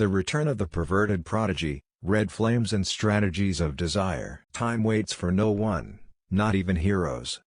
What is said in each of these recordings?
The Return of the Perverted Prodigy, Red Flames and Strategies of Desire. Time waits for no one, not even heroes.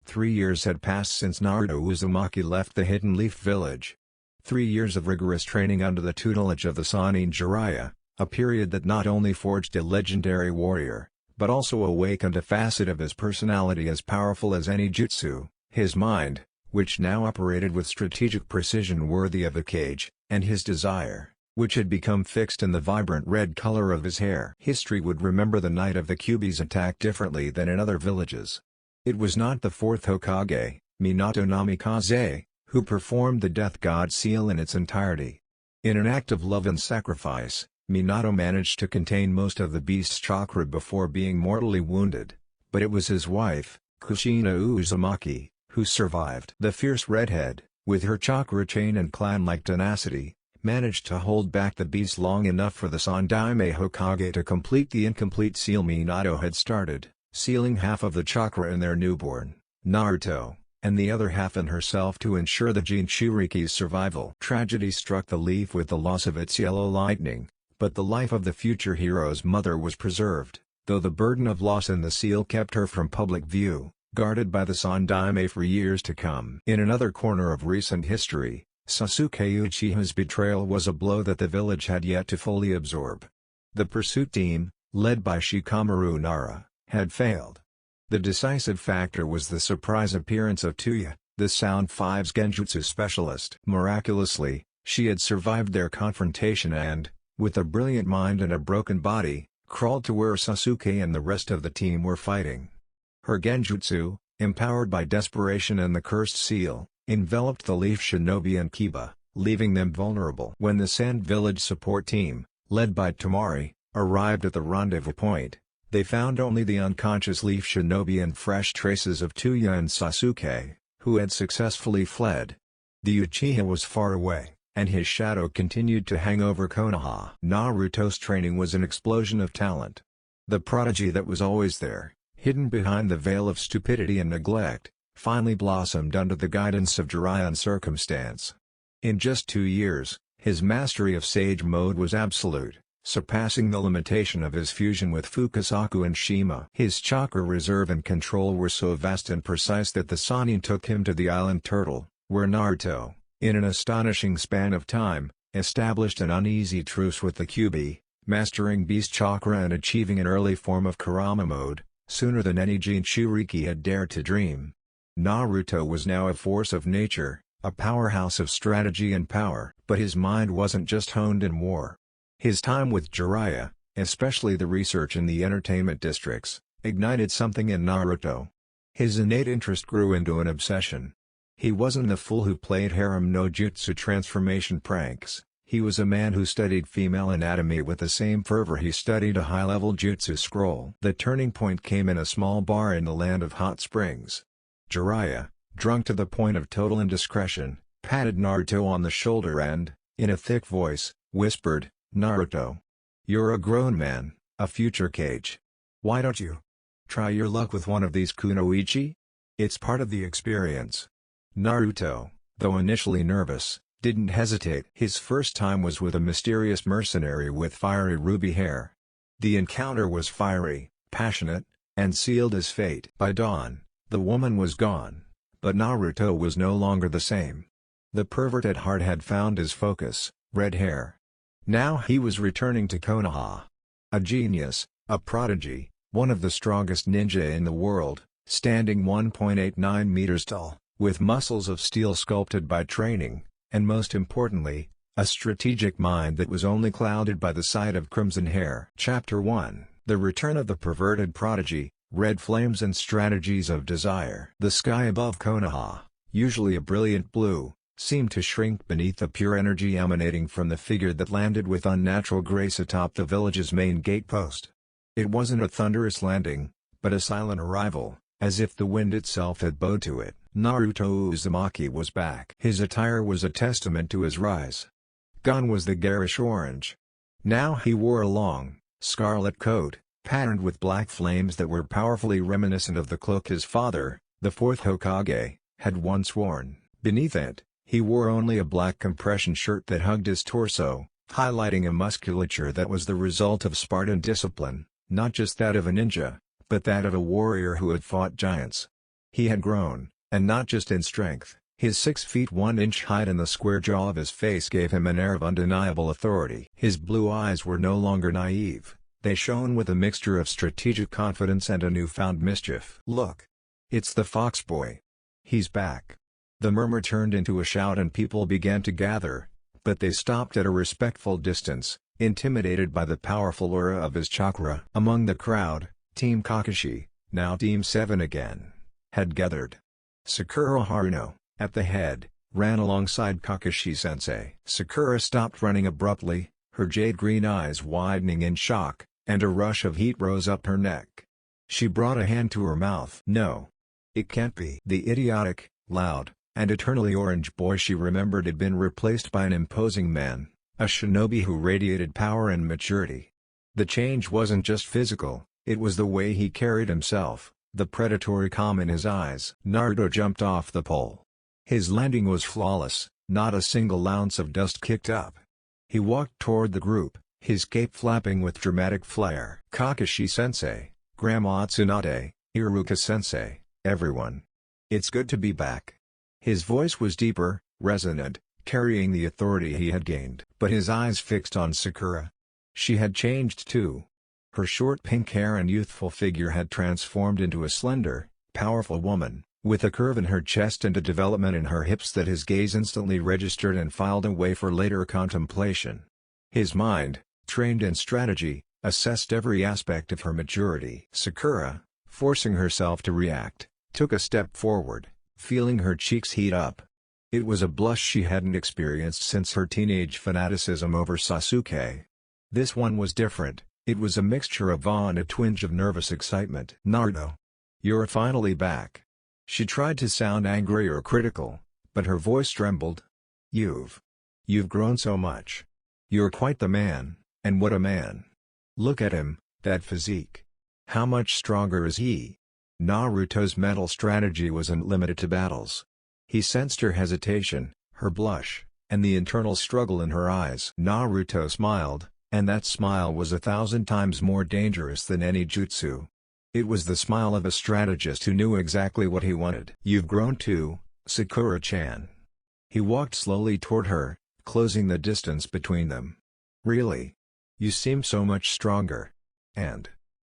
3 years had passed since Naruto Uzumaki left the Hidden Leaf Village. 3 years of rigorous training under the tutelage of the Sannin Jiraiya, a period that not only forged a legendary warrior, but also awakened a facet of his personality as powerful as any jutsu, his mind, which now operated with strategic precision worthy of a cage, and his desire, which had become fixed in the vibrant red color of his hair. History would remember the night of the Kyuubi's attack differently than in other villages. It was not the fourth Hokage, Minato Namikaze, who performed the Death God seal in its entirety. In an act of love and sacrifice, Minato managed to contain most of the beast's chakra before being mortally wounded, but it was his wife, Kushina Uzumaki, who survived. The fierce redhead, with her chakra chain and clan-like tenacity, managed to hold back the beast long enough for the Sandaime Hokage to complete the incomplete seal Minato had started, sealing half of the chakra in their newborn, Naruto, and the other half in herself to ensure the Jinchuriki's survival. Tragedy struck the leaf with the loss of its yellow lightning, but the life of the future hero's mother was preserved, though the burden of loss in the seal kept her from public view, guarded by the Sandaime for years to come. In another corner of recent history, Sasuke Uchiha's betrayal was a blow that the village had yet to fully absorb. The pursuit team, led by Shikamaru Nara, had failed. The decisive factor was the surprise appearance of Tuya, the Sound 5's genjutsu specialist. Miraculously, she had survived their confrontation and, with a brilliant mind and a broken body, crawled to where Sasuke and the rest of the team were fighting. Her genjutsu, empowered by desperation and the cursed seal, enveloped the Leaf Shinobi and Kiba, leaving them vulnerable. When the Sand Village support team, led by Tamari, arrived at the rendezvous point, they found only the unconscious Leaf Shinobi and fresh traces of Tuya and Sasuke, who had successfully fled. The Uchiha was far away, and his shadow continued to hang over Konoha. Naruto's training was an explosion of talent. The prodigy that was always there, hidden behind the veil of stupidity and neglect, finally blossomed under the guidance of Jiraiya and circumstance. In just 2 years, his mastery of Sage Mode was absolute, surpassing the limitation of his fusion with Fukasaku and Shima. His chakra reserve and control were so vast and precise that the Sannin took him to the Island Turtle, where Naruto, in an astonishing span of time, established an uneasy truce with the Kyuubi, mastering Beast Chakra and achieving an early form of Kurama Mode, sooner than any Jinchuriki had dared to dream. Naruto was now a force of nature, a powerhouse of strategy and power. But his mind wasn't just honed in war. His time with Jiraiya, especially the research in the entertainment districts, ignited something in Naruto. His innate interest grew into an obsession. He wasn't the fool who played harem no jutsu transformation pranks, he was a man who studied female anatomy with the same fervor he studied a high-level jutsu scroll. The turning point came in a small bar in the land of hot springs. Jiraiya, drunk to the point of total indiscretion, patted Naruto on the shoulder and, in a thick voice, whispered, "Naruto. You're a grown man, a future Kage. Why don't you try your luck with one of these kunoichi? It's part of the experience." Naruto, though initially nervous, didn't hesitate. His first time was with a mysterious mercenary with fiery ruby hair. The encounter was fiery, passionate, and sealed as fate. By dawn, the woman was gone, but Naruto was no longer the same. The pervert at heart had found his focus, red hair. Now he was returning to Konoha. A genius, a prodigy, one of the strongest ninja in the world, standing 1.89 meters tall, with muscles of steel sculpted by training, and most importantly, a strategic mind that was only clouded by the sight of crimson hair. Chapter 1: The Return of the Perverted Prodigy, Red Flames and Strategies of Desire. The sky above Konoha, usually a brilliant blue, seemed to shrink beneath the pure energy emanating from the figure that landed with unnatural grace atop the village's main gate post. It wasn't a thunderous landing, but a silent arrival, as if the wind itself had bowed to it. Naruto Uzumaki was back. His attire was a testament to his rise. Gone was the garish orange. Now he wore a long, scarlet coat, patterned with black flames that were powerfully reminiscent of the cloak his father, the fourth Hokage, had once worn. Beneath it, he wore only a black compression shirt that hugged his torso, highlighting a musculature that was the result of Spartan discipline, not just that of a ninja, but that of a warrior who had fought giants. He had grown, and not just in strength. His 6 feet 1 inch height and the square jaw of his face gave him an air of undeniable authority. His blue eyes were no longer naive, they shone with a mixture of strategic confidence and a newfound mischief. "Look! It's the Fox Boy. He's back." The murmur turned into a shout and people began to gather, but they stopped at a respectful distance, intimidated by the powerful aura of his chakra. Among the crowd, Team Kakashi, now Team 7 again, had gathered. Sakura Haruno, at the head, ran alongside Kakashi-sensei. Sakura stopped running abruptly, her jade-green eyes widening in shock, and a rush of heat rose up her neck. She brought a hand to her mouth. No. It can't be. The idiotic, loud, and eternally orange boy she remembered had been replaced by an imposing man, a shinobi who radiated power and maturity. The change wasn't just physical, it was the way he carried himself, the predatory calm in his eyes. Naruto jumped off the pole. His landing was flawless, not a single ounce of dust kicked up. He walked toward the group, his cape flapping with dramatic flair. "Kakashi-sensei, Grandma Tsunade, Iruka-sensei, everyone. It's good to be back." His voice was deeper, resonant, carrying the authority he had gained. But his eyes fixed on Sakura. She had changed too. Her short pink hair and youthful figure had transformed into a slender, powerful woman, with a curve in her chest and a development in her hips that his gaze instantly registered and filed away for later contemplation. His mind, trained in strategy, assessed every aspect of her maturity. Sakura, forcing herself to react, took a step forward, feeling her cheeks heat up. It was a blush she hadn't experienced since her teenage fanaticism over Sasuke. This one was different, it was a mixture of awe and a twinge of nervous excitement. "Naruto. You're finally back." She tried to sound angry or critical, but her voice trembled. You've grown so much. You're quite the man, and what a man. Look at him, that physique. How much stronger is he?" Naruto's mental strategy wasn't limited to battles. He sensed her hesitation, her blush, and the internal struggle in her eyes. Naruto smiled, and that smile was 1,000 times more dangerous than any jutsu. It was the smile of a strategist who knew exactly what he wanted. "You've grown too, Sakura-chan." He walked slowly toward her, closing the distance between them. "Really? You seem so much stronger. And..."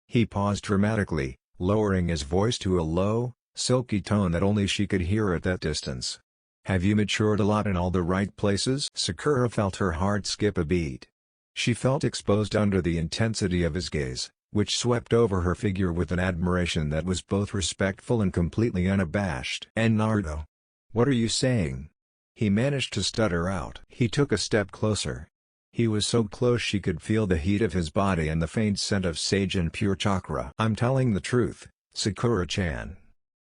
He paused dramatically, lowering his voice to a low, silky tone that only she could hear at that distance. "Have you matured a lot in all the right places?" Sakura felt her heart skip a beat. She felt exposed under the intensity of his gaze, which swept over her figure with an admiration that was both respectful and completely unabashed. "And Naruto? What are you saying?" He managed to stutter out. He took a step closer. He was so close she could feel the heat of his body and the faint scent of sage and pure chakra. "I'm telling the truth, Sakura-chan.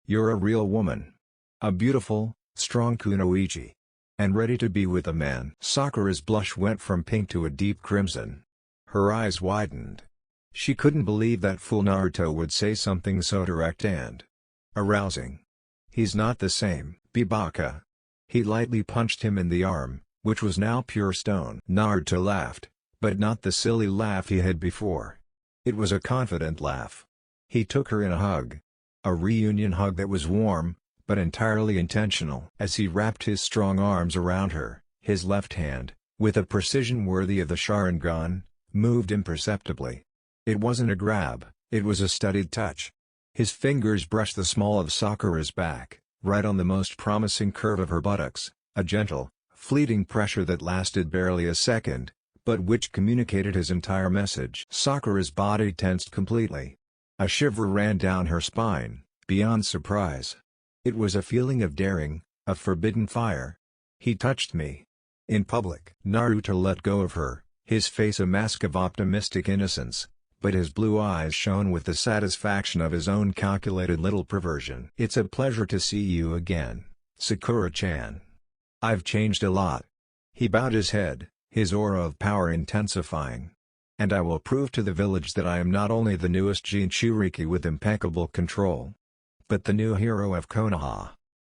You're a real woman. A beautiful, strong kunoichi. And ready to be with a man." Sakura's blush went from pink to a deep crimson. Her eyes widened. She couldn't believe that fool Naruto would say something so direct and arousing. "He's not the same." "Bibaka." He lightly punched him in the arm, which was now pure stone. Naruto laughed, but not the silly laugh he had before. It was a confident laugh. He took her in a hug. A reunion hug that was warm, but entirely intentional. As he wrapped his strong arms around her, his left hand, with a precision worthy of the Sharingan, moved imperceptibly. It wasn't a grab, it was a studied touch. His fingers brushed the small of Sakura's back, right on the most promising curve of her buttocks, a gentle, fleeting pressure that lasted barely a second, but which communicated his entire message. Sakura's body tensed completely. A shiver ran down her spine, beyond surprise. It was a feeling of daring, of forbidden fire. "He touched me. In public." Naruto let go of her, his face a mask of optimistic innocence, but his blue eyes shone with the satisfaction of his own calculated little perversion. "It's a pleasure to see you again, Sakura-chan. I've changed a lot." He bowed his head, his aura of power intensifying. "And I will prove to the village that I am not only the newest Jinchuriki with impeccable control, but the new hero of Konoha.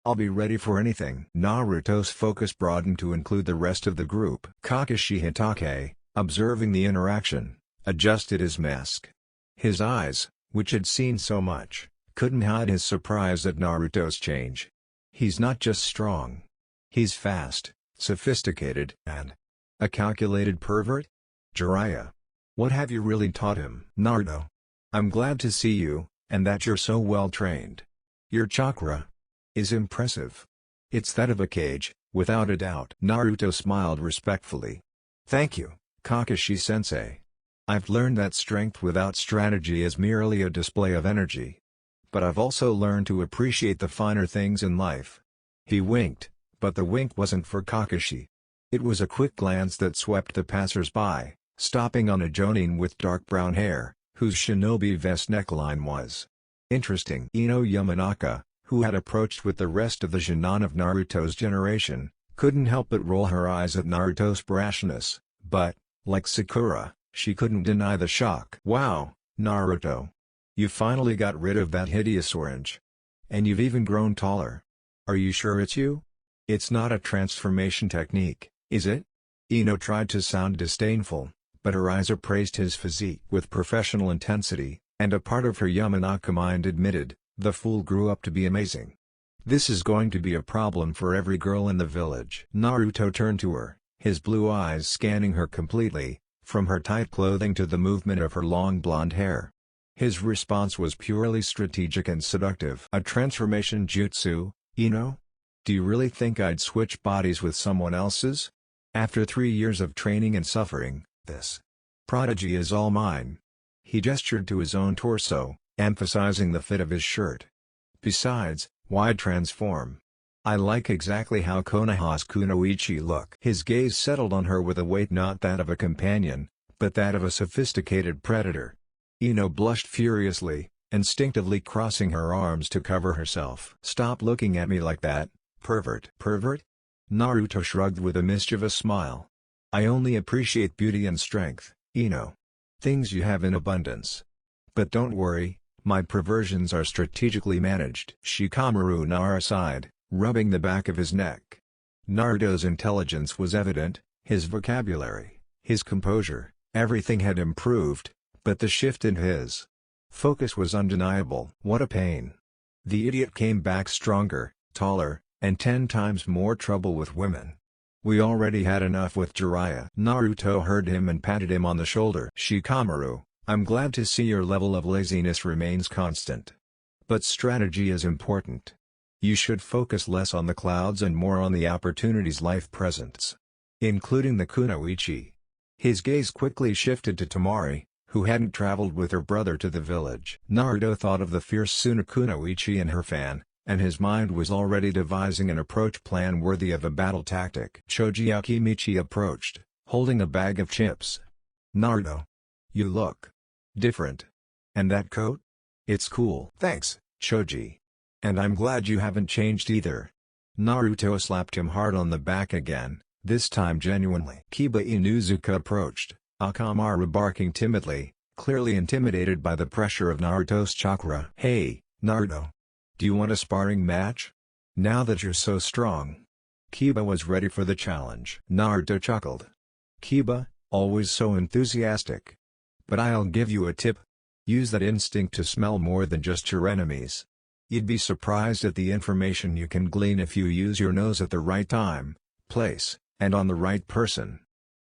I'll be ready for anything." Naruto's focus broadened to include the rest of the group. Kakashi Hitake, observing the interaction, adjusted his mask. His eyes, which had seen so much, couldn't hide his surprise at Naruto's change. He's not just strong. He's fast, sophisticated, and a calculated pervert? Jiraiya. What have you really taught him? Naruto. I'm glad to see you, and that you're so well trained. Your chakra is impressive. It's that of a cage, without a doubt. Naruto smiled respectfully. Thank you, Kakashi-sensei. I've learned that strength without strategy is merely a display of energy. But I've also learned to appreciate the finer things in life. He winked, but the wink wasn't for Kakashi. It was a quick glance that swept the passers-by, stopping on a jonin with dark brown hair, whose shinobi vest neckline was interesting. Ino Yamanaka, who had approached with the rest of the Jonin of Naruto's generation, couldn't help but roll her eyes at Naruto's brashness, but, like Sakura, she couldn't deny the shock. Wow, Naruto. You finally got rid of that hideous orange. And you've even grown taller. Are you sure it's you? It's not a transformation technique, is it? Ino tried to sound disdainful, but her eyes appraised his physique with professional intensity, and a part of her Yamanaka mind admitted, the fool grew up to be amazing. This is going to be a problem for every girl in the village. Naruto turned to her, his blue eyes scanning her completely, from her tight clothing to the movement of her long blonde hair. His response was purely strategic and seductive. A transformation jutsu, Ino? Do you really think I'd switch bodies with someone else's? After 3 years of training and suffering, this prodigy is all mine. He gestured to his own torso, emphasizing the fit of his shirt. Besides, why transform? I like exactly how Konoha's kunoichi look. His gaze settled on her with a weight not that of a companion, but that of a sophisticated predator. Ino blushed furiously, instinctively crossing her arms to cover herself. Stop looking at me like that, pervert. Pervert? Naruto shrugged with a mischievous smile. I only appreciate beauty and strength, Ino. Things you have in abundance. But don't worry, my perversions are strategically managed. Shikamaru Nara sighed, rubbing the back of his neck. Naruto's intelligence was evident, his vocabulary, his composure, everything had improved, but the shift in his focus was undeniable. What a pain. The idiot came back stronger, taller, and 10 times more trouble with women. We already had enough with Jiraiya. Naruto heard him and patted him on the shoulder. Shikamaru, I'm glad to see your level of laziness remains constant. But strategy is important. You should focus less on the clouds and more on the opportunities life presents. Including the kunoichi. His gaze quickly shifted to Temari, who hadn't traveled with her brother to the village. Naruto thought of the fierce Suna kunoichi and her fan, and his mind was already devising an approach plan worthy of a battle tactic. Choji Akimichi approached, holding a bag of chips. Naruto. You look different. And that coat? It's cool. Thanks, Choji. And I'm glad you haven't changed either. Naruto slapped him hard on the back again, this time genuinely. Kiba Inuzuka approached, Akamaru barking timidly, clearly intimidated by the pressure of Naruto's chakra. Hey, Naruto. Do you want a sparring match? Now that you're so strong. Kiba was ready for the challenge. Naruto chuckled. Kiba, always so enthusiastic. But I'll give you a tip. Use that instinct to smell more than just your enemies. You'd be surprised at the information you can glean if you use your nose at the right time, place, and on the right person.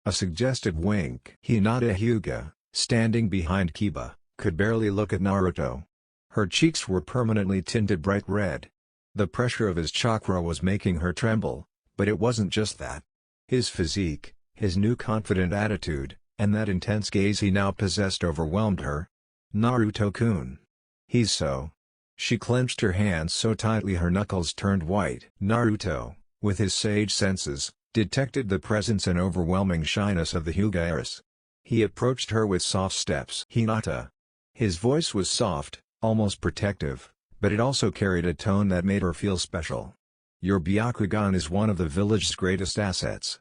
A suggestive wink. Hinata Hyuga, standing behind Kiba, could barely look at Naruto. Her cheeks were permanently tinted bright red. The pressure of his chakra was making her tremble, but it wasn't just that. His physique, his new confident attitude, and that intense gaze he now possessed overwhelmed her. Naruto-kun. He's so. She clenched her hands so tightly her knuckles turned white. Naruto, with his sage senses, detected the presence and overwhelming shyness of the Hyuga heiress. He approached her with soft steps. Hinata. His voice was soft, almost protective, but it also carried a tone that made her feel special. Your Byakugan is one of the village's greatest assets.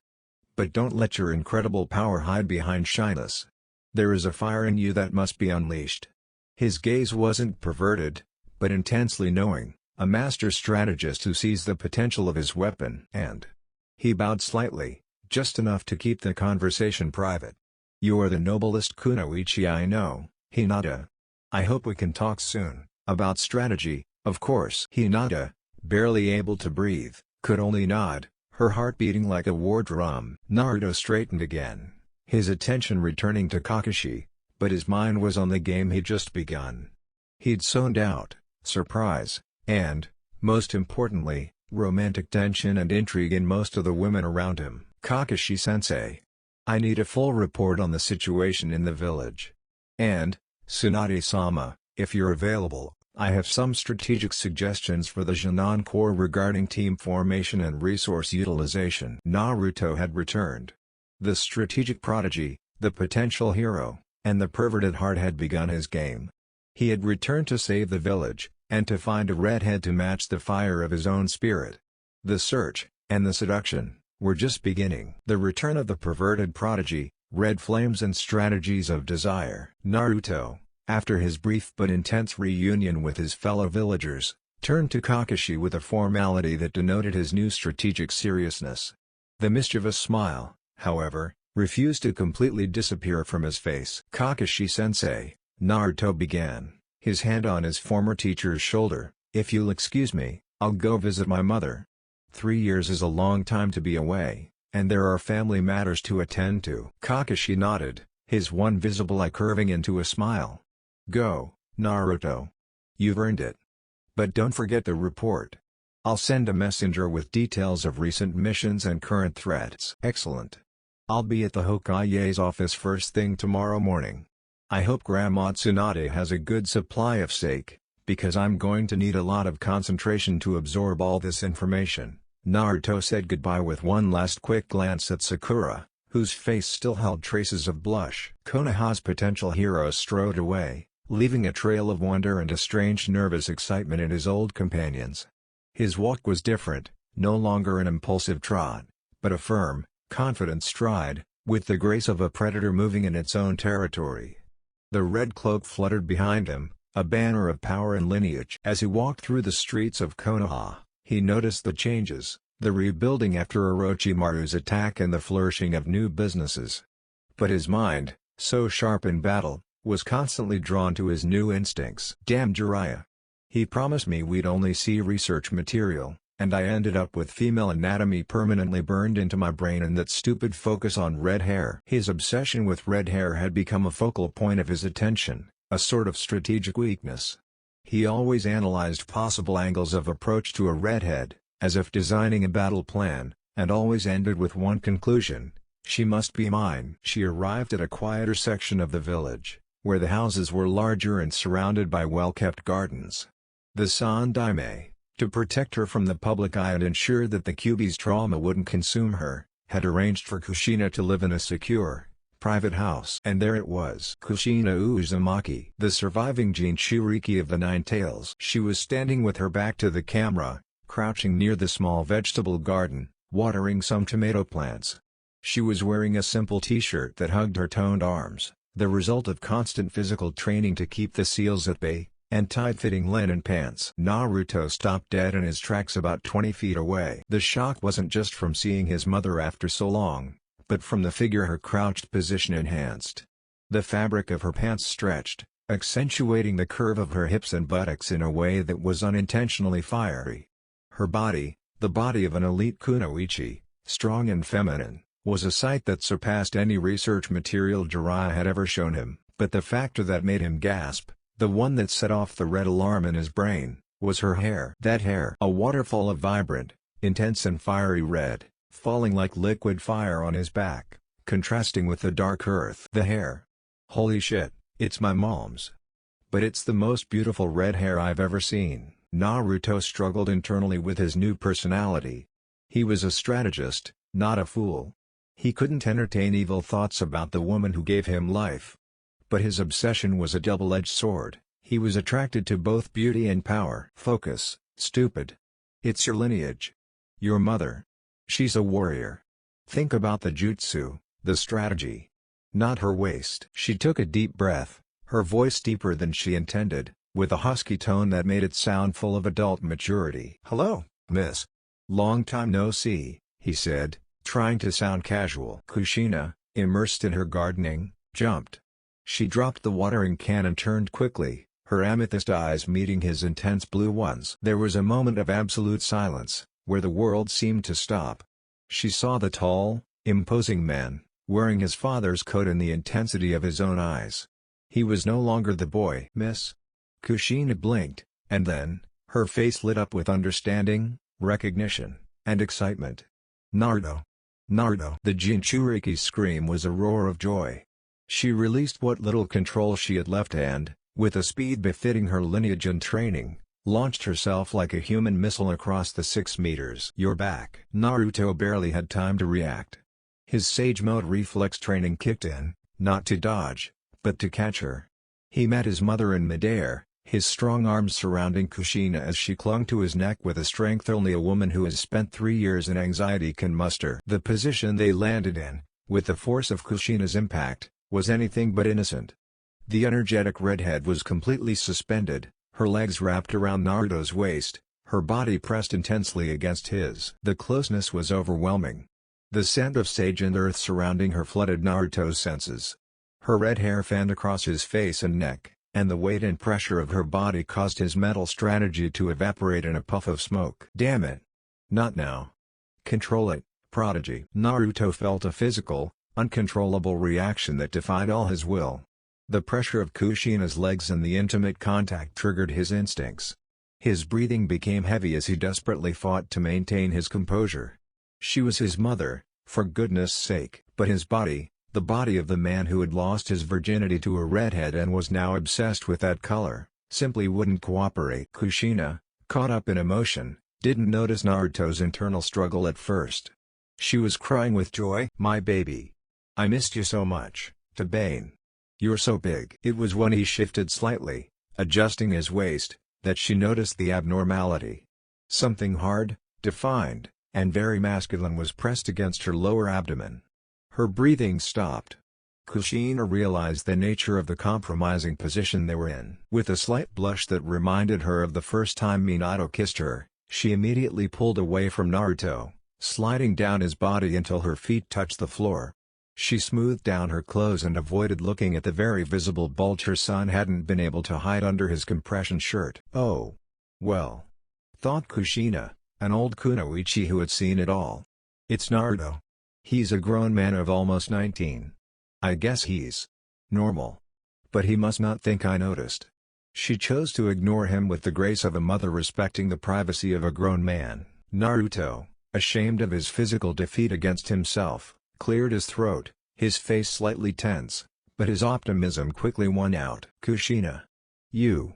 But don't let your incredible power hide behind shyness. There is a fire in you that must be unleashed. His gaze wasn't perverted, but intensely knowing, a master strategist who sees the potential of his weapon. And he bowed slightly, just enough to keep the conversation private. You are the noblest kunoichi I know, Hinata. I hope we can talk soon, about strategy, of course. Hinata, barely able to breathe, could only nod, her heart beating like a war drum. Naruto straightened again, his attention returning to Kakashi, but his mind was on the game he'd just begun. He'd zoned out, surprise, and, most importantly, romantic tension and intrigue in most of the women around him. Kakashi-sensei. I need a full report on the situation in the village. And, Tsunade-sama, if you're available, I have some strategic suggestions for the Genin Corps regarding team formation and resource utilization. Naruto had returned. The strategic prodigy, the potential hero, and the perverted heart had begun his game. He had returned to save the village, and to find a redhead to match the fire of his own spirit. The search, and the seduction, were just beginning. The return of the perverted prodigy, red flames and strategies of desire. Naruto, after his brief but intense reunion with his fellow villagers, turned to Kakashi with a formality that denoted his new strategic seriousness. The mischievous smile, however, refused to completely disappear from his face. Kakashi-sensei, Naruto began, his hand on his former teacher's shoulder, if you'll excuse me, I'll go visit my mother. 3 years is a long time to be away, and there are family matters to attend to. Kakashi nodded, his one visible eye curving into a smile. Go, Naruto. You've earned it. But don't forget the report. I'll send a messenger with details of recent missions and current threats. Excellent. I'll be at the Hokage's office first thing tomorrow morning. I hope Grandma Tsunade has a good supply of sake, because I'm going to need a lot of concentration to absorb all this information. Naruto said goodbye with one last quick glance at Sakura, whose face still held traces of blush. Konoha's potential hero strode away, leaving a trail of wonder and a strange nervous excitement in his old companions. His walk was different, no longer an impulsive trot, but a firm, confident stride, with the grace of a predator moving in its own territory. The red cloak fluttered behind him, a banner of power and lineage. As he walked through the streets of Konoha, he noticed the changes, the rebuilding after Orochimaru's attack and the flourishing of new businesses. But his mind, so sharp in battle, was constantly drawn to his new instincts. Damn Jiraiya. He promised me we'd only see research material, and I ended up with female anatomy permanently burned into my brain and that stupid focus on red hair. His obsession with red hair had become a focal point of his attention, a sort of strategic weakness. He always analyzed possible angles of approach to a redhead, as if designing a battle plan, and always ended with one conclusion: she must be mine. She arrived at a quieter section of the village, where the houses were larger and surrounded by well-kept gardens. The Sandaime, to protect her from the public eye and ensure that the Kyuubi's trauma wouldn't consume her, had arranged for Kushina to live in a secure, private house. And there it was. Kushina Uzumaki, the surviving Jinchuriki of the Nine Tails. She was standing with her back to the camera, crouching near the small vegetable garden, watering some tomato plants. She was wearing a simple t-shirt that hugged her toned arms, the result of constant physical training to keep the seals at bay, and tight-fitting linen pants. Naruto stopped dead in his tracks about 20 feet away. The shock wasn't just from seeing his mother after so long, but from the figure her crouched position enhanced. The fabric of her pants stretched, accentuating the curve of her hips and buttocks in a way that was unintentionally fiery. Her body, the body of an elite kunoichi, strong and feminine, was a sight that surpassed any research material Jiraiya had ever shown him. But the factor that made him gasp, the one that set off the red alarm in his brain, was her hair. That hair, a waterfall of vibrant, intense and fiery red, falling like liquid fire on his back, contrasting with the dark earth. The hair. Holy shit, it's my mom's. But it's the most beautiful red hair I've ever seen. Naruto struggled internally with his new personality. He was a strategist, not a fool. He couldn't entertain evil thoughts about the woman who gave him life. But his obsession was a double-edged sword. He was attracted to both beauty and power. Focus, stupid. It's your lineage. Your mother. She's a warrior. Think about the jutsu, the strategy. Not her waist. She took a deep breath, her voice deeper than she intended, with a husky tone that made it sound full of adult maturity. "Hello, miss. Long time no see," he said, trying to sound casual. Kushina, immersed in her gardening, jumped. She dropped the watering can and turned quickly, her amethyst eyes meeting his intense blue ones. There was a moment of absolute silence, where the world seemed to stop. She saw the tall, imposing man, wearing his father's coat in the intensity of his own eyes. He was no longer the boy. "Miss?" Kushina blinked, and then, her face lit up with understanding, recognition, and excitement. "Naruto! Naruto!" The Jinchuriki's scream was a roar of joy. She released what little control she had left and, with a speed befitting her lineage and training, launched herself like a human missile across the 6 meters. "You're back!" Naruto barely had time to react. His Sage Mode reflex training kicked in, not to dodge, but to catch her. He met his mother in midair, his strong arms surrounding Kushina as she clung to his neck with a strength only a woman who has spent 3 years in anxiety can muster. The position they landed in, with the force of Kushina's impact, was anything but innocent. The energetic redhead was completely suspended, her legs wrapped around Naruto's waist, her body pressed intensely against his. The closeness was overwhelming. The scent of sage and earth surrounding her flooded Naruto's senses. Her red hair fanned across his face and neck, and the weight and pressure of her body caused his mental strategy to evaporate in a puff of smoke. "Damn it! Not now! Control it, Prodigy!" Naruto felt a physical, uncontrollable reaction that defied all his will. The pressure of Kushina's legs and the intimate contact triggered his instincts. His breathing became heavy as he desperately fought to maintain his composure. She was his mother, for goodness sake. But his body, the body of the man who had lost his virginity to a redhead and was now obsessed with that color, simply wouldn't cooperate. Kushina, caught up in emotion, didn't notice Naruto's internal struggle at first. She was crying with joy. "My baby! I missed you so much, Tabane. You're so big." It was when he shifted slightly, adjusting his waist, that she noticed the abnormality. Something hard, defined, and very masculine was pressed against her lower abdomen. Her breathing stopped. Kushina realized the nature of the compromising position they were in. With a slight blush that reminded her of the first time Minato kissed her, she immediately pulled away from Naruto, sliding down his body until her feet touched the floor. She smoothed down her clothes and avoided looking at the very visible bulge her son hadn't been able to hide under his compression shirt. "Oh. Well," thought Kushina, an old kunoichi who had seen it all. "It's Naruto. He's a grown man of almost 19. I guess he's normal. But he must not think I noticed." She chose to ignore him with the grace of a mother respecting the privacy of a grown man. Naruto, ashamed of his physical defeat against himself, cleared his throat, his face slightly tense, but his optimism quickly won out. "Kushina. You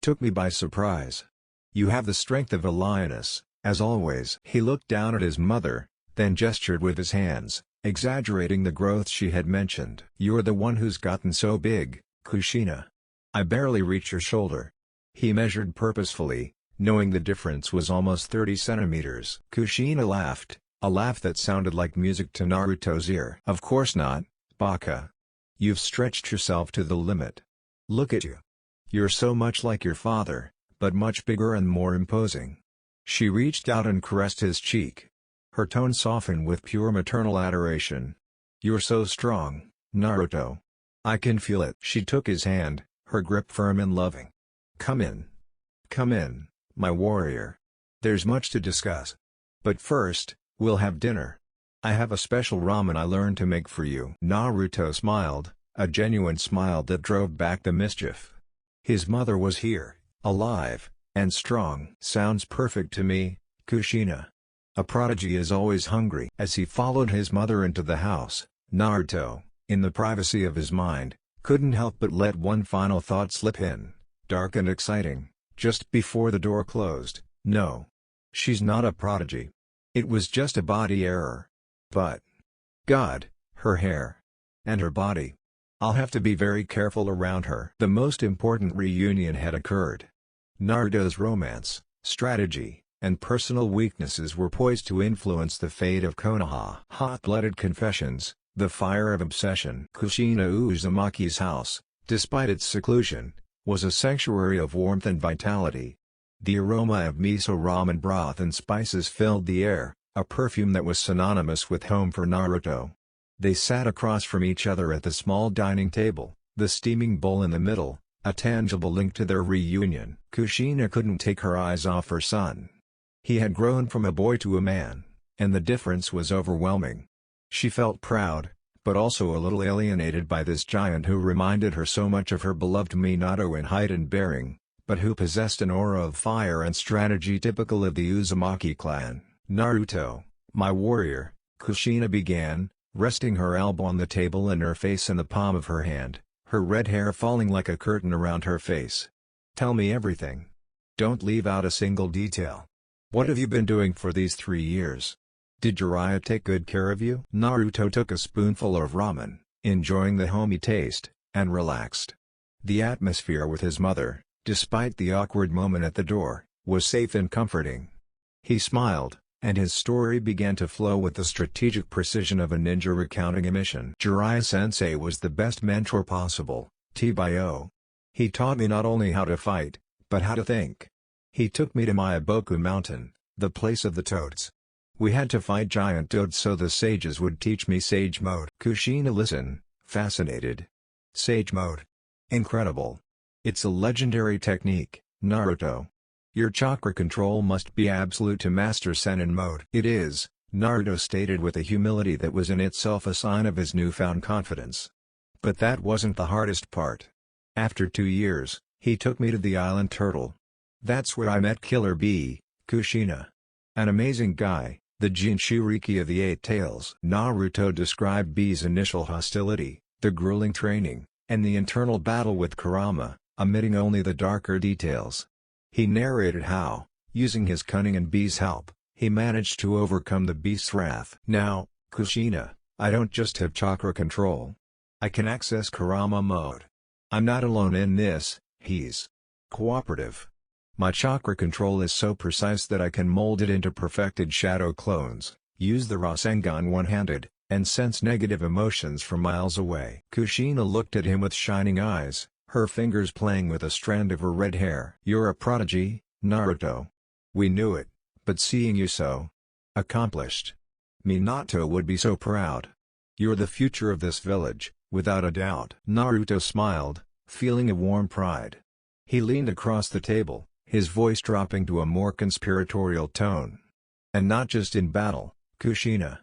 took me by surprise. You have the strength of a lioness, as always." He looked down at his mother, then gestured with his hands, exaggerating the growth she had mentioned. "You're the one who's gotten so big, Kushina. I barely reach your shoulder." He measured purposefully, knowing the difference was almost 30 centimeters. Kushina laughed, a laugh that sounded like music to Naruto's ear. "Of course not, Baka. You've stretched yourself to the limit. Look at you. You're so much like your father, but much bigger and more imposing." She reached out and caressed his cheek. Her tone softened with pure maternal adoration. "You're so strong, Naruto. I can feel it." She took his hand, her grip firm and loving. Come in, my warrior. There's much to discuss. But first, we'll have dinner. I have a special ramen I learned to make for you." Naruto smiled, a genuine smile that drove back the mischief. His mother was here, alive, and strong. "Sounds perfect to me, Kushina. A prodigy is always hungry." As he followed his mother into the house, Naruto, in the privacy of his mind, couldn't help but let one final thought slip in, dark and exciting, just before the door closed. No. She's not a prodigy. It was just a body error. But, God, her hair. And her body. I'll have to be very careful around her. The most important reunion had occurred. Naruto's romance, strategy, and personal weaknesses were poised to influence the fate of Konoha. Hot-blooded confessions, the fire of obsession. Kushina Uzumaki's house, despite its seclusion, was a sanctuary of warmth and vitality. The aroma of miso ramen broth and spices filled the air, a perfume that was synonymous with home for Naruto. They sat across from each other at the small dining table, the steaming bowl in the middle, a tangible link to their reunion. Kushina couldn't take her eyes off her son. He had grown from a boy to a man, and the difference was overwhelming. She felt proud, but also a little alienated by this giant who reminded her so much of her beloved Minato in height and bearing, but who possessed an aura of fire and strategy typical of the Uzumaki clan. "Naruto, my warrior," Kushina began, resting her elbow on the table and her face in the palm of her hand, her red hair falling like a curtain around her face. "Tell me everything. Don't leave out a single detail. What have you been doing for these 3 years? Did Jiraiya take good care of you?" Naruto took a spoonful of ramen, enjoying the homey taste, and relaxed. The atmosphere with his mother, despite the awkward moment at the door, was safe and comforting. He smiled, and his story began to flow with the strategic precision of a ninja recounting a mission. "Jiraiya-sensei was the best mentor possible, T.B.O. He taught me not only how to fight, but how to think. He took me to Myaboku Mountain, the place of the toads. We had to fight giant toads so the sages would teach me Sage Mode." Kushina listened, fascinated. Sage Mode. Incredible. It's a legendary technique, Naruto. Your chakra control must be absolute to master Sennin Mode. "It is," Naruto stated with a humility that was in itself a sign of his newfound confidence. "But that wasn't the hardest part. After 2 years, he took me to the Island Turtle. That's where I met Killer Bee, Kushina. An amazing guy, the Jinchuriki of the Eight Tails." Naruto described Bee's initial hostility, the grueling training, and the internal battle with Kurama, omitting only the darker details. He narrated how, using his cunning and Bee's help, he managed to overcome the beast's wrath. "Now, Kushina, I don't just have chakra control. I can access Kurama Mode. I'm not alone in this, he's cooperative. My chakra control is so precise that I can mold it into perfected shadow clones, use the Rasengan one-handed, and sense negative emotions from miles away." Kushina looked at him with shining eyes, her fingers playing with a strand of her red hair. "You're a prodigy, Naruto. We knew it, but seeing you so accomplished, Minato would be so proud. You're the future of this village, without a doubt." Naruto smiled, feeling a warm pride. He leaned across the table, his voice dropping to a more conspiratorial tone. "And not just in battle, Kushina.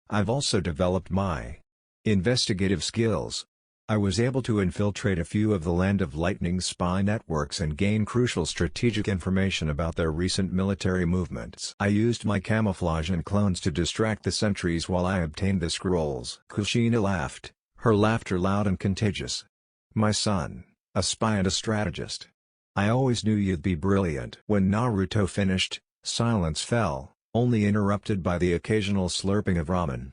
I've also developed my investigative skills. I was able to infiltrate a few of the Land of Lightning's spy networks and gain crucial strategic information about their recent military movements. I used my camouflage and clones to distract the sentries while I obtained the scrolls." Kushina laughed, her laughter loud and contagious. "My son, a spy and a strategist. I always knew you'd be brilliant." When Naruto finished, silence fell, only interrupted by the occasional slurping of ramen.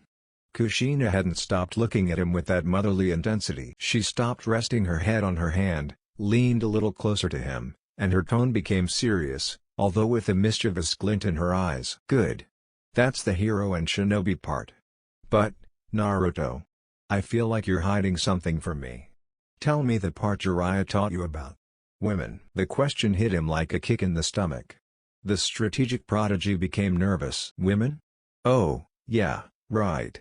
Kushina hadn't stopped looking at him with that motherly intensity. She stopped resting her head on her hand, leaned a little closer to him, and her tone became serious, although with a mischievous glint in her eyes. "Good. That's the hero and shinobi part. But, Naruto, I feel like you're hiding something from me. Tell me the part Jiraiya taught you about women." The question hit him like a kick in the stomach. The strategic prodigy became nervous. "Women? Oh, yeah, right.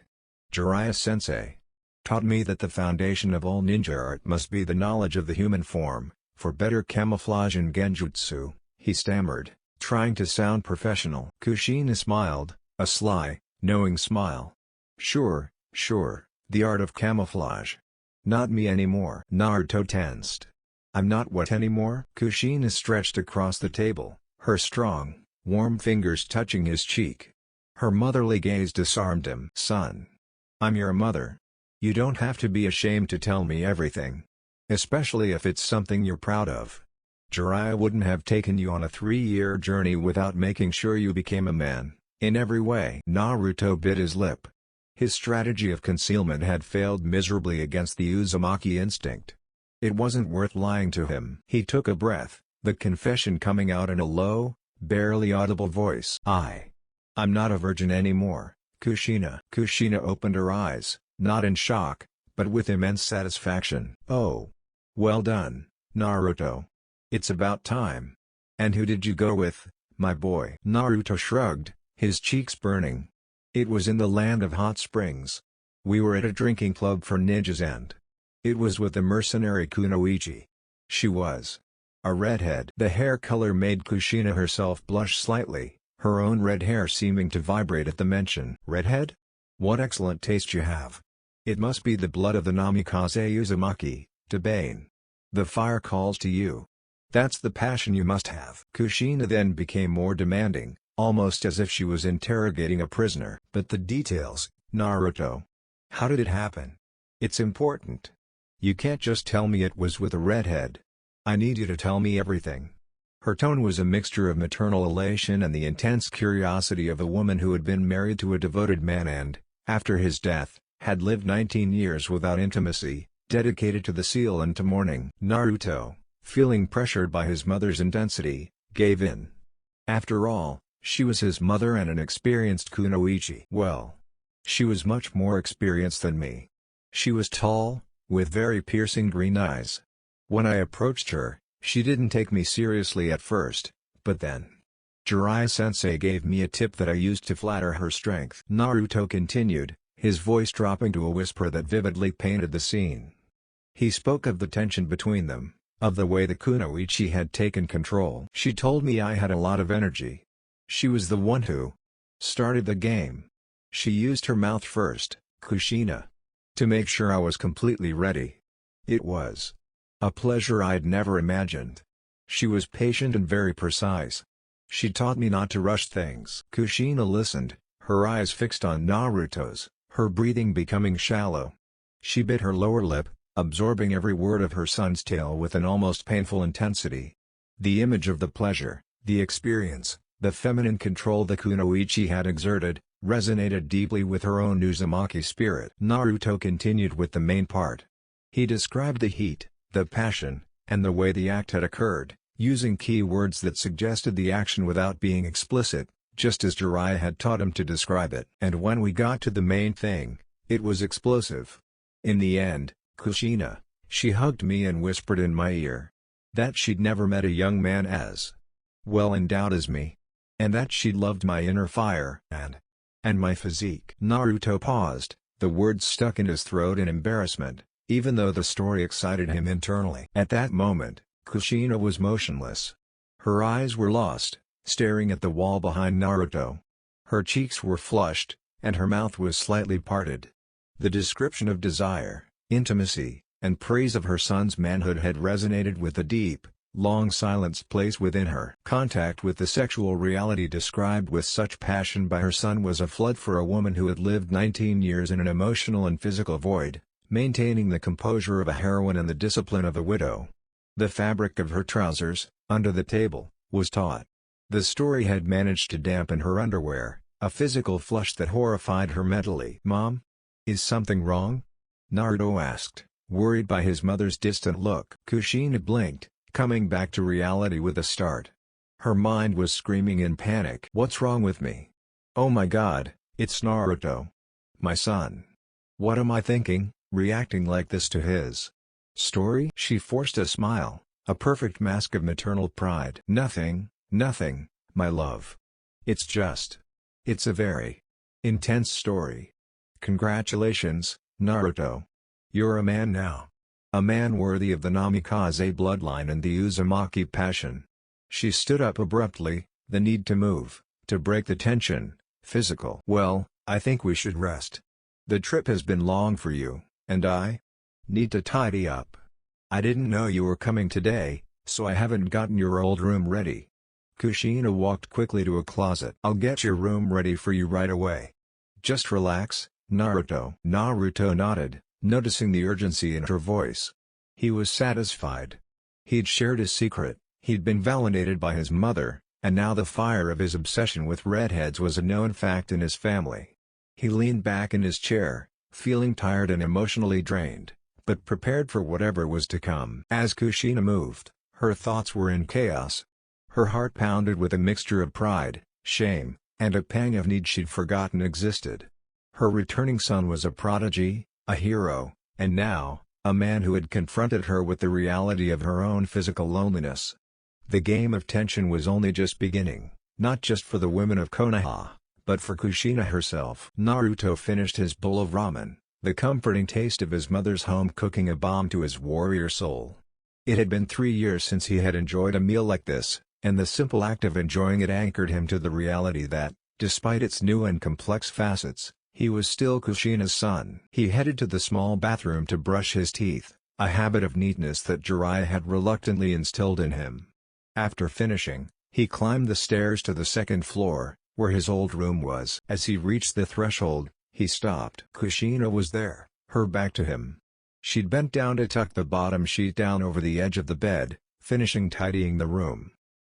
Jiraiya-sensei taught me that the foundation of all ninja art must be the knowledge of the human form, for better camouflage and genjutsu," he stammered, trying to sound professional. Kushina smiled, a sly, knowing smile. Sure, the art of camouflage. Not me anymore." Naruto tensed. "I'm not what anymore?" Kushina stretched across the table, her strong, warm fingers touching his cheek. Her motherly gaze disarmed him. "Son, I'm your mother. You don't have to be ashamed to tell me everything. Especially if it's something you're proud of. Jiraiya wouldn't have taken you on a 3-year journey without making sure you became a man, in every way." Naruto bit his lip. His strategy of concealment had failed miserably against the Uzumaki instinct. It wasn't worth lying to him. He took a breath, the confession coming out in a low, barely audible voice. I'm not a virgin anymore, Kushina." Kushina opened her eyes, not in shock, but with immense satisfaction. "Oh. Well done, Naruto. It's about time. And who did you go with, my boy? Naruto shrugged, his cheeks burning. It was in the land of hot springs. We were at a drinking club for ninjas and it was with the mercenary Kunoichi. She was a redhead. The hair color made Kushina herself blush slightly, her own red hair seeming to vibrate at the mention. Redhead? What excellent taste you have. It must be the blood of the Namikaze Uzumaki, Tabane. The fire calls to you. That's the passion you must have. Kushina then became more demanding, almost as if she was interrogating a prisoner. But the details, Naruto. How did it happen? It's important. You can't just tell me it was with a redhead. I need you to tell me everything. Her tone was a mixture of maternal elation and the intense curiosity of a woman who had been married to a devoted man and, after his death, had lived 19 years without intimacy, dedicated to the seal and to mourning. Naruto, feeling pressured by his mother's intensity, gave in. After all, she was his mother and an experienced kunoichi. Well, she was much more experienced than me. She was tall, with very piercing green eyes. When I approached her, she didn't take me seriously at first, but then Jiraiya-sensei gave me a tip that I used to flatter her strength. Naruto continued, his voice dropping to a whisper that vividly painted the scene. He spoke of the tension between them, of the way the kunoichi had taken control. She told me I had a lot of energy. She was the one who started the game. She used her mouth first, Kushina, to make sure I was completely ready. It was a pleasure I'd never imagined. She was patient and very precise. She taught me not to rush things. Kushina listened, her eyes fixed on Naruto's, her breathing becoming shallow. She bit her lower lip, absorbing every word of her son's tale with an almost painful intensity. The image of the pleasure, the experience, the feminine control the kunoichi had exerted, resonated deeply with her own Uzumaki spirit. Naruto continued with the main part. He described the heat, the passion, and the way the act had occurred, using key words that suggested the action without being explicit, just as Jiraiya had taught him to describe it. And when we got to the main thing, it was explosive. In the end, Kushina, she hugged me and whispered in my ear that she'd never met a young man as well endowed as me, and that she loved my inner fire and my physique. Naruto paused, the words stuck in his throat in embarrassment, even though the story excited him internally. At that moment, Kushina was motionless. Her eyes were lost, staring at the wall behind Naruto. Her cheeks were flushed, and her mouth was slightly parted. The description of desire, intimacy, and praise of her son's manhood had resonated with the deep, long silence place within her. Contact with the sexual reality described with such passion by her son was a flood for a woman who had lived 19 years in an emotional and physical void, maintaining the composure of a heroine and the discipline of a widow. The fabric of her trousers, under the table, was taut. The story had managed to dampen her underwear, a physical flush that horrified her mentally. "Mom? Is something wrong?" Naruto asked, worried by his mother's distant look. Kushina blinked, coming back to reality with a start. Her mind was screaming in panic. "What's wrong with me? Oh my god, it's Naruto. My son. What am I thinking, reacting like this to his story?" She forced a smile, a perfect mask of maternal pride. Nothing, my love. It's a very intense story. Congratulations, Naruto. You're a man now. A man worthy of the Namikaze bloodline and the Uzumaki passion." She stood up abruptly, the need to move, to break the tension, physical. "Well, I think we should rest. The trip has been long for you, and I need to tidy up. I didn't know you were coming today, so I haven't gotten your old room ready." Kushina walked quickly to a closet. "I'll get your room ready for you right away. Just relax, Naruto." Naruto nodded, noticing the urgency in her voice. He was satisfied. He'd shared his secret, he'd been validated by his mother, and now the fire of his obsession with redheads was a known fact in his family. He leaned back in his chair, feeling tired and emotionally drained, but prepared for whatever was to come. As Kushina moved, her thoughts were in chaos. Her heart pounded with a mixture of pride, shame, and a pang of need she'd forgotten existed. Her returning son was a prodigy, a hero, and now, A man who had confronted her with the reality of her own physical loneliness. The game of tension was only just beginning, not just for the women of Konoha, but for Kushina herself. Naruto finished his bowl of ramen, the comforting taste of his mother's home cooking a balm to his warrior soul. It had been 3 years since he had enjoyed a meal like this, and the simple act of enjoying it anchored him to the reality that, despite its new and complex facets, he was still Kushina's son. He headed to the small bathroom to brush his teeth, a habit of neatness that Jiraiya had reluctantly instilled in him. After finishing, he climbed the stairs to the second floor, where his old room was. As he reached the threshold, he stopped. Kushina was there, her back to him. She'd bent down to tuck the bottom sheet down over the edge of the bed, finishing tidying the room.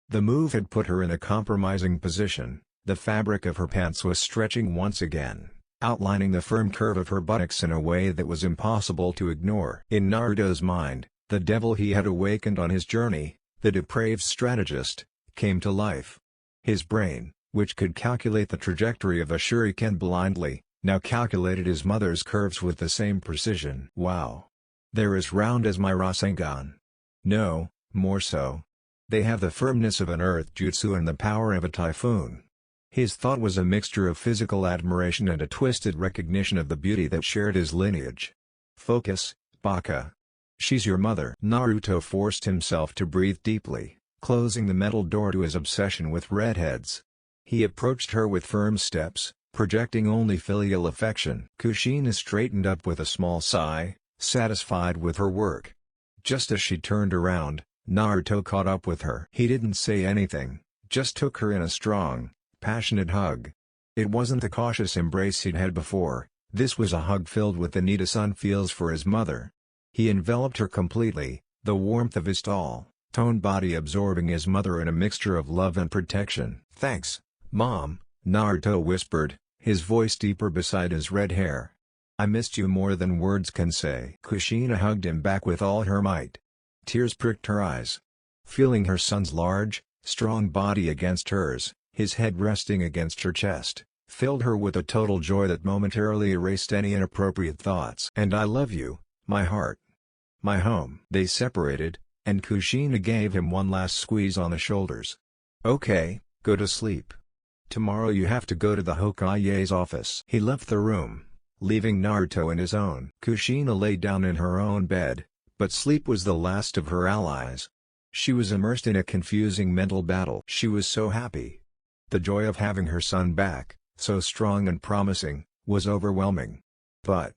The move had put her in a compromising position. The fabric of her pants was stretching once again, outlining the firm curve of her buttocks in a way that was impossible to ignore. In Naruto's mind, the devil he had awakened on his journey, the depraved strategist, came to life. His brain, which could calculate the trajectory of a shuriken blindly, now calculated his mother's curves with the same precision. Wow! They're as round as my Rasengan. No, more so. They have the firmness of an earth jutsu and the power of a typhoon. His thought was a mixture of physical admiration and a twisted recognition of the beauty that shared his lineage. Focus, Baka. She's your mother. Naruto forced himself to breathe deeply, closing the metal door to his obsession with redheads. He approached her with firm steps, projecting only filial affection. Kushina straightened up with a small sigh, satisfied with her work. Just as she turned around, Naruto caught up with her. He didn't say anything, just took her in a strong, passionate hug. It wasn't the cautious embrace he'd had before, this was a hug filled with the need a son feels for his mother. He enveloped her completely, the warmth of his tall, toned body absorbing his mother in a mixture of love and protection. "Thanks, Mom," Naruto whispered, his voice deeper beside his red hair. "I missed you more than words can say." Kushina hugged him back with all her might. Tears pricked her eyes. Feeling her son's large, strong body against hers, his head resting against her chest, filled her with a total joy that momentarily erased any inappropriate thoughts. "And I love you, my heart. My home." They separated, and Kushina gave him one last squeeze on the shoulders. "Okay, go to sleep. Tomorrow you have to go to the Hokage's office." He left the room, leaving Naruto in his own. Kushina lay down in her own bed, but sleep was the last of her allies. She was immersed in a confusing mental battle. She was so happy. The joy of having her son back, so strong and promising, was overwhelming. But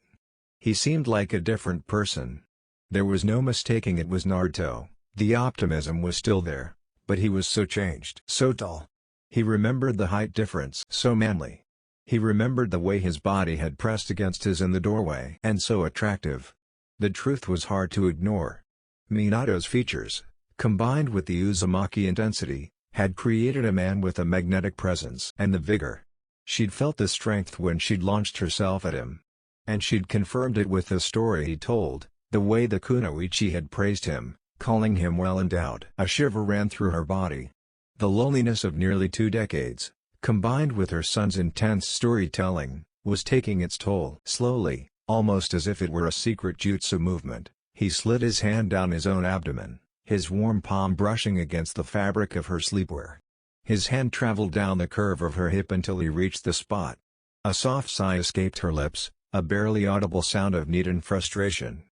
he seemed like a different person. There was no mistaking it was Naruto. The optimism was still there, but he was so changed. So tall. He remembered the height difference. So manly. He remembered the way his body had pressed against his in the doorway. And so attractive. The truth was hard to ignore. Minato's features, combined with the Uzumaki intensity, had created a man with a magnetic presence. And the vigor. She'd felt the strength when she'd launched herself at him. And she'd confirmed it with the story he told, the way the Kunoichi had praised him, calling him well endowed. A shiver ran through her body. The loneliness of nearly 2 decades, combined with her son's intense storytelling, was taking its toll. Slowly, almost as if it were a secret jutsu movement, he slid his hand down his own abdomen, his warm palm brushing against the fabric of her sleepwear. His hand traveled down the curve of her hip until he reached the spot. A soft sigh escaped her lips, a barely audible sound of need and frustration.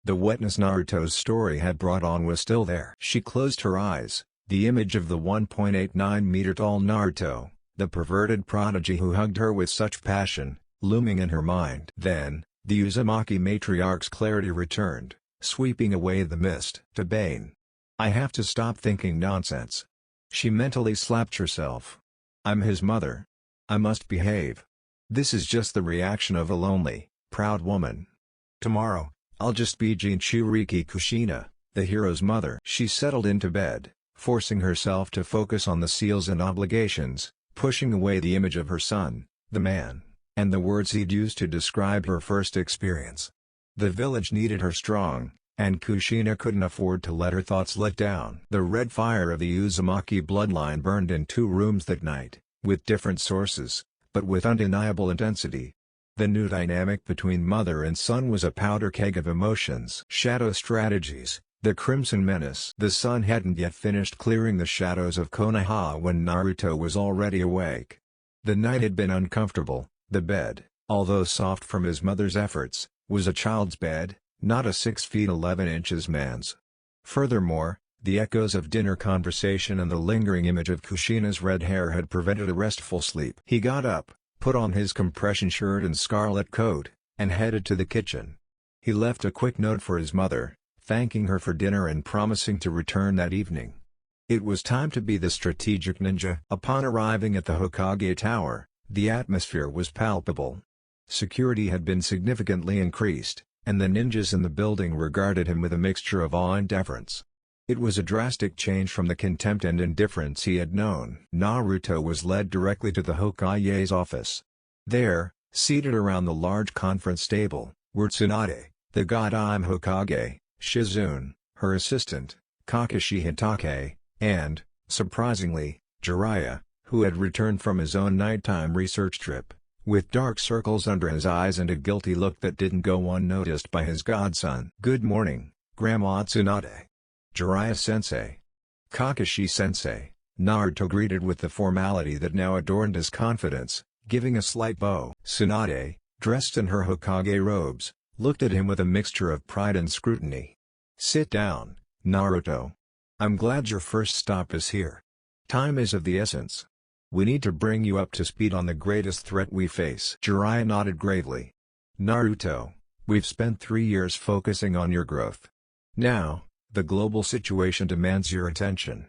The wetness Naruto's story had brought on was still there. She closed her eyes, the image of the 1.89-meter-tall Naruto, the perverted prodigy who hugged her with such passion, looming in her mind. Then, the Uzumaki matriarch's clarity returned, sweeping away the mist. To Bane. "I have to stop thinking nonsense." She mentally slapped herself. "I'm his mother. I must behave. This is just the reaction of a lonely, proud woman. Tomorrow, I'll just be Jinchuriki Kushina, the hero's mother." She settled into bed, forcing herself to focus on the seals and obligations, pushing away the image of her son, the man, and the words he'd used to describe her first experience. The village needed her strong, and Kushina couldn't afford to let her thoughts let down. The red fire of the Uzumaki bloodline burned in 2 rooms that night, with different sources, but with undeniable intensity. The new dynamic between mother and son was a powder keg of emotions. Shadow strategies, the Crimson Menace. The sun hadn't yet finished clearing the shadows of Konoha when Naruto was already awake. The night had been uncomfortable. The bed, although soft from his mother's efforts, was a child's bed, not a 6 feet 11 inches man's. Furthermore, the echoes of dinner conversation and the lingering image of Kushina's red hair had prevented a restful sleep. He got up, put on his compression shirt and scarlet coat, and headed to the kitchen. He left a quick note for his mother, thanking her for dinner and promising to return that evening. It was time to be the strategic ninja. Upon arriving at the Hokage Tower, the atmosphere was palpable. Security had been significantly increased, and the ninjas in the building regarded him with a mixture of awe and deference. It was a drastic change from the contempt and indifference he had known. Naruto was led directly to the Hokage's office. There, seated around the large conference table, were Tsunade, the God-Ime Hokage, Shizune, her assistant, Kakashi Hitake, and, surprisingly, Jiraiya, who had returned from his own nighttime research trip, with dark circles under his eyes and a guilty look that didn't go unnoticed by his godson. "Good morning, Grandma Tsunade. Jiraiya-sensei. Kakashi-sensei," Naruto greeted with the formality that now adorned his confidence, giving a slight bow. Tsunade, dressed in her Hokage robes, looked at him with a mixture of pride and scrutiny. "Sit down, Naruto. I'm glad your first stop is here. Time is of the essence. We need to bring you up to speed on the greatest threat we face." Jiraiya nodded gravely. "Naruto, we've spent 3 years focusing on your growth. Now, the global situation demands your attention.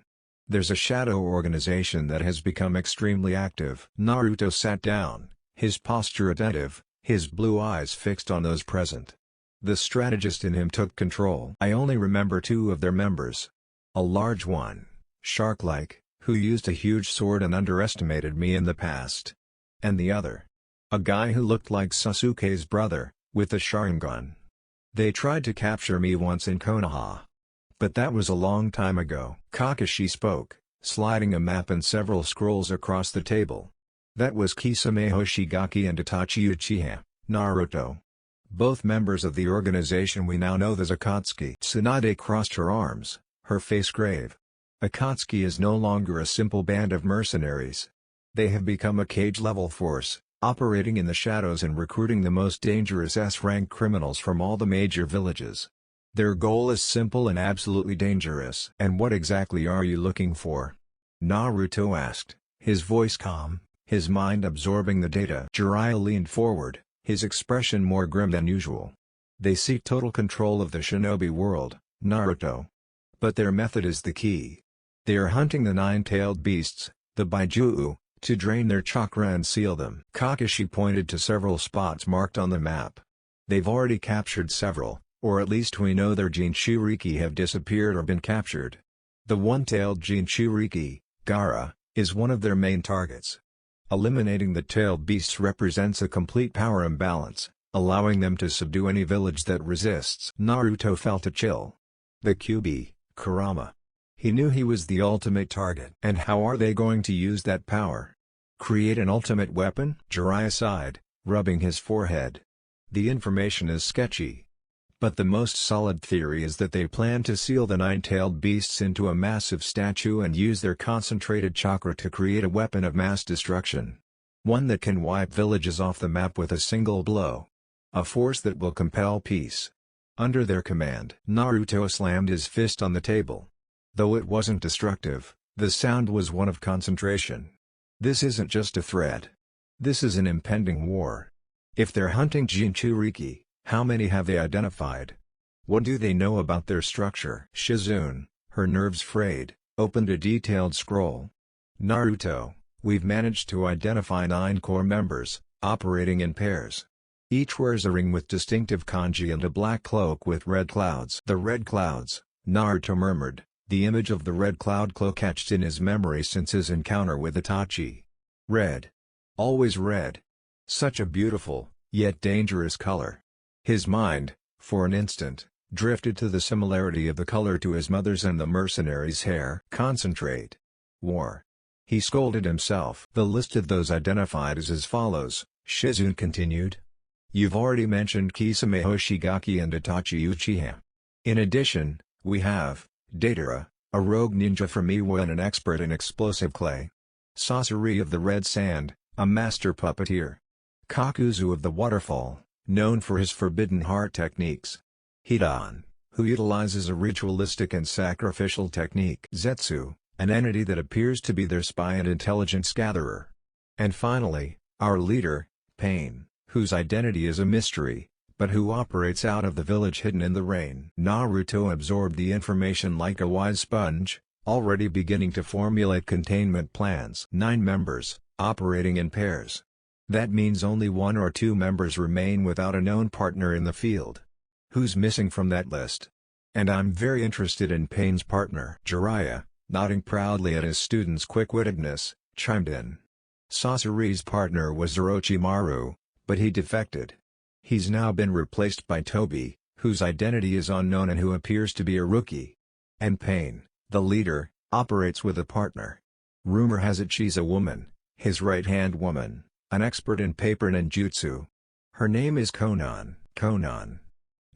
There's a shadow organization that has become extremely active." Naruto sat down, his posture attentive, his blue eyes fixed on those present. The strategist in him took control. "I only remember 2 of their members. A large one, shark-like, who used a huge sword and underestimated me in the past. And the other, a guy who looked like Sasuke's brother, with a Sharingan. They tried to capture me once in Konoha. But that was a long time ago." Kakashi spoke, sliding a map and several scrolls across the table. "That was Kisame Hoshigaki and Itachi Uchiha, Naruto. Both members of the organization we now know as Akatsuki." Tsunade crossed her arms, her face grave. "Akatsuki is no longer a simple band of mercenaries. They have become a cage-level force, operating in the shadows and recruiting the most dangerous S-rank criminals from all the major villages. Their goal is simple and absolutely dangerous." "And what exactly are you looking for?" Naruto asked, his voice calm, his mind absorbing the data. Jiraiya leaned forward, his expression more grim than usual. "They seek total control of the shinobi world, Naruto. But their method is the key. They are hunting the 9-tailed beasts, the Baiju'u, to drain their chakra and seal them." Kakashi pointed to several spots marked on the map. "They've already captured several, or at least we know their Jinchuriki have disappeared or been captured. The one-tailed Jinchuriki, Gaara, is one of their main targets. Eliminating the tailed beasts represents a complete power imbalance, allowing them to subdue any village that resists." Naruto felt a chill. The Kyuubi, Kurama. He knew he was the ultimate target. "And how are they going to use that power? Create an ultimate weapon?" Jiraiya sighed, rubbing his forehead. "The information is sketchy. But the most solid theory is that they plan to seal the 9-tailed beasts into a massive statue and use their concentrated chakra to create a weapon of mass destruction. One that can wipe villages off the map with a single blow. A force that will compel peace. Under their command." Naruto slammed his fist on the table. Though it wasn't destructive, the sound was one of concentration. "This isn't just a threat. This is an impending war. If they're hunting Jinchuriki, how many have they identified? What do they know about their structure?" Shizune, her nerves frayed, opened a detailed scroll. "Naruto, we've managed to identify 9 core members, operating in pairs. Each wears a ring with distinctive kanji and a black cloak with red clouds." "The red clouds," Naruto murmured, the image of the red cloud cloak etched in his memory since his encounter with Itachi. Red. Always red. Such a beautiful, yet dangerous color. His mind, for an instant, drifted to the similarity of the color to his mother's and the mercenary's hair. "Concentrate. War." He scolded himself. "The list of those identified is as follows," Shizune continued. You've already mentioned Kisame Hoshigaki and Itachi Uchiha. In addition, we have Datara, a rogue ninja from Iwa and an expert in explosive clay. Sasori of the Red Sand, a master puppeteer. Kakuzu of the Waterfall, known for his forbidden heart techniques. Hidan, who utilizes a ritualistic and sacrificial technique. Zetsu, an entity that appears to be their spy and intelligence gatherer. And finally, our leader, Pain, whose identity is a mystery, but who operates out of the village hidden in the rain. Naruto absorbed the information like a wise sponge, already beginning to formulate containment plans. 9 members, operating in pairs. That means only 1 or 2 members remain without a known partner in the field. Who's missing from that list? And I'm very interested in Pain's partner. Jiraiya, nodding proudly at his student's quick-wittedness, chimed in. Sasori's partner was Orochimaru, but he defected. He's now been replaced by Tobi, whose identity is unknown and who appears to be a rookie. And Pain, the leader, operates with a partner. Rumor has it she's a woman, his right-hand woman, an expert in paper ninjutsu. Her name is Konan.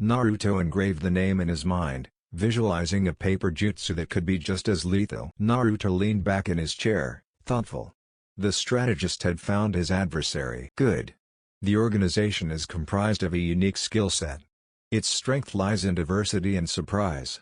Naruto engraved the name in his mind, visualizing a paper jutsu that could be just as lethal. Naruto leaned back in his chair, thoughtful. The strategist had found his adversary. Good. The organization is comprised of a unique skill set. Its strength lies in diversity and surprise.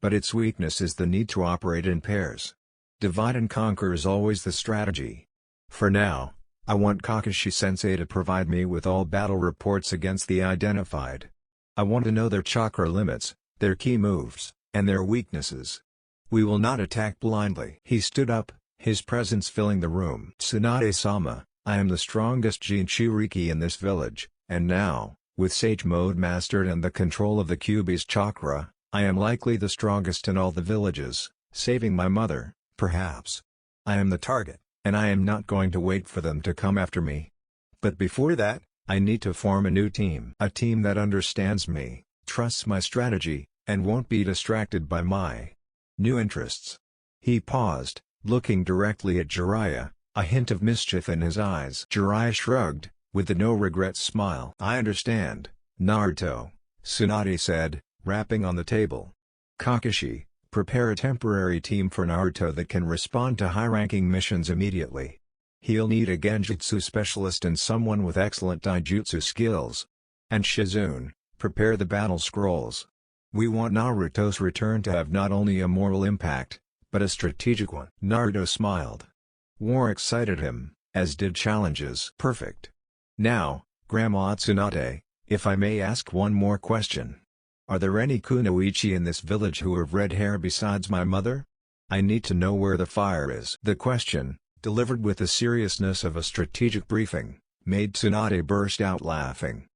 But its weakness is the need to operate in pairs. Divide and conquer is always the strategy. For now, I want Kakashi-sensei to provide me with all battle reports against the identified. I want to know their chakra limits, their key moves, and their weaknesses. We will not attack blindly. He stood up, his presence filling the room. Tsunade-sama, I am the strongest Jinchuriki in this village, and now, with Sage Mode mastered and the control of the Kyuubi's chakra, I am likely the strongest in all the villages, saving my mother, perhaps. I am the target, and I am not going to wait for them to come after me. But before that, I need to form a new team. A team that understands me, trusts my strategy, and won't be distracted by my new interests. He paused, looking directly at Jiraiya, a hint of mischief in his eyes. Jiraiya shrugged, with a no-regrets smile. I understand, Naruto, Tsunade said, rapping on the table. Kakashi, prepare a temporary team for Naruto that can respond to high-ranking missions immediately. He'll need a Genjutsu specialist and someone with excellent Taijutsu skills. And Shizune, prepare the battle scrolls. We want Naruto's return to have not only a moral impact, but a strategic one. Naruto smiled. War excited him, as did challenges. Perfect. Now, Grandma Tsunade, if I may ask one more question. Are there any kunoichi in this village who have red hair besides my mother? I need to know where the fire is. The question, delivered with the seriousness of a strategic briefing, made Tsunade burst out laughing.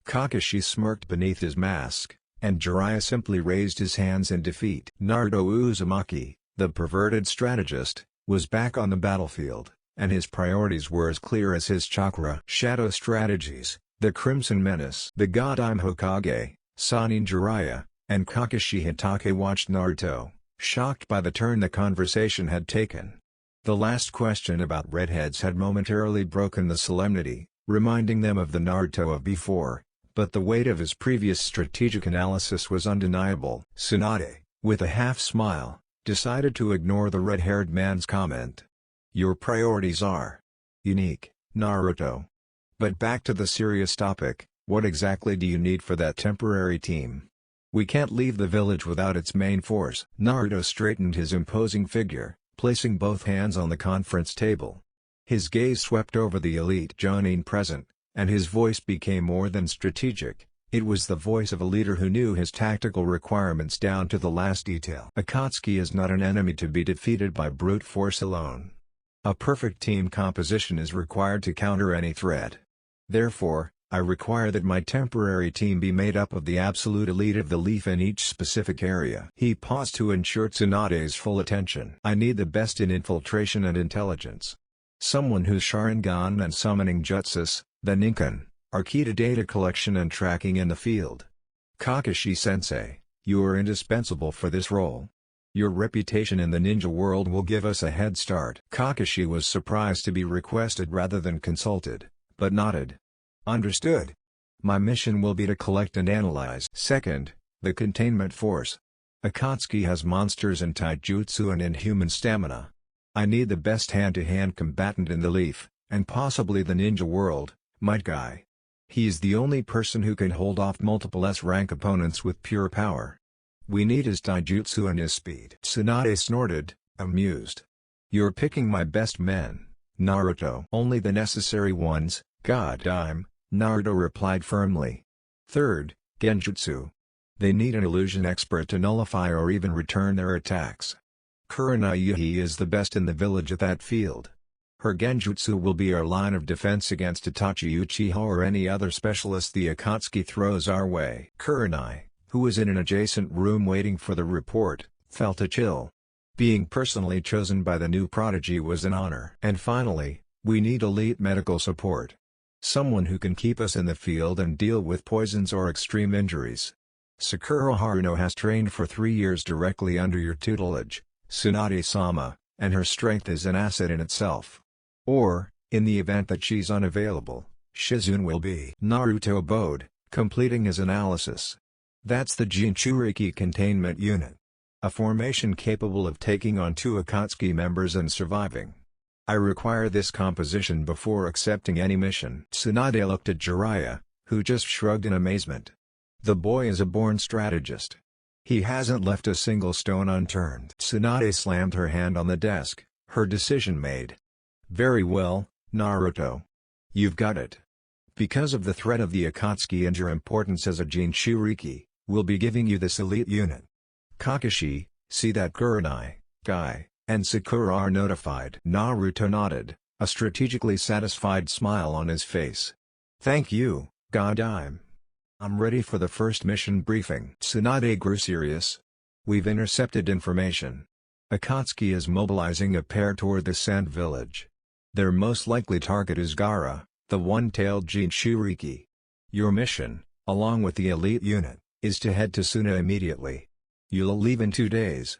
Kakashi smirked beneath his mask, and Jiraiya simply raised his hands in defeat. Naruto Uzumaki, the perverted strategist, was back on the battlefield, and his priorities were as clear as his chakra. Shadow strategies, the Crimson Menace. The God-Ime Hokage, Sannin Jiraiya, and Kakashi Hatake watched Naruto, shocked by the turn the conversation had taken. The last question about Redheads had momentarily broken the solemnity, reminding them of the Naruto of before, but the weight of his previous strategic analysis was undeniable. Tsunade, with a half-smile, decided to ignore the red-haired man's comment. Your priorities are unique, Naruto. But back to the serious topic, what exactly do you need for that temporary team? We can't leave the village without its main force. Naruto straightened his imposing figure, placing both hands on the conference table. His gaze swept over the elite Jonin present, and his voice became more than strategic. It was the voice of a leader who knew his tactical requirements down to the last detail. Akatsuki is not an enemy to be defeated by brute force alone. A perfect team composition is required to counter any threat. Therefore, I require that my temporary team be made up of the absolute elite of the leaf in each specific area. He paused to ensure Tsunade's full attention. I need the best in infiltration and intelligence. Someone whose Sharingan and summoning jutsus, the Ninkan, are key to data collection and tracking in the field. Kakashi-sensei, you are indispensable for this role. Your reputation in the ninja world will give us a head start. Kakashi was surprised to be requested rather than consulted, but nodded. Understood. My mission will be to collect and analyze. Second, the containment force. Akatsuki has monsters in taijutsu and inhuman stamina. I need the best hand-to-hand combatant in the Leaf, and possibly the ninja world, Might Guy. He is the only person who can hold off multiple S-rank opponents with pure power. We need his taijutsu and his speed. Tsunade snorted, amused. You're picking my best men, Naruto. Only the necessary ones, goddamn, Naruto replied firmly. Third, genjutsu. They need an illusion expert to nullify or even return their attacks. Kurenai Yuhi is the best in the village at that field. Her genjutsu will be our line of defense against Itachi Uchiha or any other specialist the Akatsuki throws our way. Kurenai, who was in an adjacent room waiting for the report, felt a chill. Being personally chosen by the new Prodigy was an honor. And finally, we need elite medical support. Someone who can keep us in the field and deal with poisons or extreme injuries. Sakura Haruno has trained for 3 years directly under your tutelage, Tsunade-sama, and her strength is an asset in itself. Or, in the event that she's unavailable, Shizune will be. Naruto bowed, completing his analysis. That's the Jinchuriki Containment Unit. A formation capable of taking on 2 Akatsuki members and surviving. I require this composition before accepting any mission. Tsunade looked at Jiraiya, who just shrugged in amazement. The boy is a born strategist. He hasn't left a single stone unturned. Tsunade slammed her hand on the desk, her decision made. Very well, Naruto. You've got it. Because of the threat of the Akatsuki and your importance as a Jinchuriki, we'll be giving you this elite unit. Kakashi, see that Kurenai, Guy, and Sakura are notified. Naruto nodded, a strategically satisfied smile on his face. Thank you, goddamn. I'm ready for the first mission briefing. Tsunade grew serious. We've intercepted information. Akatsuki is mobilizing a pair toward the Sand Village. Their most likely target is Gaara, the one-tailed Jinchuriki. Your mission, along with the elite unit, is to head to Suna immediately. You'll leave in 2 days.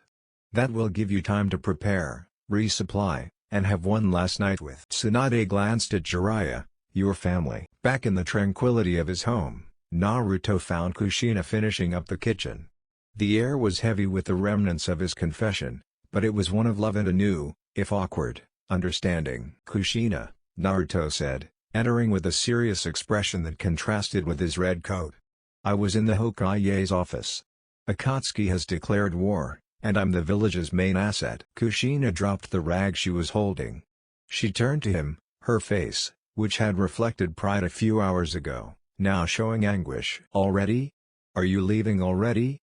That will give you time to prepare, resupply, and have one last night with. Tsunade glanced at Jiraiya, your family. Back in the tranquility of his home, Naruto found Kushina finishing up the kitchen. The air was heavy with the remnants of his confession, but it was one of love and a new, if awkward, understanding. Kushina, Naruto said, entering with a serious expression that contrasted with his red coat. I was in the Hokage's office. Akatsuki has declared war, and I'm the village's main asset. Kushina dropped the rag she was holding. She turned to him, her face, which had reflected pride a few hours ago, now showing anguish. Already? Are you leaving already?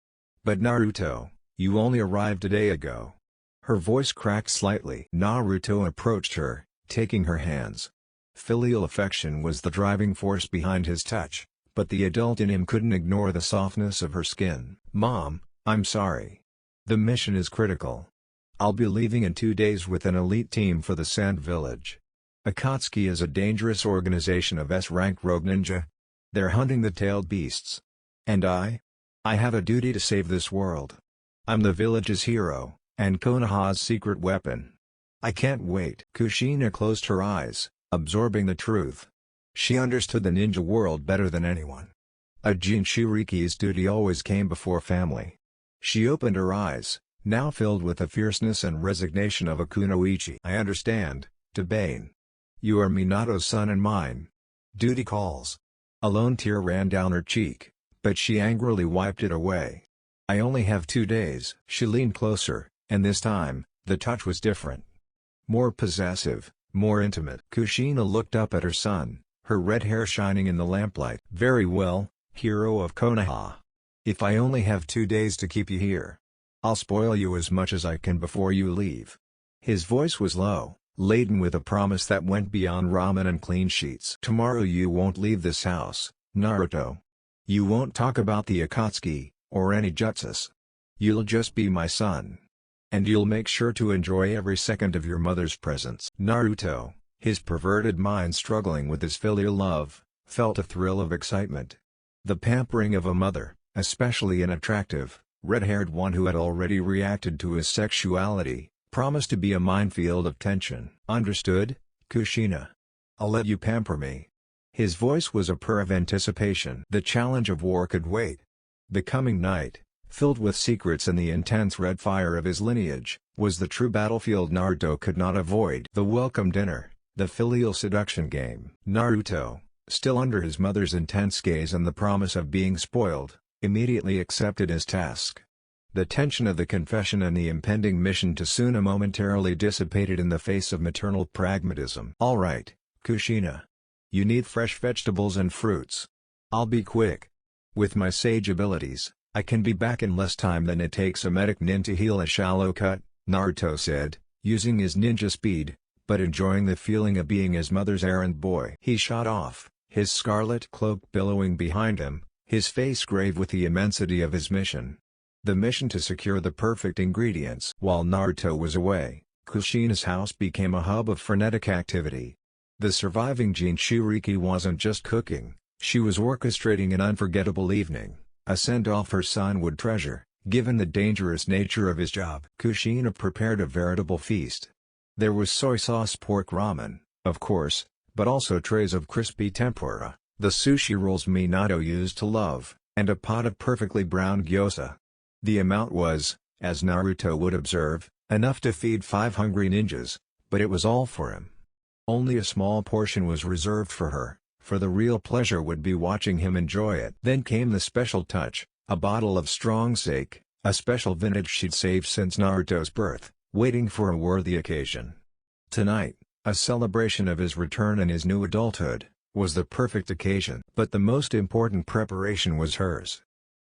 But Naruto, you only arrived a day ago. Her voice cracked slightly. Naruto approached her, taking her hands. Filial affection was the driving force behind his touch, but the adult in him couldn't ignore the softness of her skin. Mom, I'm sorry. The mission is critical. I'll be leaving in 2 days with an elite team for the Sand Village. Akatsuki is a dangerous organization of S-rank rogue ninja. They're hunting the tailed beasts. And I have a duty to save this world. I'm the village's hero, and Konoha's secret weapon. I can't wait. Kushina closed her eyes, absorbing the truth. She understood the ninja world better than anyone. A Jinchuriki's duty always came before family. She opened her eyes, now filled with the fierceness and resignation of a kunoichi. I understand, Debane. You are Minato's son and mine. Duty calls. A lone tear ran down her cheek, but she angrily wiped it away. I only have 2 days. She leaned closer, and this time, the touch was different. More possessive, more intimate. Kushina looked up at her son, her red hair shining in the lamplight. Very well, hero of Konoha. If I only have 2 days to keep you here, I'll spoil you as much as I can before you leave. His voice was low, laden with a promise that went beyond ramen and clean sheets. Tomorrow you won't leave this house, Naruto. You won't talk about the Akatsuki, or any jutsus. You'll just be my son. And you'll make sure to enjoy every second of your mother's presence. Naruto, his perverted mind struggling with his filial love, felt a thrill of excitement. The pampering of a mother, especially an attractive, red-haired one who had already reacted to his sexuality, promised to be a minefield of tension. Understood, Kushina. I'll let you pamper me. His voice was a purr of anticipation. The challenge of war could wait. The coming night, filled with secrets and the intense red fire of his lineage, was the true battlefield Naruto could not avoid. The welcome dinner, the filial seduction game. Naruto, still under his mother's intense gaze and the promise of being spoiled, immediately accepted his task. The tension of the confession and the impending mission to Suna momentarily dissipated in the face of maternal pragmatism. "All right, Kushina. You need fresh vegetables and fruits. I'll be quick. With my sage abilities, I can be back in less time than it takes a medic nin to heal a shallow cut," Naruto said, using his ninja speed, but enjoying the feeling of being his mother's errand boy. He shot off, his scarlet cloak billowing behind him, his face grave with the immensity of his mission. The mission to secure the perfect ingredients. While Naruto was away, Kushina's house became a hub of frenetic activity. The surviving Jinchuriki wasn't just cooking, she was orchestrating an unforgettable evening, a send-off her son would treasure, given the dangerous nature of his job. Kushina prepared a veritable feast. There was soy sauce pork ramen, of course, but also trays of crispy tempura, the sushi rolls Minato used to love, and a pot of perfectly browned gyoza. The amount was, as Naruto would observe, enough to feed 5 hungry ninjas, but it was all for him. Only a small portion was reserved for her, for the real pleasure would be watching him enjoy it. Then came the special touch, a bottle of strong sake, a special vintage she'd saved since Naruto's birth, waiting for a worthy occasion. Tonight, a celebration of his return and his new adulthood, was the perfect occasion. But the most important preparation was hers.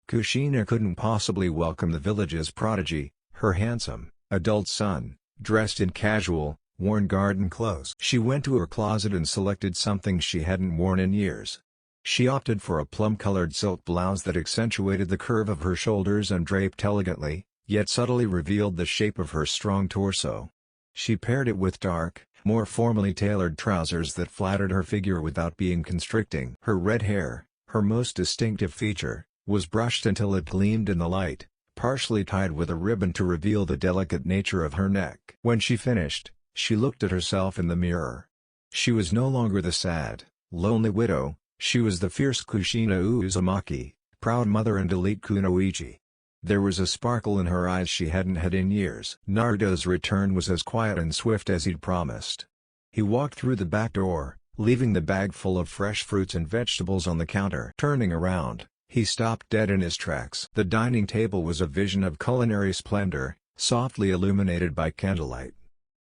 Kushina couldn't possibly welcome the village's prodigy, her handsome, adult son, dressed in casual, worn garden clothes. She went to her closet and selected something she hadn't worn in years. She opted for a plum-colored silk blouse that accentuated the curve of her shoulders and draped elegantly, yet subtly revealed the shape of her strong torso. She paired it with dark, more formally tailored trousers that flattered her figure without being constricting. Her red hair, her most distinctive feature, was brushed until it gleamed in the light, partially tied with a ribbon to reveal the delicate nature of her neck. When she finished, she looked at herself in the mirror. She was no longer the sad, lonely widow, she was the fierce Kushina Uzumaki, proud mother and elite kunoichi. There was a sparkle in her eyes she hadn't had in years. Naruto's return was as quiet and swift as he'd promised. He walked through the back door, leaving the bag full of fresh fruits and vegetables on the counter. Turning around, he stopped dead in his tracks. The dining table was a vision of culinary splendor, softly illuminated by candlelight.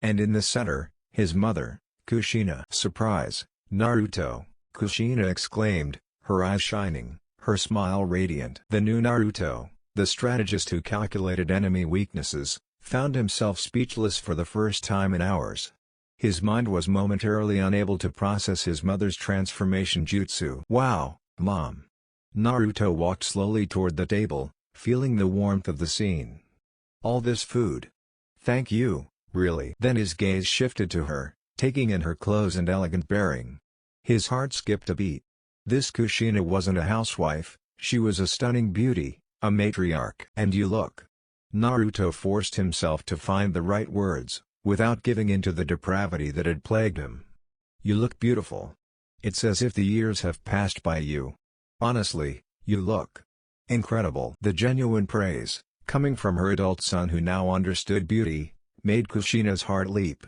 And in the center, his mother, Kushina. "Surprise, Naruto!" Kushina exclaimed, her eyes shining, her smile radiant. The new Naruto, the strategist who calculated enemy weaknesses, found himself speechless for the first time in hours. His mind was momentarily unable to process his mother's transformation jutsu. "Wow, Mom!" Naruto walked slowly toward the table, feeling the warmth of the scene. "All this food. Thank you, really." Then his gaze shifted to her, taking in her clothes and elegant bearing. His heart skipped a beat. This Kushina wasn't a housewife, she was a stunning beauty, a matriarch. "And you look." Naruto forced himself to find the right words, without giving in to the depravity that had plagued him. "You look beautiful. It's as if the years have passed by you. Honestly, you look incredible." The genuine praise, coming from her adult son who now understood beauty, made Kushina's heart leap.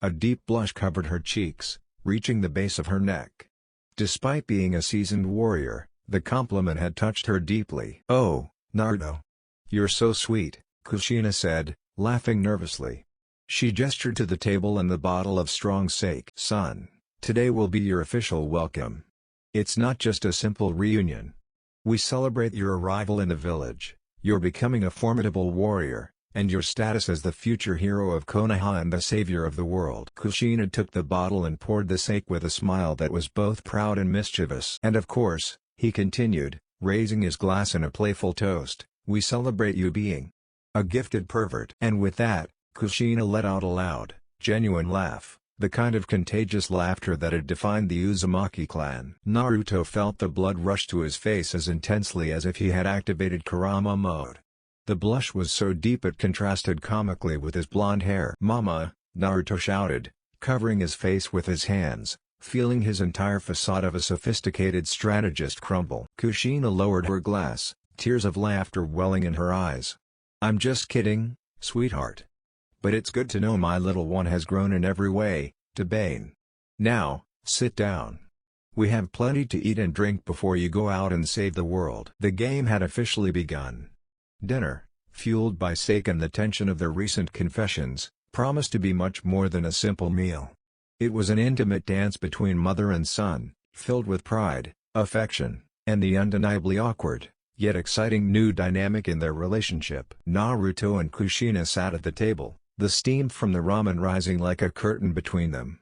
A deep blush covered her cheeks, reaching the base of her neck. Despite being a seasoned warrior, the compliment had touched her deeply. "Oh, Naruto. You're so sweet," Kushina said, laughing nervously. She gestured to the table and the bottle of strong sake. "Son, today will be your official welcome. It's not just a simple reunion. We celebrate your arrival in the village, you're becoming a formidable warrior, and your status as the future hero of Konoha and the savior of the world." Kushina took the bottle and poured the sake with a smile that was both proud and mischievous. "And of course," he continued, raising his glass in a playful toast, "we celebrate you being a gifted pervert." And with that, Kushina let out a loud, genuine laugh, the kind of contagious laughter that had defined the Uzumaki clan. Naruto felt the blood rush to his face as intensely as if he had activated Kurama mode. The blush was so deep it contrasted comically with his blonde hair. "Mama!" Naruto shouted, covering his face with his hands, feeling his entire facade of a sophisticated strategist crumble. Kushina lowered her glass, tears of laughter welling in her eyes. "I'm just kidding, sweetheart. But it's good to know my little one has grown in every way, Tabane. Now, sit down. We have plenty to eat and drink before you go out and save the world." The game had officially begun. Dinner, fueled by sake and the tension of their recent confessions, promised to be much more than a simple meal. It was an intimate dance between mother and son, filled with pride, affection, and the undeniably awkward, yet exciting new dynamic in their relationship. Naruto and Kushina sat at the table, the steam from the ramen rising like a curtain between them.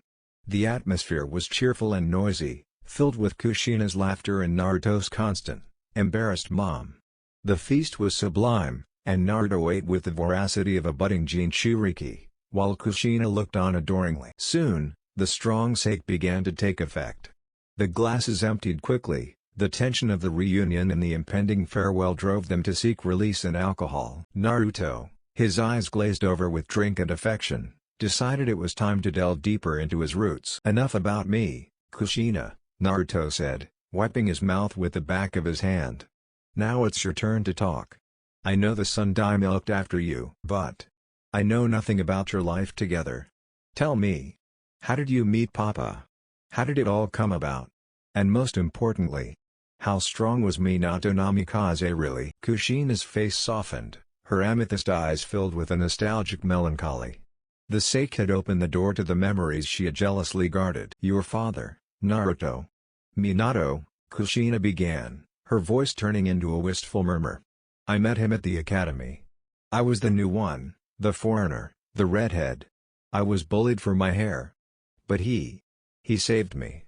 The atmosphere was cheerful and noisy, filled with Kushina's laughter and Naruto's constant, embarrassed mom. The feast was sublime, and Naruto ate with the voracity of a budding Jinchuriki, while Kushina looked on adoringly. Soon, the strong sake began to take effect. The glasses emptied quickly, the tension of the reunion and the impending farewell drove them to seek release in alcohol. Naruto, his eyes glazed over with drink and affection, decided it was time to delve deeper into his roots. "Enough about me, Kushina," Naruto said, wiping his mouth with the back of his hand. "Now it's your turn to talk. I know the Sun Daime looked after you, but I know nothing about your life together. Tell me. How did you meet Papa? How did it all come about? And most importantly, how strong was Minato Namikaze really?" Kushina's face softened, her amethyst eyes filled with a nostalgic melancholy. The sake had opened the door to the memories she had jealously guarded. "Your father, Naruto." "Minato," Kushina began, her voice turning into a wistful murmur. "I met him at the academy. I was the new one, the foreigner, the redhead. I was bullied for my hair. But he saved me.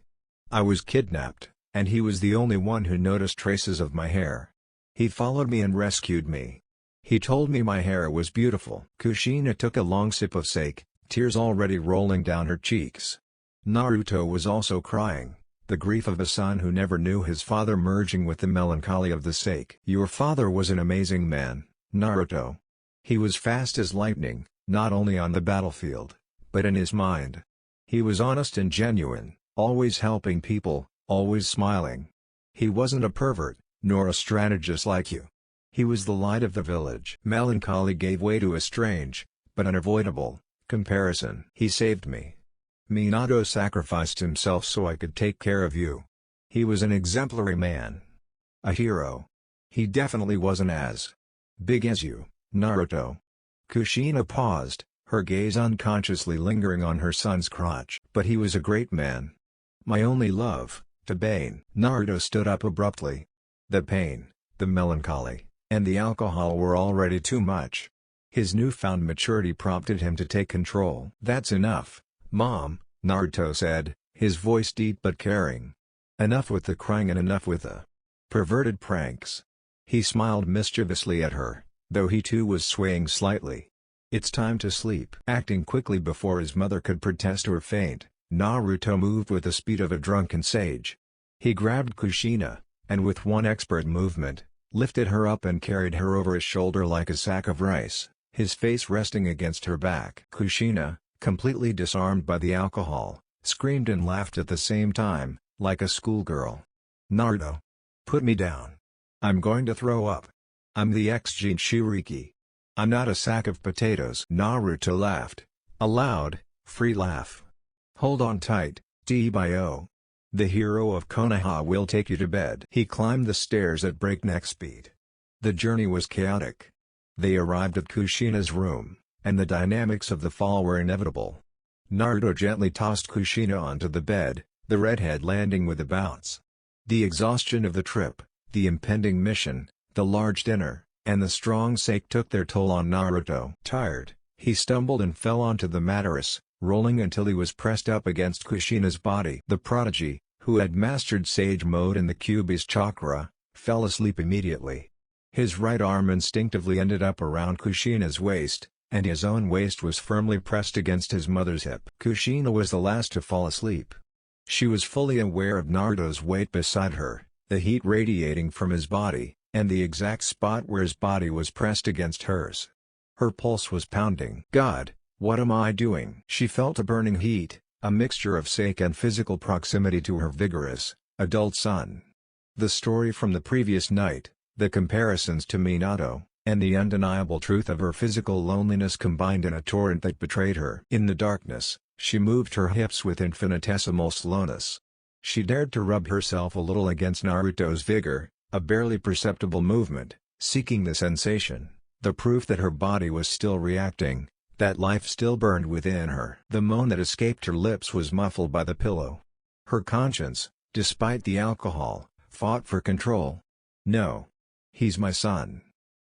I was kidnapped, and he was the only one who noticed traces of my hair. He followed me and rescued me. He told me my hair was beautiful." Kushina took a long sip of sake, tears already rolling down her cheeks. Naruto was also crying, the grief of a son who never knew his father merging with the melancholy of the sake. "Your father was an amazing man, Naruto. He was fast as lightning, not only on the battlefield, but in his mind. He was honest and genuine, always helping people, always smiling. He wasn't a pervert, nor a strategist like you. He was the light of the village." Melancholy gave way to a strange, but unavoidable, comparison. "He saved me. Minato sacrificed himself so I could take care of you. He was an exemplary man. A hero. He definitely wasn't as big as you, Naruto." Kushina paused, her gaze unconsciously lingering on her son's crotch. "But he was a great man. My only love, Tabane." Naruto stood up abruptly. The pain, the melancholy, and the alcohol were already too much. His newfound maturity prompted him to take control. "That's enough, Mom," Naruto said, his voice deep but caring. "Enough with the crying and enough with the perverted pranks." He smiled mischievously at her, though he too was swaying slightly. "It's time to sleep." Acting quickly before his mother could protest or faint, Naruto moved with the speed of a drunken sage. He grabbed Kushina, and with one expert movement, lifted her up and carried her over his shoulder like a sack of rice, his face resting against her back. Kushina, completely disarmed by the alcohol, screamed and laughed at the same time, like a schoolgirl. "Naruto! Put me down. I'm going to throw up. I'm the ex-Jinchuriki. I'm not a sack of potatoes." Naruto laughed. A loud, free laugh. "Hold on tight, Tbio. The hero of Konoha will take you to bed." He climbed the stairs at breakneck speed. The journey was chaotic. They arrived at Kushina's room, and the dynamics of the fall were inevitable. Naruto gently tossed Kushina onto the bed, the redhead landing with a bounce. The exhaustion of the trip, the impending mission, the large dinner, and the strong sake took their toll on Naruto. Tired, he stumbled and fell onto the mattress, rolling until he was pressed up against Kushina's body. The Prodigy, who had mastered Sage Mode and the Kyuubi's chakra, fell asleep immediately. His right arm instinctively ended up around Kushina's waist, and his own waist was firmly pressed against his mother's hip. Kushina was the last to fall asleep. She was fully aware of Naruto's weight beside her, the heat radiating from his body, and the exact spot where his body was pressed against hers. Her pulse was pounding. "God, what am I doing?" She felt a burning heat, a mixture of sake and physical proximity to her vigorous, adult son. The story from the previous night, the comparisons to Minato, and the undeniable truth of her physical loneliness combined in a torrent that betrayed her. In the darkness, she moved her hips with infinitesimal slowness. She dared to rub herself a little against Naruto's vigor, a barely perceptible movement, seeking the sensation, the proof that her body was still reacting, that life still burned within her. The moan that escaped her lips was muffled by the pillow. Her conscience, despite the alcohol, fought for control. No. He's my son.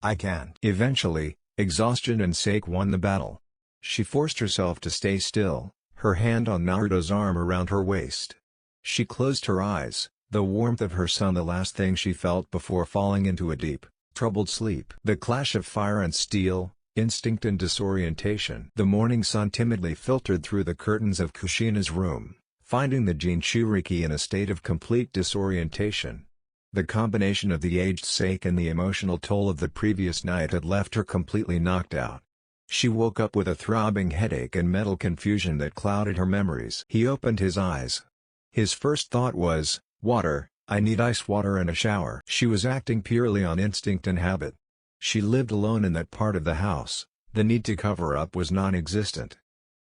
I can't. Eventually, exhaustion and sake won the battle. She forced herself to stay still, her hand on Naruto's arm around her waist. She closed her eyes, the warmth of her son the last thing she felt before falling into a deep, troubled sleep. The clash of fire and steel, instinct and disorientation. The morning sun timidly filtered through the curtains of Kushina's room, finding the Jinchuriki in a state of complete disorientation. The combination of the aged sake and the emotional toll of the previous night had left her completely knocked out. She woke up with a throbbing headache and mental confusion that clouded her memories. He opened his eyes. His first thought was, water, I need ice water and a shower. She was acting purely on instinct and habit. She lived alone in that part of the house, the need to cover up was non-existent.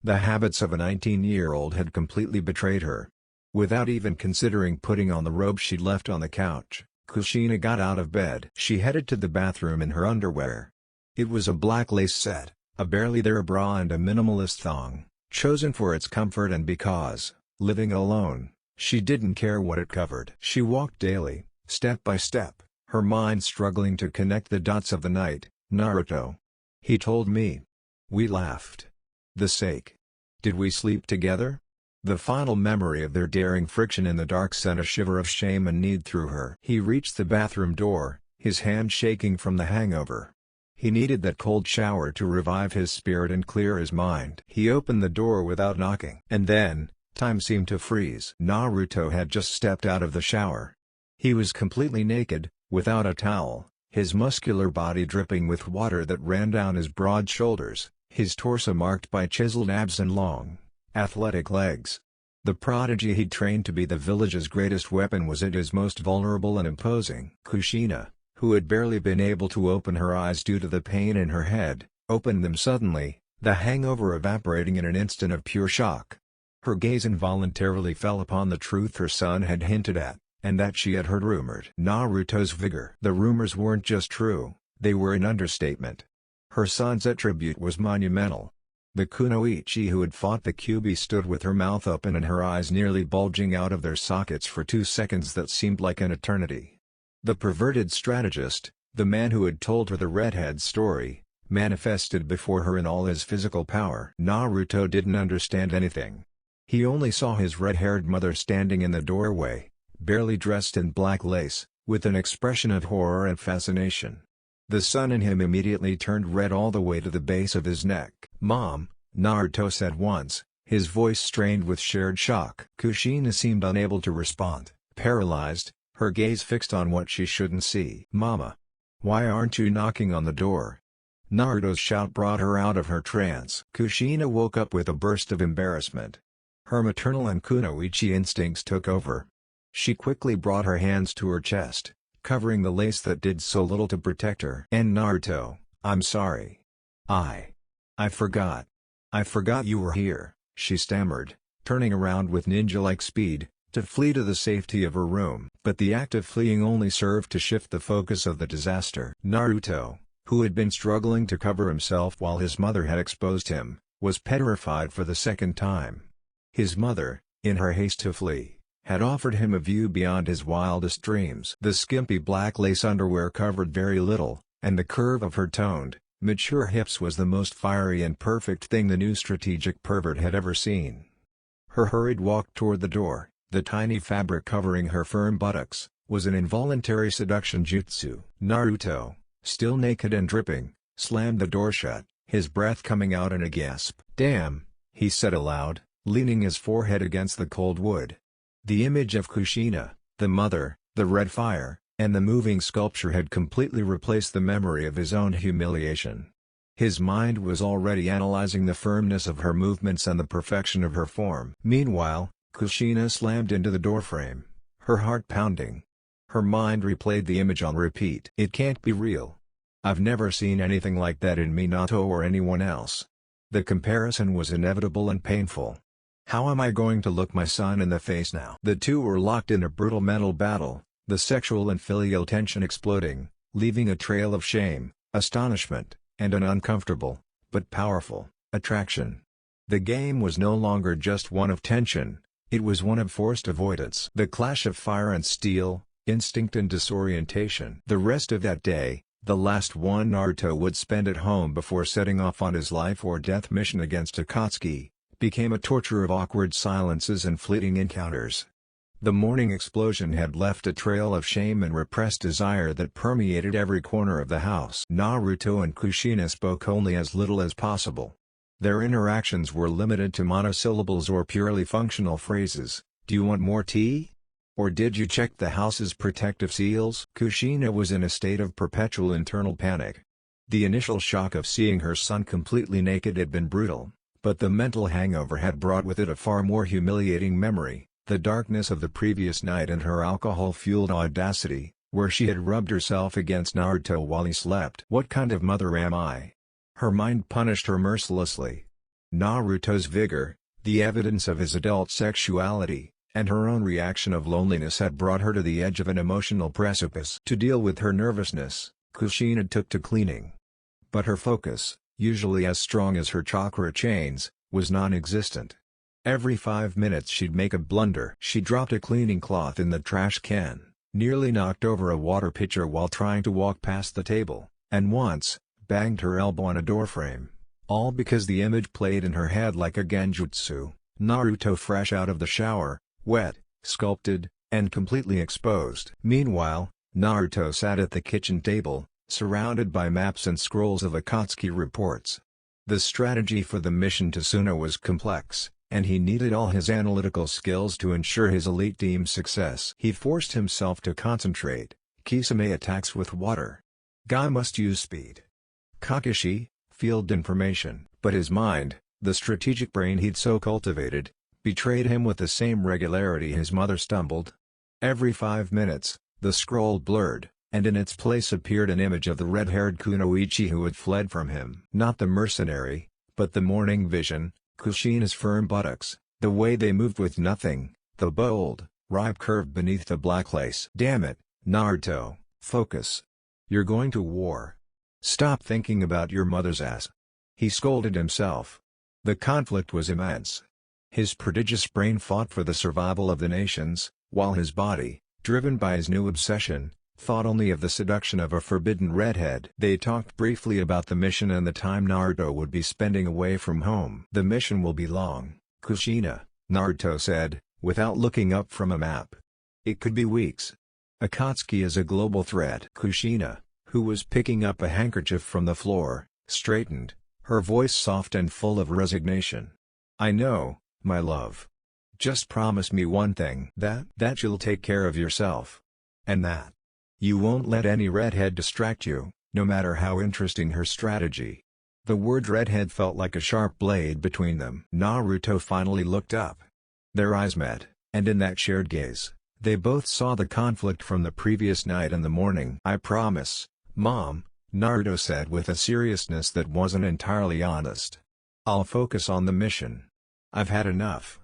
The habits of a 19-year-old had completely betrayed her. Without even considering putting on the robe she'd left on the couch, Kushina got out of bed. She headed to the bathroom in her underwear. It was a black lace set, a barely there bra and a minimalist thong, chosen for its comfort and because, living alone, she didn't care what it covered. She walked daily, step by step, her mind struggling to connect the dots of the night. Naruto. He told me. We laughed. The sake. Did we sleep together? The final memory of their daring friction in the dark sent a shiver of shame and need through her. He reached the bathroom door, his hand shaking from the hangover. He needed that cold shower to revive his spirit and clear his mind. He opened the door without knocking. And then, time seemed to freeze. Naruto had just stepped out of the shower. He was completely naked, without a towel, his muscular body dripping with water that ran down his broad shoulders, his torso marked by chiseled abs and long, athletic legs. The prodigy he'd trained to be the village's greatest weapon was at his most vulnerable and imposing. Kushina, who had barely been able to open her eyes due to the pain in her head, opened them suddenly, the hangover evaporating in an instant of pure shock. Her gaze involuntarily fell upon the truth her son had hinted at, and that she had heard rumored. Naruto's vigor. The rumors weren't just true, they were an understatement. Her son's attribute was monumental. The kunoichi who had fought the Kyuubi stood with her mouth open and her eyes nearly bulging out of their sockets for 2 seconds that seemed like an eternity. The perverted strategist, the man who had told her the Redheads story, manifested before her in all his physical power. Naruto didn't understand anything. He only saw his red-haired mother standing in the doorway, barely dressed in black lace, with an expression of horror and fascination. The son in him immediately turned red all the way to the base of his neck. "Mom," Naruto said once, his voice strained with shared shock. Kushina seemed unable to respond, paralyzed, her gaze fixed on what she shouldn't see. "Mama. Why aren't you knocking on the door?" Naruto's shout brought her out of her trance. Kushina woke up with a burst of embarrassment. Her maternal and kunoichi instincts took over. She quickly brought her hands to her chest, covering the lace that did so little to protect her. "And Naruto, I'm sorry. I forgot. I forgot you were here," she stammered, turning around with ninja-like speed, to flee to the safety of her room. But the act of fleeing only served to shift the focus of the disaster. Naruto, who had been struggling to cover himself while his mother had exposed him, was petrified for the second time. His mother, in her haste to flee, had offered him a view beyond his wildest dreams. The skimpy black lace underwear covered very little, and the curve of her toned, mature hips was the most fiery and perfect thing the new strategic pervert had ever seen. Her hurried walk toward the door, the tiny fabric covering her firm buttocks, was an involuntary seduction jutsu. Naruto, still naked and dripping, slammed the door shut, his breath coming out in a gasp. "Damn," he said aloud, leaning his forehead against the cold wood. The image of Kushina, the mother, the red fire, and the moving sculpture had completely replaced the memory of his own humiliation. His mind was already analyzing the firmness of her movements and the perfection of her form. Meanwhile, Kushina slammed into the doorframe, her heart pounding. Her mind replayed the image on repeat. It can't be real. I've never seen anything like that in Minato or anyone else. The comparison was inevitable and painful. How am I going to look my son in the face now? The two were locked in a brutal mental battle, the sexual and filial tension exploding, leaving a trail of shame, astonishment, and an uncomfortable, but powerful, attraction. The game was no longer just one of tension, it was one of forced avoidance. The clash of fire and steel, instinct and disorientation. The rest of that day, the last one Naruto would spend at home before setting off on his life or death mission against Akatsuki, became a torture of awkward silences and fleeting encounters. The morning explosion had left a trail of shame and repressed desire that permeated every corner of the house. Naruto and Kushina spoke only as little as possible. Their interactions were limited to monosyllables or purely functional phrases. "Do you want more tea? Or did you check the house's protective seals?" Kushina was in a state of perpetual internal panic. The initial shock of seeing her son completely naked had been brutal, but the mental hangover had brought with it a far more humiliating memory. The darkness of the previous night and her alcohol-fueled audacity, where she had rubbed herself against Naruto while he slept. What kind of mother am I? Her mind punished her mercilessly. Naruto's vigor, the evidence of his adult sexuality, and her own reaction of loneliness had brought her to the edge of an emotional precipice. To deal with her nervousness, Kushina took to cleaning. But her focus, usually as strong as her chakra chains, was non-existent. Every 5 minutes she'd make a blunder. She dropped a cleaning cloth in the trash can, nearly knocked over a water pitcher while trying to walk past the table, and once, banged her elbow on a doorframe. All because the image played in her head like a genjutsu. Naruto fresh out of the shower, wet, sculpted, and completely exposed. Meanwhile, Naruto sat at the kitchen table, surrounded by maps and scrolls of Akatsuki reports. The strategy for the mission to Suna was complex, and he needed all his analytical skills to ensure his elite team's success. He forced himself to concentrate. Kisame attacks with water. Guy must use speed. Kakashi, field information. But his mind, the strategic brain he'd so cultivated, betrayed him with the same regularity his mother stumbled. Every 5 minutes, the scroll blurred, and in its place appeared an image of the red-haired kunoichi who had fled from him. Not the mercenary, but the morning vision, Kushina's firm buttocks, the way they moved with nothing, the bold, ripe curve beneath the black lace. "Damn it, Naruto, focus. You're going to war. Stop thinking about your mother's ass." He scolded himself. The conflict was immense. His prodigious brain fought for the survival of the nations, while his body, driven by his new obsession, thought only of the seduction of a forbidden redhead. They talked briefly about the mission and the time Naruto would be spending away from home. "The mission will be long, Kushina," Naruto said, without looking up from a map. "It could be weeks. Akatsuki is a global threat." Kushina, who was picking up a handkerchief from the floor, straightened, her voice soft and full of resignation. "I know, my love. Just promise me one thing. That you'll take care of yourself. And that you won't let any redhead distract you, no matter how interesting her strategy." The word redhead felt like a sharp blade between them. Naruto finally looked up. Their eyes met, and in that shared gaze, they both saw the conflict from the previous night and the morning. "I promise, Mom," Naruto said with a seriousness that wasn't entirely honest. "I'll focus on the mission. I've had enough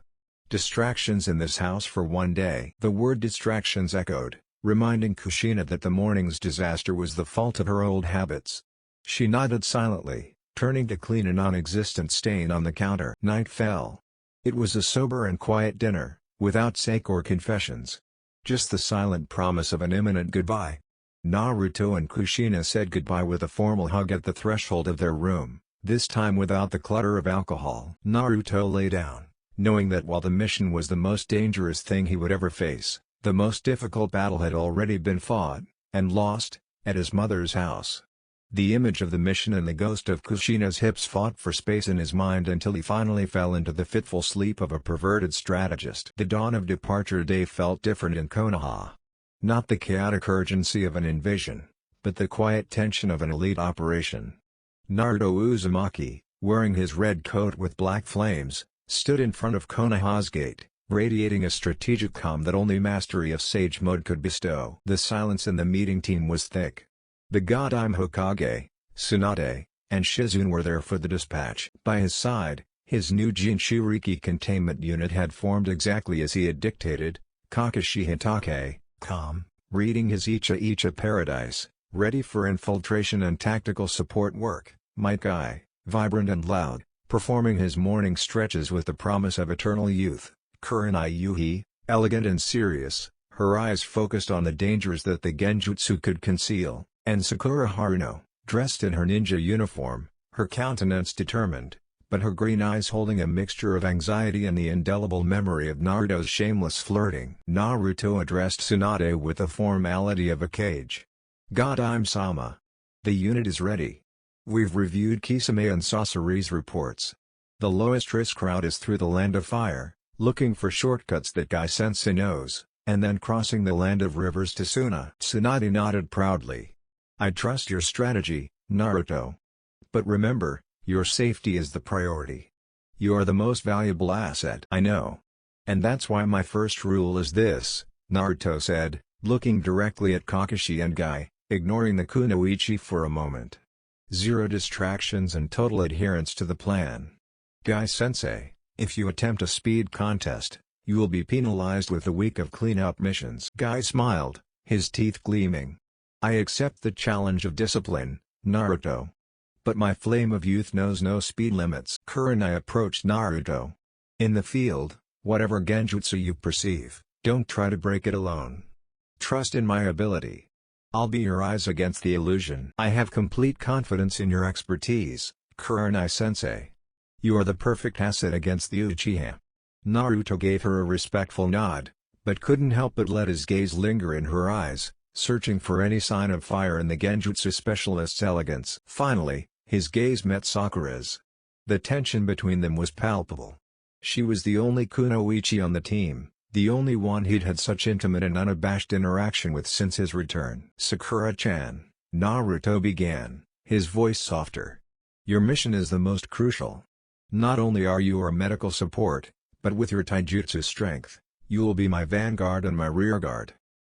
distractions in this house for one day." The word distractions echoed, reminding Kushina that the morning's disaster was the fault of her old habits. She nodded silently, turning to clean a non-existent stain on the counter. Night fell. It was a sober and quiet dinner, without sake or confessions. Just the silent promise of an imminent goodbye. Naruto and Kushina said goodbye with a formal hug at the threshold of their room, this time without the clutter of alcohol. Naruto lay down, knowing that while the mission was the most dangerous thing he would ever face, the most difficult battle had already been fought, and lost, at his mother's house. The image of the mission and the ghost of Kushina's hips fought for space in his mind until he finally fell into the fitful sleep of a perverted strategist. The dawn of departure day felt different in Konoha. Not the chaotic urgency of an invasion, but the quiet tension of an elite operation. Naruto Uzumaki, wearing his red coat with black flames, stood in front of Konoha's gate, radiating a strategic calm that only mastery of Sage Mode could bestow. The silence in the meeting team was thick. The Godime Hokage, Tsunade, and Shizune were there for the dispatch. By his side, his new Jinchuriki containment unit had formed exactly as he had dictated, Kakashi Hitake, calm, reading his Icha paradise, ready for infiltration and tactical support work, Might Guy, vibrant and loud, performing his morning stretches with the promise of eternal youth, Kurenai Yuhi, elegant and serious, her eyes focused on the dangers that the genjutsu could conceal, and Sakura Haruno, dressed in her ninja uniform, her countenance determined, but her green eyes holding a mixture of anxiety and the indelible memory of Naruto's shameless flirting. Naruto addressed Tsunade with the formality of a cage. Godime-sama. The unit is ready. We've reviewed Kisame and Sasori's reports. The lowest risk route is through the Land of Fire, looking for shortcuts that Gai-sensei knows, and then crossing the Land of Rivers to Suna. Tsunade nodded proudly. I trust your strategy, Naruto. But remember, your safety is the priority. You are the most valuable asset I know. And that's why my first rule is this, Naruto said, looking directly at Kakashi and Guy, ignoring the kunoichi for a moment. Zero distractions and total adherence to the plan. Guy-sensei, if you attempt a speed contest, you will be penalized with a week of cleanup missions. Guy smiled, his teeth gleaming. I accept the challenge of discipline, Naruto. But my flame of youth knows no speed limits. Kurenai approached Naruto. In the field, whatever genjutsu you perceive, don't try to break it alone. Trust in my ability. I'll be your eyes against the illusion. I have complete confidence in your expertise, Kurenai-sensei. You are the perfect asset against the Uchiha. Naruto gave her a respectful nod, but couldn't help but let his gaze linger in her eyes, searching for any sign of fire in the genjutsu specialist's elegance. Finally, his gaze met Sakura's. The tension between them was palpable. She was the only kunoichi on the team, the only one he'd had such intimate and unabashed interaction with since his return. Sakura-chan, Naruto began, his voice softer. Your mission is the most crucial. Not only are you our medical support, but with your taijutsu strength, you will be my vanguard and my rearguard.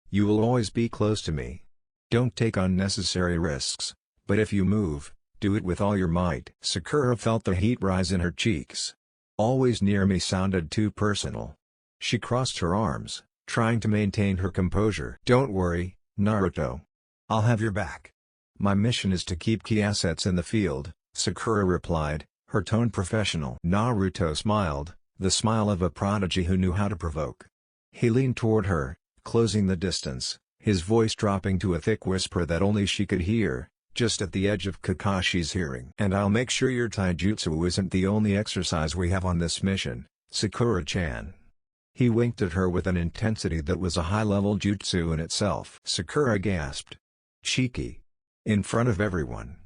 You will always be close to me. Don't take unnecessary risks, but if you move, do it with all your might. Sakura felt the heat rise in her cheeks. Always near me sounded too personal. She crossed her arms, trying to maintain her composure. Don't worry, Naruto. I'll have your back. My mission is to keep key assets in the field, Sakura replied, her tone professional. Naruto smiled, the smile of a prodigy who knew how to provoke. He leaned toward her, closing the distance, his voice dropping to a thick whisper that only she could hear, just at the edge of Kakashi's hearing. And I'll make sure your taijutsu isn't the only exercise we have on this mission, Sakura-chan. He winked at her with an intensity that was a high-level jutsu in itself. Sakura gasped. Cheeky. In front of everyone.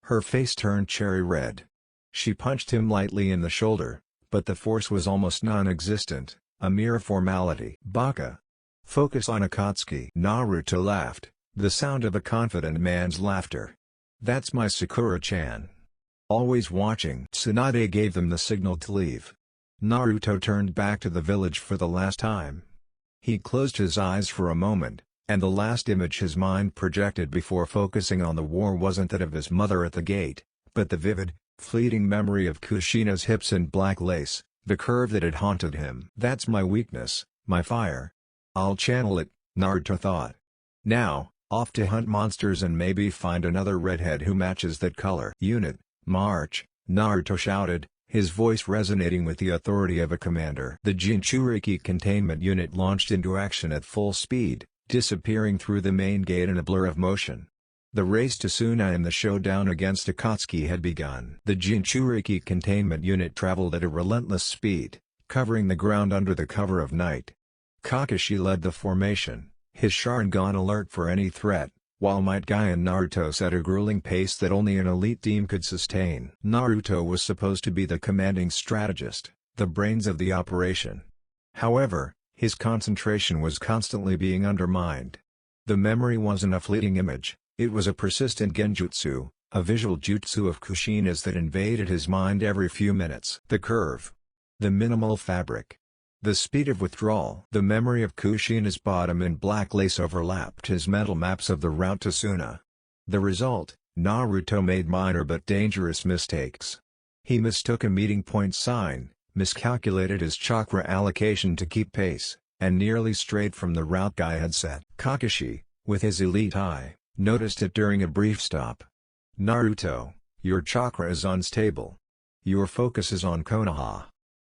Her face turned cherry red. She punched him lightly in the shoulder, but the force was almost non-existent, a mere formality. Baka. Focus on Akatsuki. Naruto laughed, the sound of a confident man's laughter. That's my Sakura-chan. Always watching. Tsunade gave them the signal to leave. Naruto turned back to the village for the last time. He closed his eyes for a moment, and the last image his mind projected before focusing on the war wasn't that of his mother at the gate, but the vivid, fleeting memory of Kushina's hips and black lace, the curve that had haunted him. That's my weakness, my fire. I'll channel it, Naruto thought. Now, off to hunt monsters and maybe find another redhead who matches that color. Unit, march, Naruto shouted, his voice resonating with the authority of a commander. The Jinchuriki containment unit launched into action at full speed, disappearing through the main gate in a blur of motion. The race to Suna and the showdown against Akatsuki had begun. The Jinchuriki containment unit traveled at a relentless speed, covering the ground under the cover of night. Kakashi led the formation, his Sharingan alert for any threat, while Might Guy and Naruto set a grueling pace that only an elite team could sustain. Naruto was supposed to be the commanding strategist, the brains of the operation. However, his concentration was constantly being undermined. The memory wasn't a fleeting image, it was a persistent genjutsu, A visual jutsu of Kushina's that invaded his mind every few minutes. The curve. The minimal fabric. The speed of withdrawal. The memory of Kushina's bottom in black lace overlapped his mental maps of the route to Suna. The result, Naruto made minor but dangerous mistakes. He mistook a meeting point sign, miscalculated his chakra allocation to keep pace, and nearly strayed from the route Guy had set. Kakashi, with his elite eye, noticed it during a brief stop. Naruto, your chakra is unstable. Your focus is on Konoha.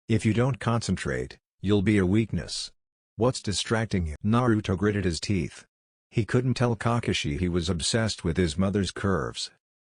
If you don't concentrate, you'll be a weakness. What's distracting you? Naruto gritted his teeth. He couldn't tell Kakashi he was obsessed with his mother's curves.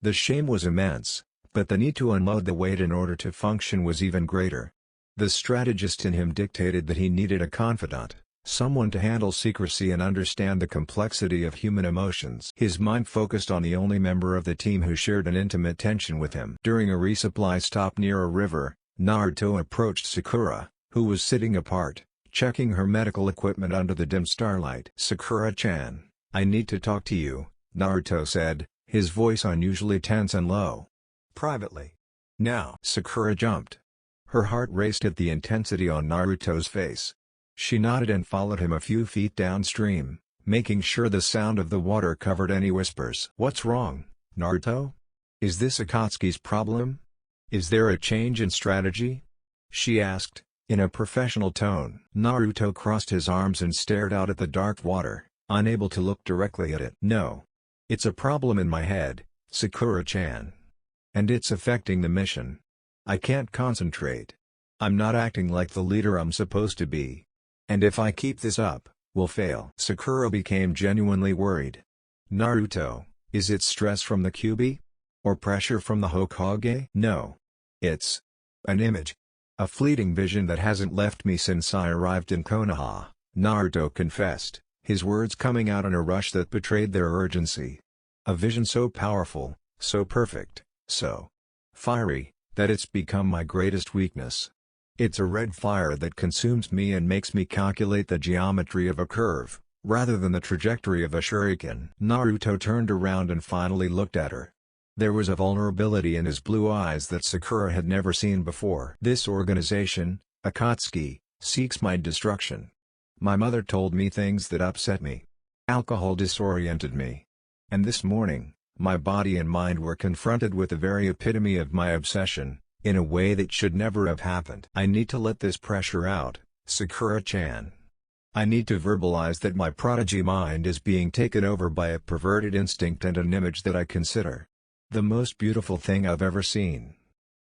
The shame was immense, but the need to unload the weight in order to function was even greater. The strategist in him dictated that he needed a confidant, someone to handle secrecy and understand the complexity of human emotions. His mind focused on the only member of the team who shared an intimate tension with him. During a resupply stop near a river, Naruto approached Sakura, who was sitting apart, checking her medical equipment under the dim starlight. "Sakura-chan, I need to talk to you," Naruto said, his voice unusually tense and low. "Privately." "Now." Sakura jumped. Her heart raced at the intensity on Naruto's face. She nodded and followed him a few feet downstream, making sure the sound of the water covered any whispers. "What's wrong, Naruto? Is this Akatsuki's problem? Is there a change in strategy?" she asked, in a professional tone. Naruto crossed his arms and stared out at the dark water, unable to look directly at it. "No. It's a problem in my head, Sakura-chan. And it's affecting the mission. I can't concentrate. I'm not acting like the leader I'm supposed to be. And if I keep this up, we'll fail." Sakura became genuinely worried. "Naruto, is it stress from the Kyuubi? Or pressure from the Hokage?" "No. It's an image. A fleeting vision that hasn't left me since I arrived in Konoha," Naruto confessed, his words coming out in a rush that betrayed their urgency. "A vision so powerful, so perfect, so fiery, that it's become my greatest weakness. It's a red fire that consumes me and makes me calculate the geometry of a curve, rather than the trajectory of a shuriken." Naruto turned around and finally looked at her. There was a vulnerability in his blue eyes that Sakura had never seen before. "This organization, Akatsuki, seeks my destruction. My mother told me things that upset me. Alcohol disoriented me. And this morning, my body and mind were confronted with the very epitome of my obsession, in a way that should never have happened. I need to let this pressure out, Sakura-chan. I need to verbalize that my prodigy mind is being taken over by a perverted instinct and an image that I consider the most beautiful thing I've ever seen.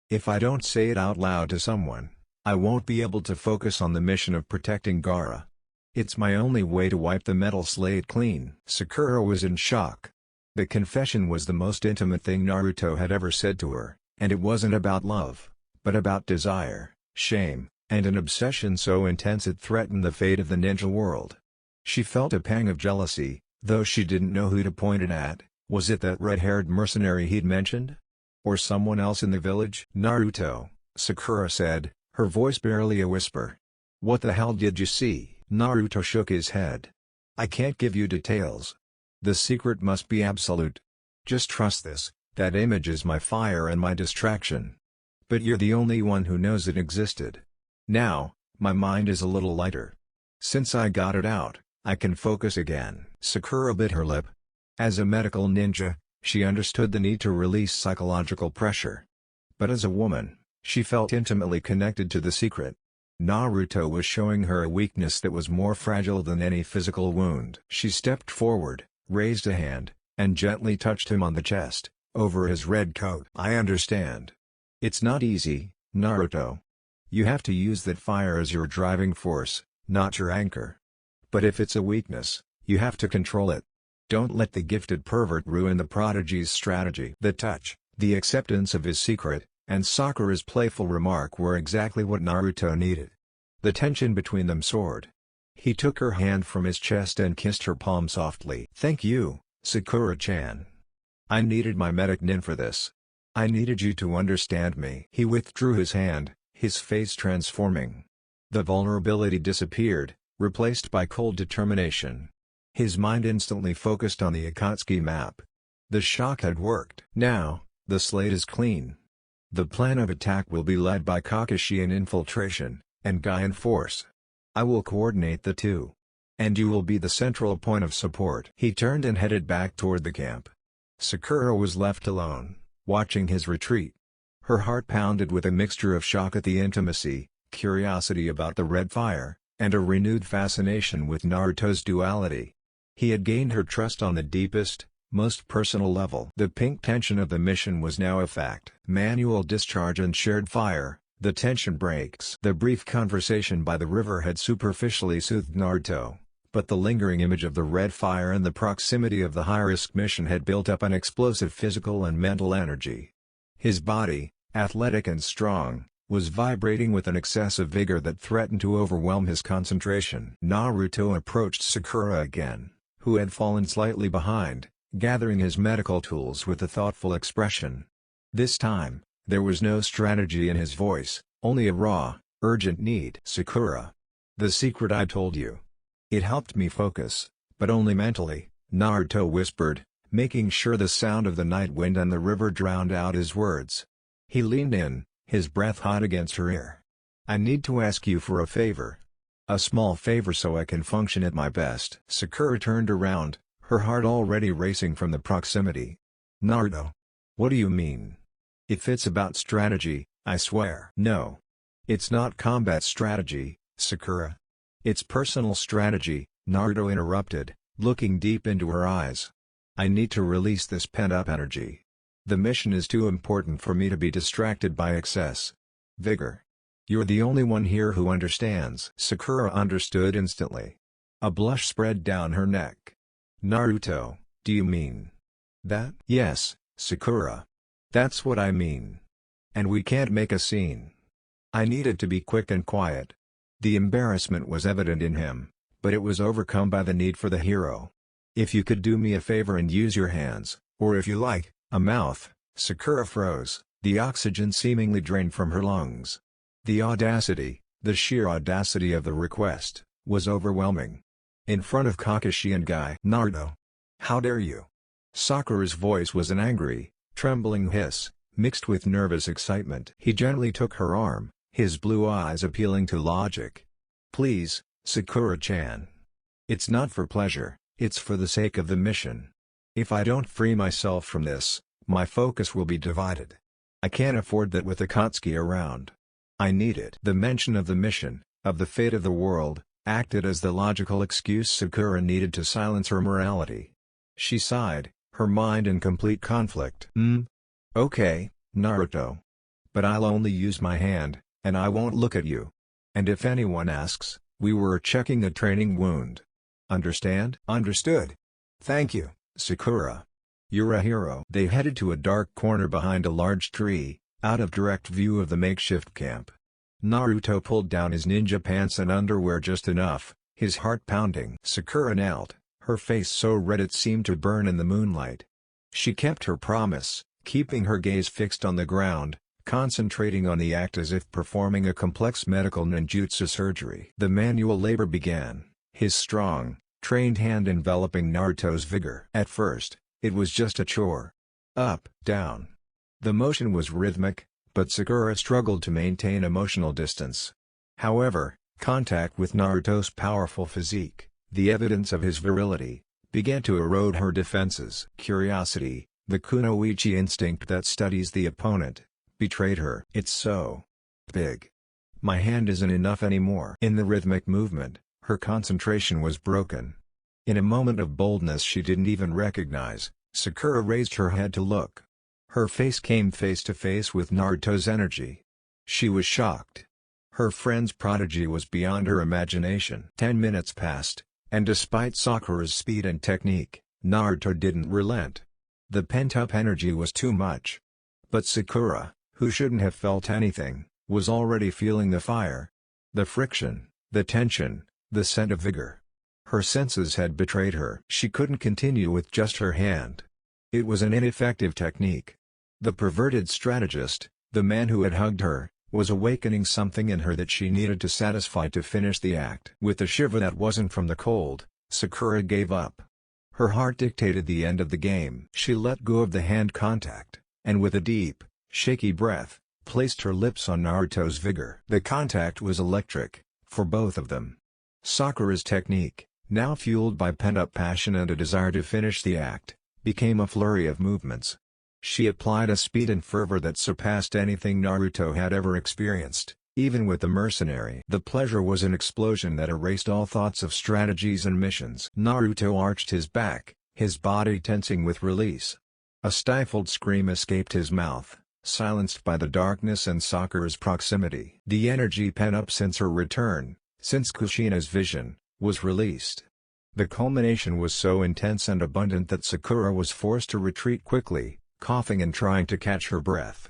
If I don't say it out loud to someone, I won't be able to focus on the mission of protecting Gaara. It's my only way to wipe the mental slate clean." Sakura was in shock. The confession was the most intimate thing Naruto had ever said to her, and it wasn't about love, but about desire, shame, and an obsession so intense it threatened the fate of the ninja world. She felt a pang of jealousy, though she didn't know who to point it at. Was it that red-haired mercenary he'd mentioned? Or someone else in the village? "Naruto," Sakura said, her voice barely a whisper. "What the hell did you see?" Naruto shook his head. "I can't give you details. The secret must be absolute. Just trust this, that image is my fire and my distraction. But you're the only one who knows it existed. Now, my mind is a little lighter. Since I got it out, I can focus again." Sakura bit her lip. As a medical ninja, she understood the need to release psychological pressure. But as a woman, she felt intimately connected to the secret. Naruto was showing her a weakness that was more fragile than any physical wound. She stepped forward, raised a hand, and gently touched him on the chest, over his red coat. "I understand. It's not easy, Naruto. You have to use that fire as your driving force, not your anchor. But if it's a weakness, you have to control it. Don't let the gifted pervert ruin the prodigy's strategy." The touch, the acceptance of his secret, and Sakura's playful remark were exactly what Naruto needed. The tension between them soared. He took her hand from his chest and kissed her palm softly. "Thank you, Sakura-chan. I needed my medic nin for this. I needed you to understand me." He withdrew his hand, his face transforming. The vulnerability disappeared, replaced by cold determination. His mind instantly focused on the Akatsuki map. The shock had worked. Now, the slate is clean. The plan of attack will be led by Kakashi in infiltration, and Guy in force. I will coordinate the two. And you will be the central point of support. He turned and headed back toward the camp. Sakura was left alone, watching his retreat. Her heart pounded with a mixture of shock at the intimacy, curiosity about the red fire, and a renewed fascination with Naruto's duality. He had gained her trust on the deepest, most personal level. The pink tension of the mission was now a fact. Manual discharge and shared fire, the tension breaks. The brief conversation by the river had superficially soothed Naruto, but the lingering image of the red fire and the proximity of the high-risk mission had built up an explosive physical and mental energy. His body, athletic and strong, was vibrating with an excess of vigor that threatened to overwhelm his concentration. Naruto approached Sakura again, who had fallen slightly behind, gathering his medical tools with a thoughtful expression. This time, there was no strategy in his voice, only a raw, urgent need. "Sakura. The secret I told you. It helped me focus, but only mentally," Naruto whispered, making sure the sound of the night wind and the river drowned out his words. He leaned in, his breath hot against her ear. "I need to ask you for a favor. A small favor so I can function at my best." Sakura turned around, her heart already racing from the proximity. "Naruto. What do you mean? If it's about strategy, I swear." "No. It's not combat strategy, Sakura. It's personal strategy," Naruto interrupted, looking deep into her eyes. "I need to release this pent-up energy. The mission is too important for me to be distracted by excess vigor. You're the only one here who understands." Sakura understood instantly. A blush spread down her neck. "Naruto, do you mean that?" "Yes, Sakura. That's what I mean. And we can't make a scene. I needed to be quick and quiet." The embarrassment was evident in him, but it was overcome by the need for the hero. "If you could do me a favor and use your hands, or if you like, a mouth." Sakura froze, the oxygen seemingly drained from her lungs. The audacity, the sheer audacity of the request, was overwhelming. In front of Kakashi and Guy. "Naruto. How dare you?" Sakura's voice was an angry, trembling hiss, mixed with nervous excitement. He gently took her arm, his blue eyes appealing to logic. "Please, Sakura-chan. It's not for pleasure, it's for the sake of the mission. If I don't free myself from this, my focus will be divided. I can't afford that with Akatsuki around. I need it." The mention of the mission, of the fate of the world, acted as the logical excuse Sakura needed to silence her morality. She sighed, her mind in complete conflict. Okay, Naruto. But I'll only use my hand, and I won't look at you. And if anyone asks, we were checking a training wound. Understand?" "Understood. Thank you, Sakura. You're a hero." They headed to a dark corner behind a large tree, out of direct view of the makeshift camp. Naruto pulled down his ninja pants and underwear just enough, his heart pounding. Sakura knelt, her face so red it seemed to burn in the moonlight. She kept her promise, keeping her gaze fixed on the ground, concentrating on the act as if performing a complex medical ninjutsu surgery. The manual labor began, his strong, trained hand enveloping Naruto's vigor. At first, it was just a chore. Up, down. The motion was rhythmic, but Sakura struggled to maintain emotional distance. However, contact with Naruto's powerful physique, the evidence of his virility, began to erode her defenses. Curiosity, the kunoichi instinct that studies the opponent, betrayed her. "It's so big. My hand isn't enough anymore." In the rhythmic movement, her concentration was broken. In a moment of boldness she didn't even recognize, Sakura raised her head to look. Her face came face to face with Naruto's energy. She was shocked. Her friend's prodigy was beyond her imagination. 10 minutes passed, and despite Sakura's speed and technique, Naruto didn't relent. The pent-up energy was too much. But Sakura, who shouldn't have felt anything, was already feeling the fire. The friction, the tension, the scent of vigor. Her senses had betrayed her. She couldn't continue with just her hand. It was an ineffective technique. The perverted strategist, the man who had hugged her, was awakening something in her that she needed to satisfy to finish the act. With a shiver that wasn't from the cold, Sakura gave up. Her heart dictated the end of the game. She let go of the hand contact, and with a deep, shaky breath, placed her lips on Naruto's vigor. The contact was electric, for both of them. Sakura's technique, now fueled by pent-up passion and a desire to finish the act, became a flurry of movements. She applied a speed and fervor that surpassed anything Naruto had ever experienced, even with the mercenary. The pleasure was an explosion that erased all thoughts of strategies and missions. Naruto arched his back, his body tensing with release. A stifled scream escaped his mouth, silenced by the darkness and Sakura's proximity. The energy pent up since her return, since Kushina's vision, was released. The culmination was so intense and abundant that Sakura was forced to retreat quickly, coughing and trying to catch her breath.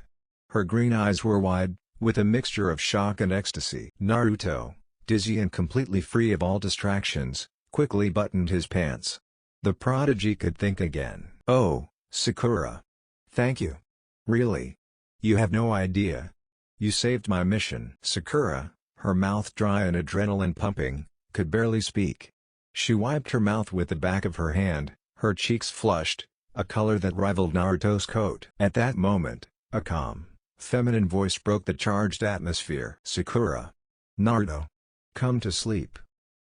Her green eyes were wide, with a mixture of shock and ecstasy. Naruto, dizzy and completely free of all distractions, quickly buttoned his pants. The prodigy could think again. "Oh, Sakura. Thank you. Really. You have no idea. You saved my mission." Sakura, her mouth dry and adrenaline pumping, could barely speak. She wiped her mouth with the back of her hand, her cheeks flushed, a color that rivaled Naruto's coat. At that moment, a calm, feminine voice broke the charged atmosphere. "Sakura. Naruto. Come to sleep.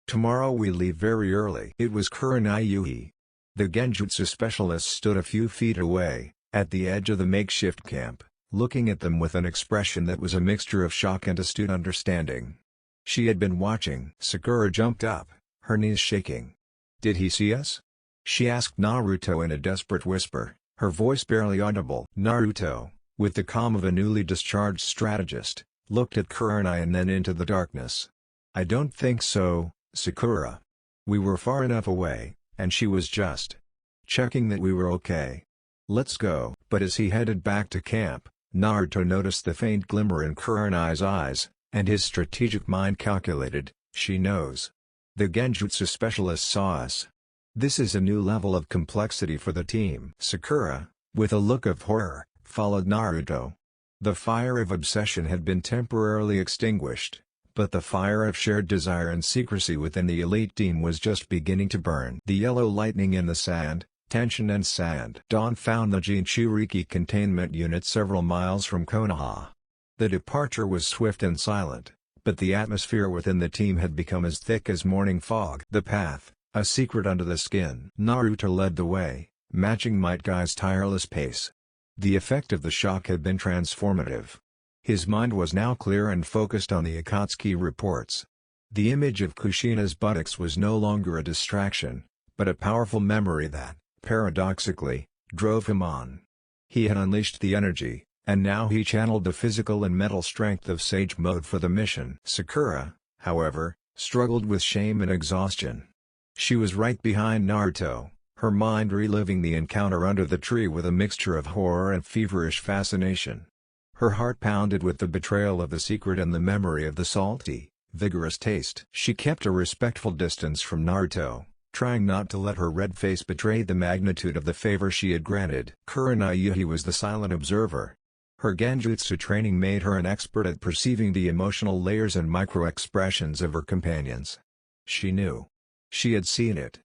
Tomorrow we leave very early." It was Kurenai Yuhi. The genjutsu specialist stood a few feet away, at the edge of the makeshift camp, looking at them with an expression that was a mixture of shock and astute understanding. She had been watching. Sakura jumped up, her knees shaking. "Did he see us?" she asked Naruto in a desperate whisper, her voice barely audible. Naruto, with the calm of a newly discharged strategist, looked at Kurenai and then into the darkness. "I don't think so, Sakura. We were far enough away, and she was just checking that we were okay. Let's go." But as he headed back to camp, Naruto noticed the faint glimmer in Kurenai's eyes, and his strategic mind calculated, "She knows. The genjutsu specialist saw us. This is a new level of complexity for the team." Sakura, with a look of horror, followed Naruto. The fire of obsession had been temporarily extinguished, but the fire of shared desire and secrecy within the elite team was just beginning to burn. The yellow lightning in the sand, tension and sand. Dawn found the Jinchuriki containment unit several miles from Konoha. The departure was swift and silent, but the atmosphere within the team had become as thick as morning fog. The path, a secret under the skin. Naruto led the way, matching Might Guy's tireless pace. The effect of the shock had been transformative. His mind was now clear and focused on the Akatsuki reports. The image of Kushina's buttocks was no longer a distraction, but a powerful memory that, paradoxically, drove him on. He had unleashed the energy, and now he channeled the physical and mental strength of Sage Mode for the mission. Sakura, however, struggled with shame and exhaustion. She was right behind Naruto, her mind reliving the encounter under the tree with a mixture of horror and feverish fascination. Her heart pounded with the betrayal of the secret and the memory of the salty, vigorous taste. She kept a respectful distance from Naruto, trying not to let her red face betray the magnitude of the favor she had granted. Kurenai Yuhi was the silent observer. Her genjutsu training made her an expert at perceiving the emotional layers and micro-expressions of her companions. She knew. She had seen it.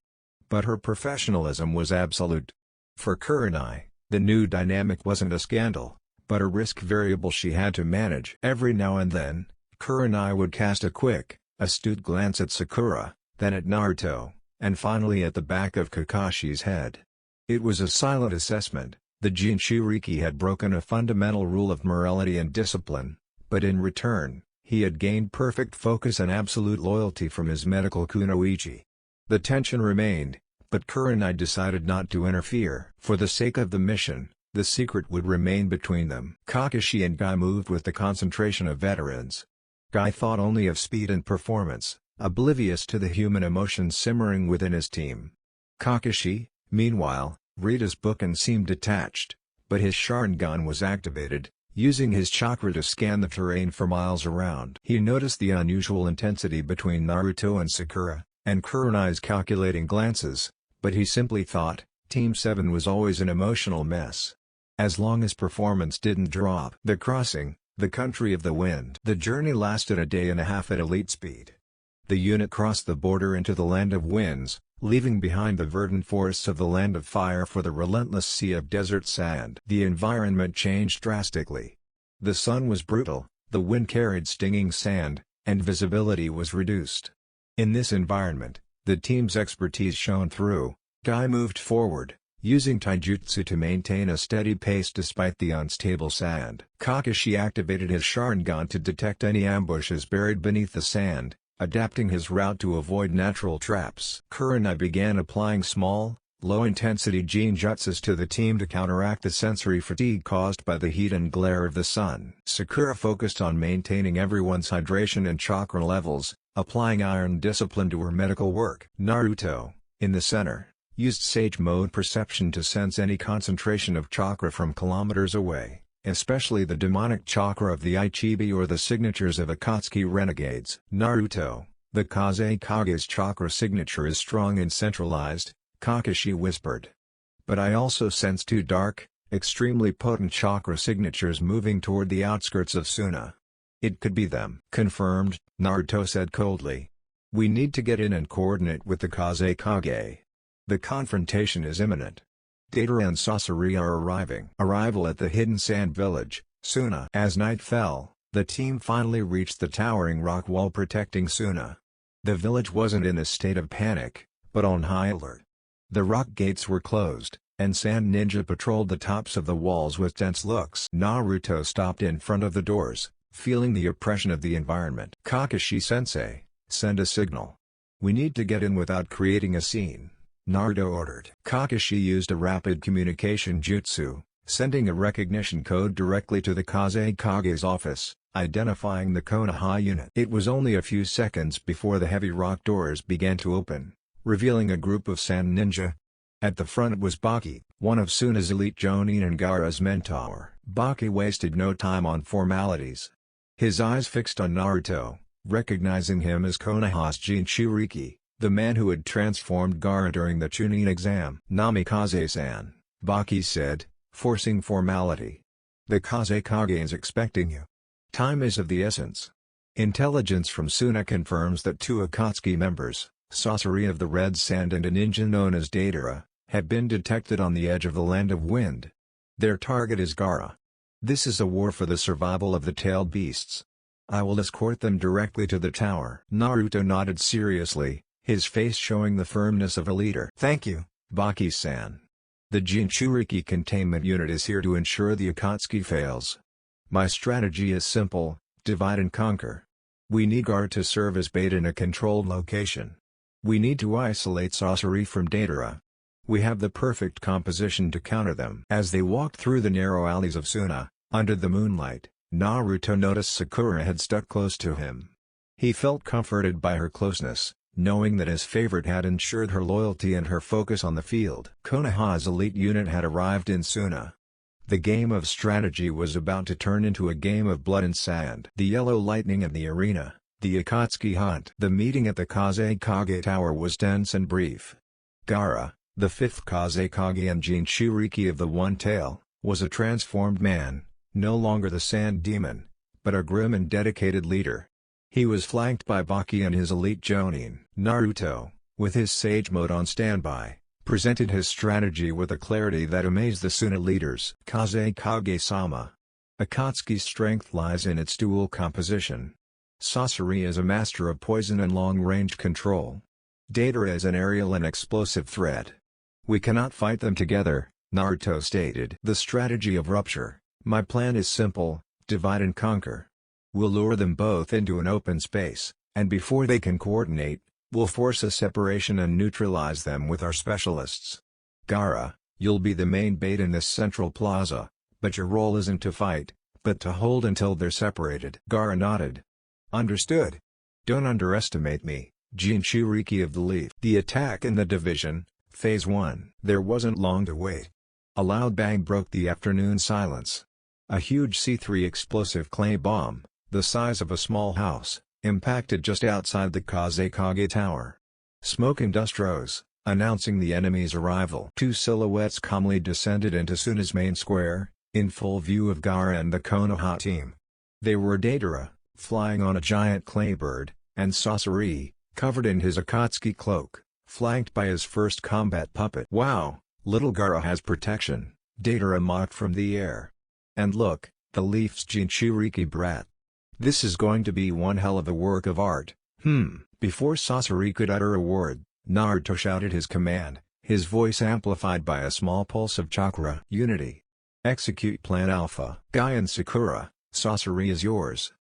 But her professionalism was absolute. For Kurenai, the new dynamic wasn't a scandal, but a risk variable she had to manage. Every now and then, Kurenai would cast a quick, astute glance at Sakura, then at Naruto, and finally at the back of Kakashi's head. It was a silent assessment. The Jinchuriki had broken a fundamental rule of morality and discipline, but in return, he had gained perfect focus and absolute loyalty from his medical kunoichi. The tension remained, but Kurenai decided not to interfere. For the sake of the mission, the secret would remain between them. Kakashi and Guy moved with the concentration of veterans. Guy thought only of speed and performance, oblivious to the human emotions simmering within his team. Kakashi, meanwhile, read his book and seemed detached, but his Sharingan was activated, using his chakra to scan the terrain for miles around. He noticed the unusual intensity between Naruto and Sakura, and Kurenai's calculating glances, but he simply thought, Team 7 was always an emotional mess. As long as performance didn't drop. The crossing, the country of the wind. The journey lasted a day and a half at elite speed. The unit crossed the border into the Land of Winds, leaving behind the verdant forests of the Land of Fire for the relentless sea of desert sand. The environment changed drastically. The sun was brutal, the wind carried stinging sand, and visibility was reduced. In this environment, the team's expertise shone through. Guy moved forward, using taijutsu to maintain a steady pace despite the unstable sand. Kakashi activated his Sharingan to detect any ambushes buried beneath the sand, adapting his route to avoid natural traps. Kurenai began applying small, low-intensity genjutsus to the team to counteract the sensory fatigue caused by the heat and glare of the sun. Sakura focused on maintaining everyone's hydration and chakra levels, applying iron discipline to her medical work. Naruto, in the center, used Sage Mode Perception to sense any concentration of chakra from kilometers away, especially the demonic chakra of the Ichibi or the signatures of Akatsuki renegades. Naruto, the Kazekage's chakra signature is strong and centralized, Kakashi whispered. But I also sense two dark, extremely potent chakra signatures moving toward the outskirts of Suna. It could be them. Confirmed, Naruto said coldly. We need to get in and coordinate with the Kazekage. The confrontation is imminent. Deidara and Sasori are arriving. Arrival at the hidden sand village, Suna. As night fell, the team finally reached the towering rock wall protecting Suna. The village wasn't in a state of panic, but on high alert. The rock gates were closed, and Sand Ninja patrolled the tops of the walls with tense looks. Naruto stopped in front of the doors, feeling the oppression of the environment. Kakashi-sensei, send a signal. We need to get in without creating a scene, Naruto ordered. Kakashi used a rapid communication jutsu, sending a recognition code directly to the Kazekage's office, identifying the Konoha unit. It was only a few seconds before the heavy rock doors began to open, revealing a group of Sand Ninja. At the front was Baki, one of Suna's elite Jonin and Gaara's mentor. Baki wasted no time on formalities. His eyes fixed on Naruto, recognizing him as Konoha's Jinchuriki, the man who had transformed Gaara during the Chunin exam. Namikaze-san, Baki said, forcing formality. The Kazekage is expecting you. Time is of the essence. Intelligence from Suna confirms that two Akatsuki members, Sasori of the Red Sand and a ninja known as Deidara, have been detected on the edge of the Land of Wind. Their target is Gaara. This is a war for the survival of the tailed beasts. I will escort them directly to the tower. Naruto nodded seriously, his face showing the firmness of a leader. Thank you, Baki-san. The Jinchuriki containment unit is here to ensure the Akatsuki fails. My strategy is simple, divide and conquer. We need Gaara to serve as bait in a controlled location. We need to isolate Sasori from Deidara. We have the perfect composition to counter them. As they walked through the narrow alleys of Suna, under the moonlight, Naruto noticed Sakura had stuck close to him. He felt comforted by her closeness, knowing that his favorite had ensured her loyalty and her focus on the field. Konoha's elite unit had arrived in Suna. The game of strategy was about to turn into a game of blood and sand. The yellow lightning in the arena, the Akatsuki hunt. The meeting at the Kazekage Tower was tense and brief. Gaara, the fifth Kazekage and Jinchuriki of the One Tail, was a transformed man, no longer the sand demon, but a grim and dedicated leader. He was flanked by Baki and his elite Jonin. Naruto, with his Sage Mode on standby, presented his strategy with a clarity that amazed the Suna leaders. Kazekage-sama. Akatsuki's strength lies in its dual composition. Sasori is a master of poison and long-range control. Deidara is an aerial and explosive threat. We cannot fight them together, Naruto stated. The strategy of rupture. My plan is simple, divide and conquer. We'll lure them both into an open space, and before they can coordinate, we'll force a separation and neutralize them with our specialists. Gaara, you'll be the main bait in this central plaza, but your role isn't to fight, but to hold until they're separated. Gaara nodded. Understood. Don't underestimate me, Jinchuriki of the Leaf. The attack in the division, Phase 1. There wasn't long to wait. A loud bang broke the afternoon silence. A huge C3 explosive clay bomb, the size of a small house, impacted just outside the Kazekage Tower. Smoke and dust rose, announcing the enemy's arrival. Two silhouettes calmly descended into Suna's main square, in full view of Gaara and the Konoha team. They were Deidara, flying on a giant clay bird, and Sasori, covered in his Akatsuki cloak, flanked by his first combat puppet. "Wow, little Gaara has protection," Deidara mocked from the air. "And look, the Leaf's Jinchuriki brat. This is going to be one hell of a work of art." Before Sasori could utter a word, Naruto shouted his command, his voice amplified by a small pulse of chakra. "Unity. Execute Plan Alpha." "Guy and Sakura, Sasori is yours.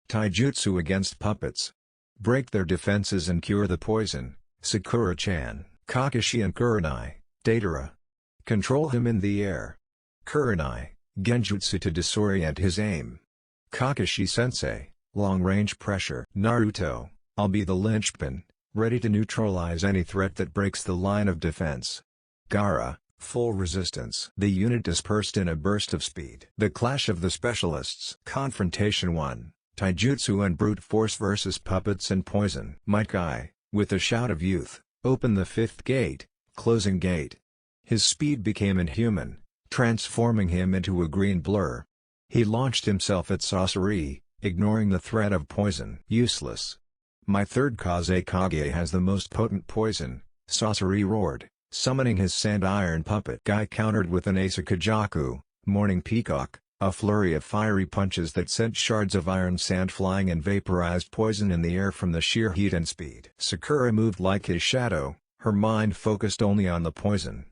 Taijutsu against puppets. Break their defenses and cure the poison, Sakura-chan." "Kakashi and Kurenai, Deidara. Control him in the air. Kurenai, Genjutsu to disorient his aim. Kakashi-sensei, long-range pressure." "Naruto, I'll be the linchpin, ready to neutralize any threat that breaks the line of defense." "Gaara, full resistance." The unit dispersed in a burst of speed. The clash of the specialists. Confrontation 1, Taijutsu and brute force versus puppets and poison. "Might Guy, with a shout of youth, open the fifth gate, closing gate." His speed became inhuman, transforming him into a green blur. He launched himself at Sasori, ignoring the threat of poison. "Useless. My third Kazekage has the most potent poison," Sasori roared, summoning his sand iron puppet. Guy countered with an Asakajaku, Morning Peacock, a flurry of fiery punches that sent shards of iron sand flying and vaporized poison in the air from the sheer heat and speed. Sakura moved like his shadow, her mind focused only on the poison.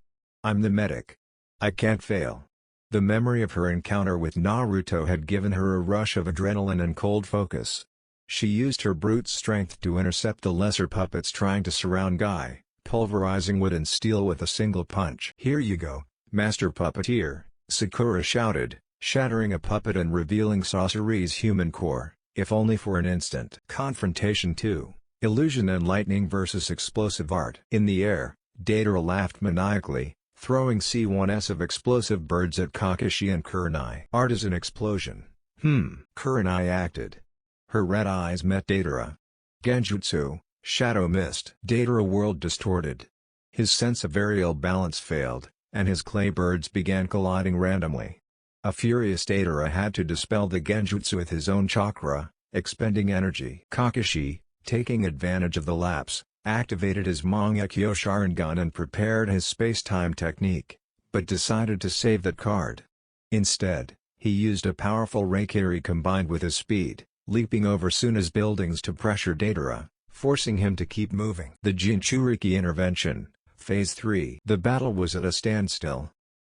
"I'm the medic. I can't fail." The memory of her encounter with Naruto had given her a rush of adrenaline and cold focus. She used her brute strength to intercept the lesser puppets trying to surround Guy, pulverizing wood and steel with a single punch. "Here you go, Master Puppeteer," Sakura shouted, shattering a puppet and revealing Sasori's human core, if only for an instant. Confrontation 2, Illusion and Lightning vs Explosive Art. In the air, Deidara laughed maniacally, throwing C1s of explosive birds at Kakashi and Kurenai. "Art is an explosion." Kurenai acted. Her red eyes met Deidara. "Genjutsu, Shadow Mist." Deidara world distorted. His sense of aerial balance failed, and his clay birds began colliding randomly. A furious Deidara had to dispel the Genjutsu with his own chakra, expending energy. Kakashi, taking advantage of the lapse, activated his Mangekyo Sharingan and prepared his space-time technique, but decided to save that card. Instead, he used a powerful Reikiri combined with his speed, leaping over Suna's buildings to pressure Deidara, forcing him to keep moving. The Jinchuriki intervention, Phase 3. The battle was at a standstill.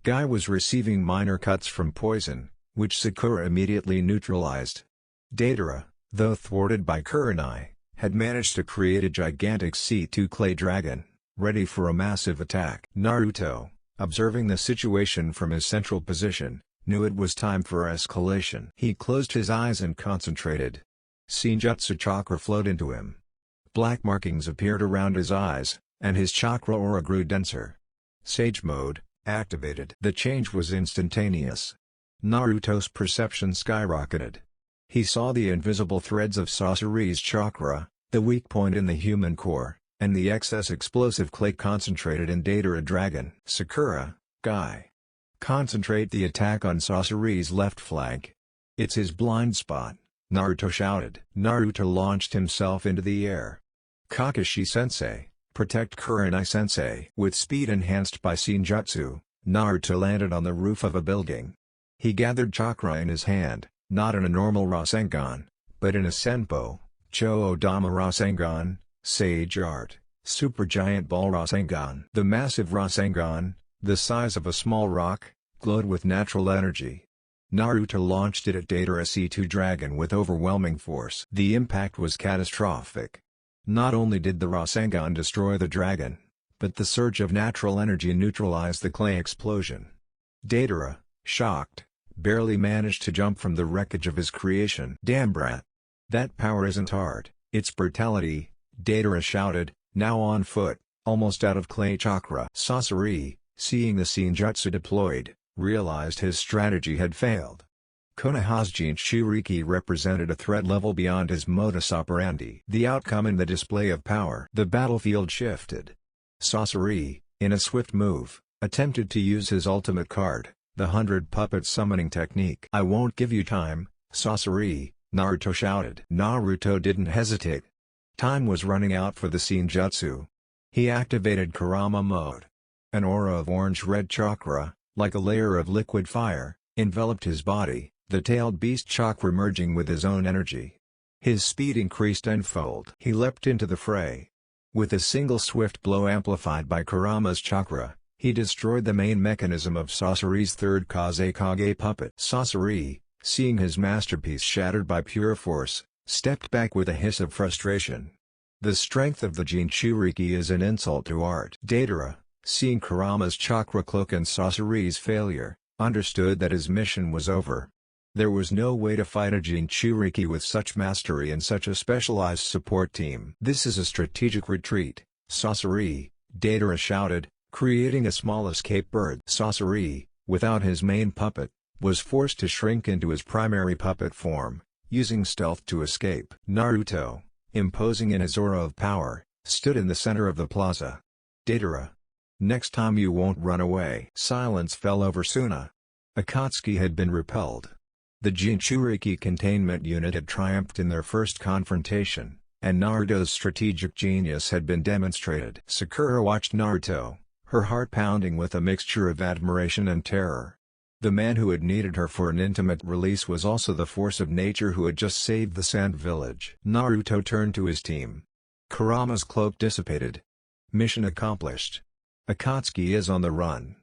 Guy was receiving minor cuts from poison, which Sakura immediately neutralized. Deidara, though thwarted by Kurenai, had managed to create a gigantic C2 clay dragon, ready for a massive attack. Naruto, observing the situation from his central position, knew it was time for escalation. He closed his eyes and concentrated. Senjutsu chakra flowed into him. Black markings appeared around his eyes, and his chakra aura grew denser. Sage mode, activated. The change was instantaneous. Naruto's perception skyrocketed. He saw the invisible threads of Sasori's chakra, the weak point in the human core, and the excess explosive clay concentrated in Deidara Dragon. "Sakura, Guy. Concentrate the attack on Sasori's left flank. It's his blind spot," Naruto shouted. Naruto launched himself into the air. "Kakashi-sensei, protect Kurenai-sensei." With speed enhanced by Senjutsu, Naruto landed on the roof of a building. He gathered chakra in his hand, not in a normal Rasengan, but in a Senpo, Cho-Odama Rasengan, Sage Art, Supergiant Ball Rasengan. The massive Rasengan, the size of a small rock, glowed with natural energy. Naruto launched it at Deidara C2 Dragon with overwhelming force. The impact was catastrophic. Not only did the Rasengan destroy the dragon, but the surge of natural energy neutralized the clay explosion. Deidara, shocked, barely managed to jump from the wreckage of his creation. "Damn brat! That power isn't art, it's brutality," Deidara shouted, now on foot, almost out of clay chakra. Sasori, seeing the Senjutsu deployed, realized his strategy had failed. Konoha's Jinchuriki represented a threat level beyond his modus operandi. The outcome in the display of power. The battlefield shifted. Sasori, in a swift move, attempted to use his ultimate card, the 100 Puppet Summoning Technique. "I won't give you time, Sasori," Naruto shouted. Naruto didn't hesitate. Time was running out for the Senjutsu. He activated Kurama mode. An aura of orange-red chakra, like a layer of liquid fire, enveloped his body, the tailed beast chakra merging with his own energy. His speed increased tenfold. He leapt into the fray. With a single swift blow amplified by Kurama's chakra, he destroyed the main mechanism of Sasori's third Kazekage puppet. Sasori, seeing his masterpiece shattered by pure force, stepped back with a hiss of frustration. The strength of the Jinchuriki is an insult to art. Deidara, seeing Kurama's chakra cloak and Sasori's failure, understood that his mission was over. There was no way to fight a Jinchuriki with such mastery and such a specialized support team. "This is a strategic retreat, Sasori," Deidara shouted, creating a small escape bird. Sasori, without his main puppet, was forced to shrink into his primary puppet form, using stealth to escape. Naruto, imposing in his aura of power, stood in the center of the plaza. "Deidara. Next time you won't run away." Silence fell over Suna. Akatsuki had been repelled. The Jinchuriki containment unit had triumphed in their first confrontation, and Naruto's strategic genius had been demonstrated. Sakura watched Naruto, her heart pounding with a mixture of admiration and terror. The man who had needed her for an intimate release was also the force of nature who had just saved the Sand Village. Naruto turned to his team. Kurama's cloak dissipated. Mission accomplished. Akatsuki is on the run.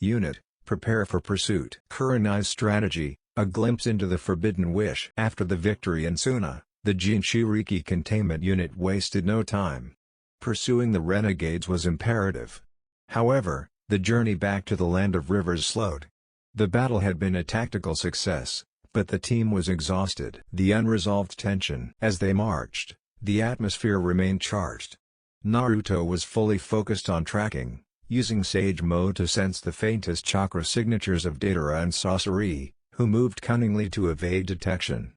Unit, prepare for pursuit. Kurenai's strategy, a glimpse into the forbidden wish. After the victory in Suna, the Jinchuriki containment unit wasted no time. Pursuing the renegades was imperative. However, the journey back to the land of rivers slowed. The battle had been a tactical success, but the team was exhausted. The unresolved tension. As they marched, the atmosphere remained charged. Naruto was fully focused on tracking, using Sage Mode to sense the faintest chakra signatures of Deidara and Sasori, who moved cunningly to evade detection.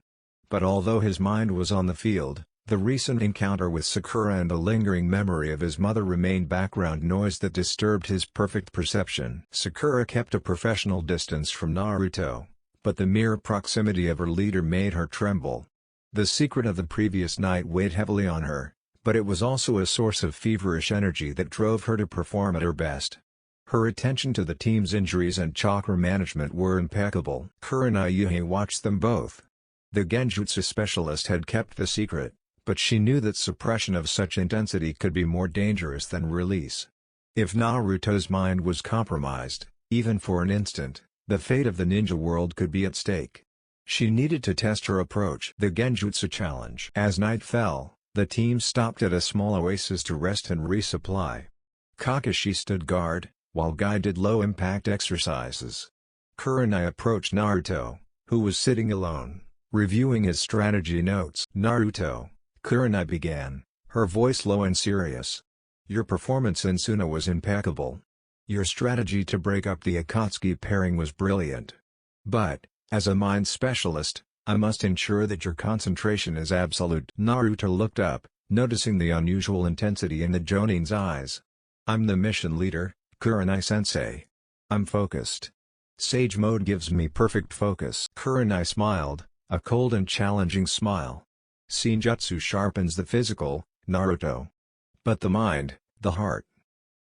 But although his mind was on the field, the recent encounter with Sakura and a lingering memory of his mother remained background noise that disturbed his perfect perception. Sakura kept a professional distance from Naruto, but the mere proximity of her leader made her tremble. The secret of the previous night weighed heavily on her, but it was also a source of feverish energy that drove her to perform at her best. Her attention to the team's injuries and chakra management were impeccable. Kurenai Yuhei watched them both. The Genjutsu specialist had kept the secret, but she knew that suppression of such intensity could be more dangerous than release. If Naruto's mind was compromised, even for an instant, the fate of the ninja world could be at stake. She needed to test her approach. The Genjutsu challenge. As night fell, the team stopped at a small oasis to rest and resupply. Kakashi stood guard, while Guy did low-impact exercises. Kurenai approached Naruto, who was sitting alone, reviewing his strategy notes. "Naruto," Kurenai began, her voice low and serious. "Your performance in Suna was impeccable. Your strategy to break up the Akatsuki pairing was brilliant. But, as a mind specialist, I must ensure that your concentration is absolute." Naruto looked up, noticing the unusual intensity in the Jonin's eyes. "I'm the mission leader, Kurenai-sensei. I'm focused. Sage Mode gives me perfect focus." Kurenai smiled, a cold and challenging smile. "Senjutsu sharpens the physical, Naruto. But the mind, the heart,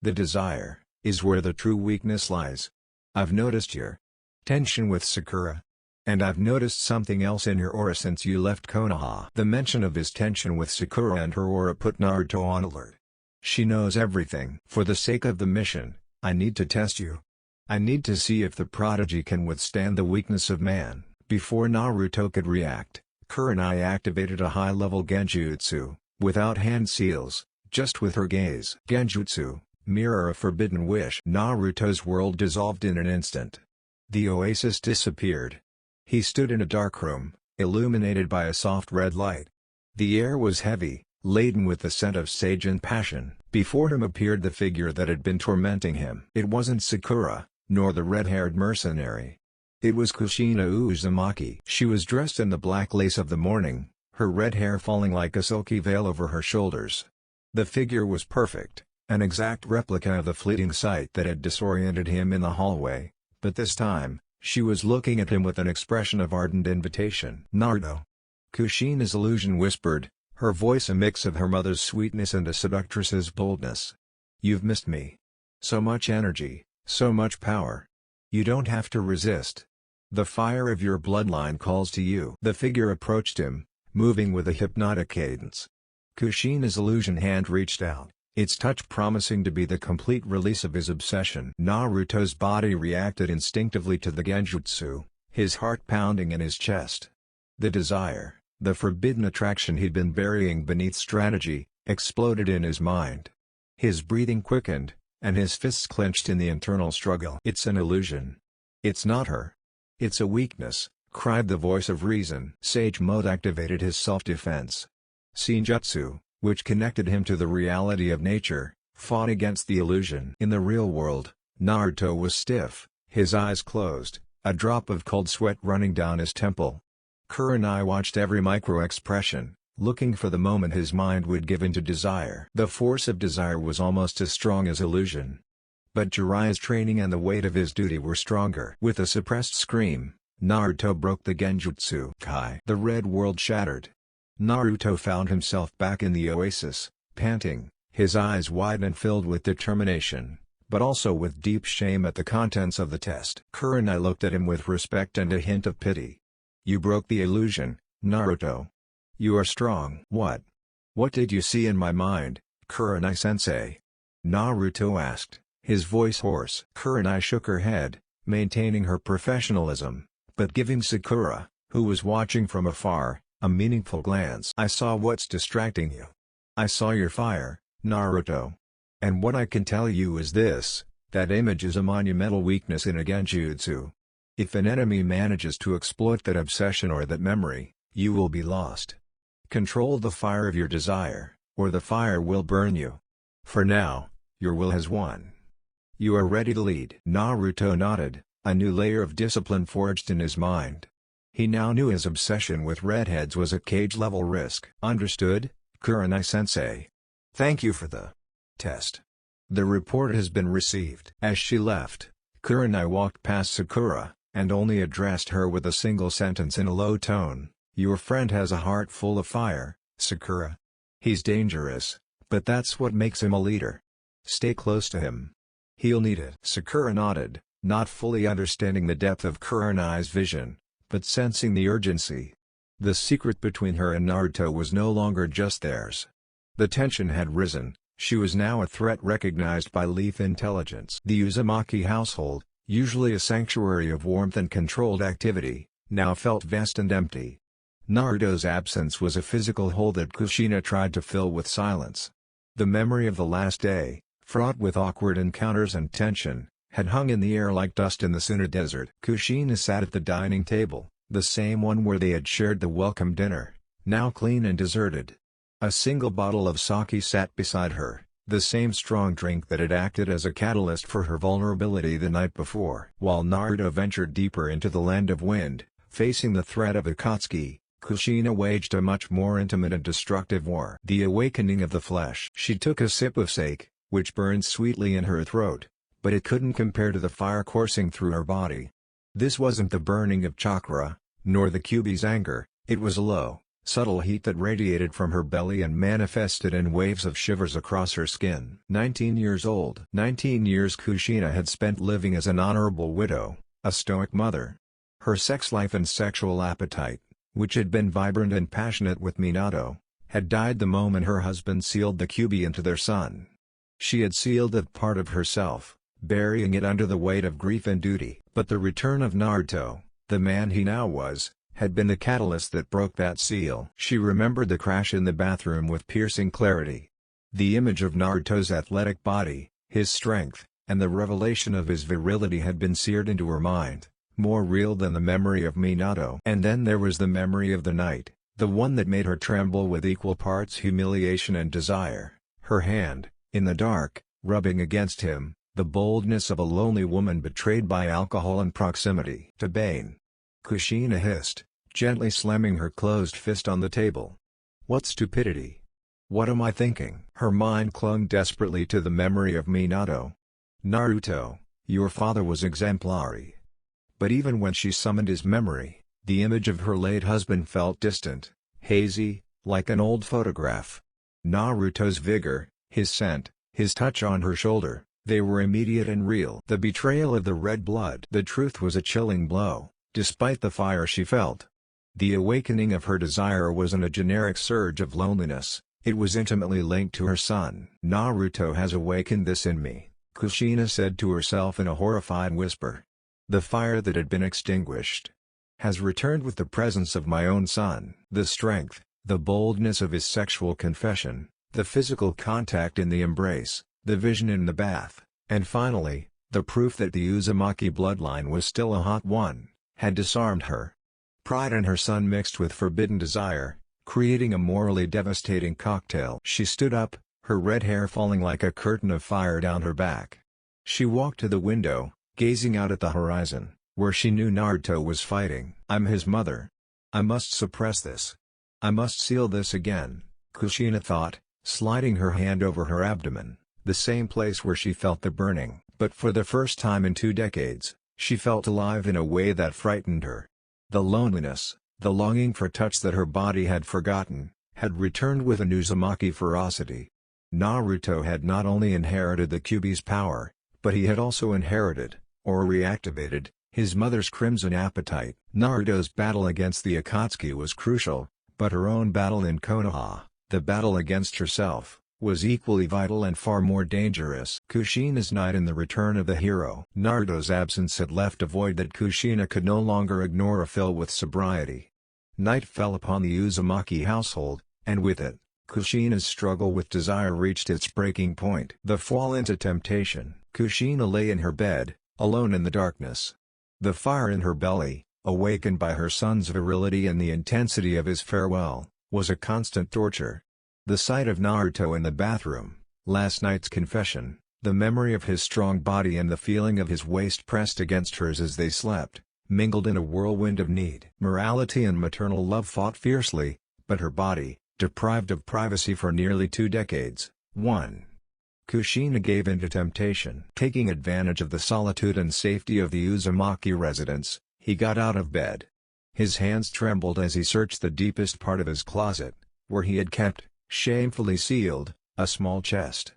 the desire, is where the true weakness lies. I've noticed your tension with Sakura. And I've noticed something else in your aura since you left Konoha." The mention of his tension with Sakura and her aura put Naruto on alert. "She knows everything. For the sake of the mission, I need to test you. I need to see if the Prodigy can withstand the weakness of man." Before Naruto could react, Kurenai activated a high-level Genjutsu, without hand seals, just with her gaze. Genjutsu, Mirror of Forbidden Wish. Naruto's world dissolved in an instant. The oasis disappeared. He stood in a dark room, illuminated by a soft red light. The air was heavy, laden with the scent of sage and passion. Before him appeared the figure that had been tormenting him. It wasn't Sakura, nor the red-haired mercenary. It was Kushina Uzumaki. She was dressed in the black lace of the morning, her red hair falling like a silky veil over her shoulders. The figure was perfect, an exact replica of the fleeting sight that had disoriented him in the hallway, but this time, she was looking at him with an expression of ardent invitation. "Naruto." Kushina's illusion whispered, her voice a mix of her mother's sweetness and a seductress's boldness. "You've missed me. So much energy, so much power. You don't have to resist. The fire of your bloodline calls to you." The figure approached him, moving with a hypnotic cadence. Kushina's illusion hand reached out, its touch promising to be the complete release of his obsession. Naruto's body reacted instinctively to the genjutsu, his heart pounding in his chest. The desire, the forbidden attraction he'd been burying beneath strategy, exploded in his mind. His breathing quickened, and his fists clenched in the internal struggle. "It's an illusion. It's not her. It's a weakness," cried the voice of reason. Sage Mode activated his self-defense. Senjutsu, which connected him to the reality of nature, fought against the illusion. In the real world, Naruto was stiff, his eyes closed, a drop of cold sweat running down his temple. Kurenai watched every micro-expression, looking for the moment his mind would give in to desire. The force of desire was almost as strong as illusion. But Jiraiya's training and the weight of his duty were stronger. With a suppressed scream, Naruto broke the genjutsu. Kai. The red world shattered. Naruto found himself back in the oasis, panting, his eyes wide and filled with determination, but also with deep shame at the contents of the test. Kurenai looked at him with respect and a hint of pity. "You broke the illusion, Naruto. You are strong." "What? What did you see in my mind, Kurenai-sensei?" Naruto asked, his voice hoarse. Kurenai shook her head, maintaining her professionalism, but giving Sakura, who was watching from afar, a meaningful glance. "I saw what's distracting you. I saw your fire, Naruto. And what I can tell you is this, that image is a monumental weakness in a genjutsu. If an enemy manages to exploit that obsession or that memory, you will be lost. Control the fire of your desire, or the fire will burn you. For now, your will has won. You are ready to lead." Naruto nodded, a new layer of discipline forged in his mind. He now knew his obsession with Redheads was at cage-level risk. "Understood, Kurenai-sensei. Thank you for the test. The report has been received." As she left, Kurenai walked past Sakura, and only addressed her with a single sentence in a low tone, "Your friend has a heart full of fire, Sakura. He's dangerous, but that's what makes him a leader. Stay close to him. He'll need it." Sakura nodded, not fully understanding the depth of Kurenai's vision, but sensing the urgency. The secret between her and Naruto was no longer just theirs. The tension had risen, she was now a threat recognized by Leaf Intelligence. The Uzumaki household, usually a sanctuary of warmth and controlled activity, now felt vast and empty. Naruto's absence was a physical hole that Kushina tried to fill with silence. The memory of the last day, fraught with awkward encounters and tension, had hung in the air like dust in the Suna Desert. Kushina sat at the dining table, the same one where they had shared the welcome dinner, now clean and deserted. A single bottle of sake sat beside her, the same strong drink that had acted as a catalyst for her vulnerability the night before. While Naruto ventured deeper into the land of wind, facing the threat of Akatsuki, Kushina waged a much more intimate and destructive war. The awakening of the flesh. She took a sip of sake, which burned sweetly in her throat, but it couldn't compare to the fire coursing through her body. This wasn't the burning of chakra, nor the Kyuubi's anger, it was a low, subtle heat that radiated from her belly and manifested in waves of shivers across her skin. 19 years old. 19 years Kushina had spent living as an honorable widow, a stoic mother. Her sex life and sexual appetite, which had been vibrant and passionate with Minato, had died the moment her husband sealed the Kyuubi into their son. She had sealed that part of herself, burying it under the weight of grief and duty. But the return of Naruto, the man he now was, had been the catalyst that broke that seal. She remembered the crash in the bathroom with piercing clarity. The image of Naruto's athletic body, his strength, and the revelation of his virility had been seared into her mind, more real than the memory of Minato. And then there was the memory of the night, the one that made her tremble with equal parts humiliation and desire, her hand, in the dark, rubbing against him, the boldness of a lonely woman betrayed by alcohol and proximity. "To Bane," Kushina hissed, gently slamming her closed fist on the table. "What stupidity! What am I thinking?" Her mind clung desperately to the memory of Minato. "Naruto, your father was exemplary." But even when she summoned his memory, the image of her late husband felt distant, hazy, like an old photograph. Naruto's vigor, his scent, his touch on her shoulder, they were immediate and real. The betrayal of the red blood. The truth was a chilling blow, despite the fire she felt. The awakening of her desire wasn't a generic surge of loneliness, it was intimately linked to her son. Naruto has awakened this in me, Kushina said to herself in a horrified whisper. The fire that had been extinguished has returned with the presence of my own son. The strength, the boldness of his sexual confession, the physical contact in the embrace, the vision in the bath, and finally, the proof that the Uzumaki bloodline was still a hot one, had disarmed her. Pride in her son mixed with forbidden desire, creating a morally devastating cocktail. She stood up, her red hair falling like a curtain of fire down her back. She walked to the window, gazing out at the horizon, where she knew Naruto was fighting. I'm his mother. I must suppress this. I must seal this again, Kushina thought, sliding her hand over her abdomen, the same place where she felt the burning. But for the first time in 2 decades, she felt alive in a way that frightened her. The loneliness, the longing for touch that her body had forgotten, had returned with an Uzumaki ferocity. Naruto had not only inherited the Kyuubi's power, but he had also inherited, or reactivated, his mother's crimson appetite. Naruto's battle against the Akatsuki was crucial, but her own battle in Konoha, the battle against herself, was equally vital and far more dangerous. Kushina's night and the return of the hero. Naruto's absence had left a void that Kushina could no longer ignore or fill with sobriety. Night fell upon the Uzumaki household, and with it, Kushina's struggle with desire reached its breaking point. The fall into temptation. Kushina lay in her bed, alone in the darkness. The fire in her belly, awakened by her son's virility and the intensity of his farewell, was a constant torture. The sight of Naruto in the bathroom, last night's confession, the memory of his strong body and the feeling of his waist pressed against hers as they slept, mingled in a whirlwind of need. Morality and maternal love fought fiercely, but her body, deprived of privacy for nearly 2 decades, won. Kushina gave in to temptation. Taking advantage of the solitude and safety of the Uzumaki residence, he got out of bed. His hands trembled as he searched the deepest part of his closet, where he had kept, shamefully sealed, a small chest.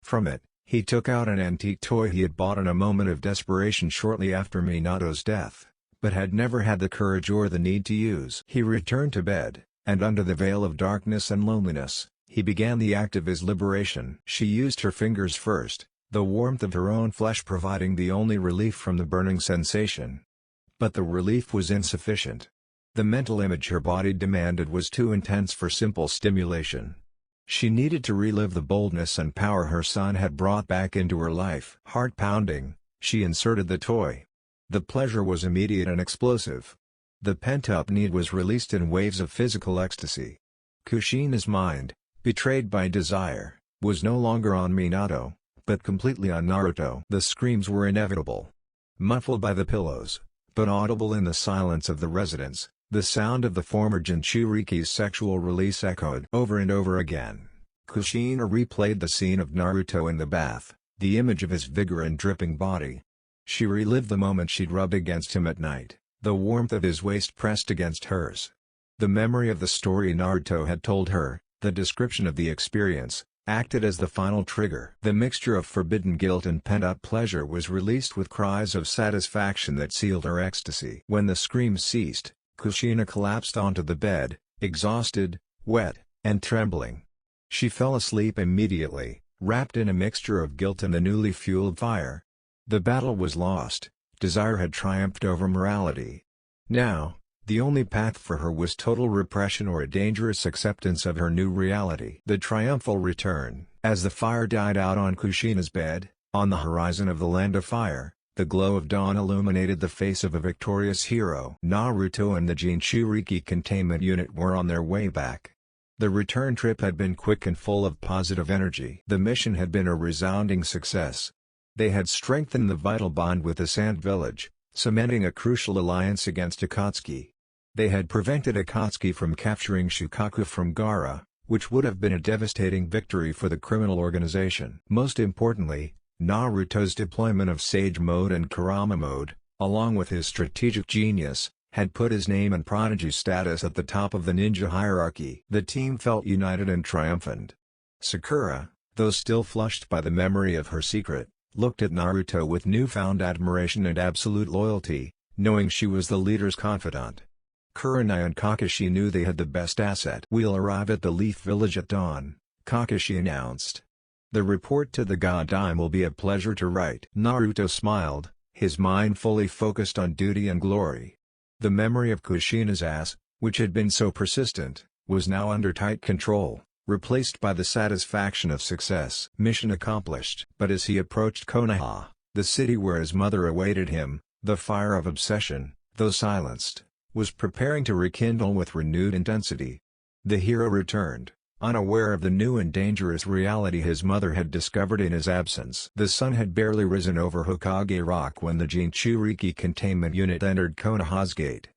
From it, he took out an antique toy he had bought in a moment of desperation shortly after Minato's death, but had never had the courage or the need to use. He returned to bed, and under the veil of darkness and loneliness, he began the act of his liberation. She used her fingers first, the warmth of her own flesh providing the only relief from the burning sensation. But the relief was insufficient. The mental image her body demanded was too intense for simple stimulation. She needed to relive the boldness and power her son had brought back into her life. Heart pounding, she inserted the toy. The pleasure was immediate and explosive. The pent-up need was released in waves of physical ecstasy. Kushina's mind, betrayed by desire, was no longer on Minato, but completely on Naruto. The screams were inevitable. Muffled by the pillows, but audible in the silence of the residence, the sound of the former Jinchuriki's sexual release echoed over and over again. Kushina replayed the scene of Naruto in the bath, the image of his vigor and dripping body. She relived the moment she'd rubbed against him at night, the warmth of his waist pressed against hers. The memory of the story Naruto had told her, the description of the experience, acted as the final trigger. The mixture of forbidden guilt and pent-up pleasure was released with cries of satisfaction that sealed her ecstasy. When the screams ceased, Kushina collapsed onto the bed, exhausted, wet, and trembling. She fell asleep immediately, wrapped in a mixture of guilt and the newly fueled fire. The battle was lost, desire had triumphed over morality. Now, the only path for her was total repression or a dangerous acceptance of her new reality. The triumphal return. As the fire died out on Kushina's bed, on the horizon of the land of fire, the glow of dawn illuminated the face of a victorious hero. Naruto and the Jinchuriki containment unit were on their way back. The return trip had been quick and full of positive energy. The mission had been a resounding success. They had strengthened the vital bond with the Sand Village, cementing a crucial alliance against Akatsuki. They had prevented Akatsuki from capturing Shukaku from Gaara, which would have been a devastating victory for the criminal organization. Most importantly, Naruto's deployment of Sage Mode and Kurama Mode, along with his strategic genius, had put his name and Prodigy status at the top of the ninja hierarchy. The team felt united and triumphant. Sakura, though still flushed by the memory of her secret, looked at Naruto with newfound admiration and absolute loyalty, knowing she was the leader's confidant. Kurenai and Kakashi knew they had the best asset. "We'll arrive at the Leaf Village at dawn," Kakashi announced. "The report to the God Dime will be a pleasure to write." Naruto smiled, his mind fully focused on duty and glory. The memory of Kushina's ass, which had been so persistent, was now under tight control, replaced by the satisfaction of success. Mission accomplished. But as he approached Konoha, the city where his mother awaited him, the fire of obsession, though silenced, was preparing to rekindle with renewed intensity. The hero returned, unaware of the new and dangerous reality his mother had discovered in his absence. The sun had barely risen over Hokage Rock when the Jinchuriki containment unit entered Konoha's gate.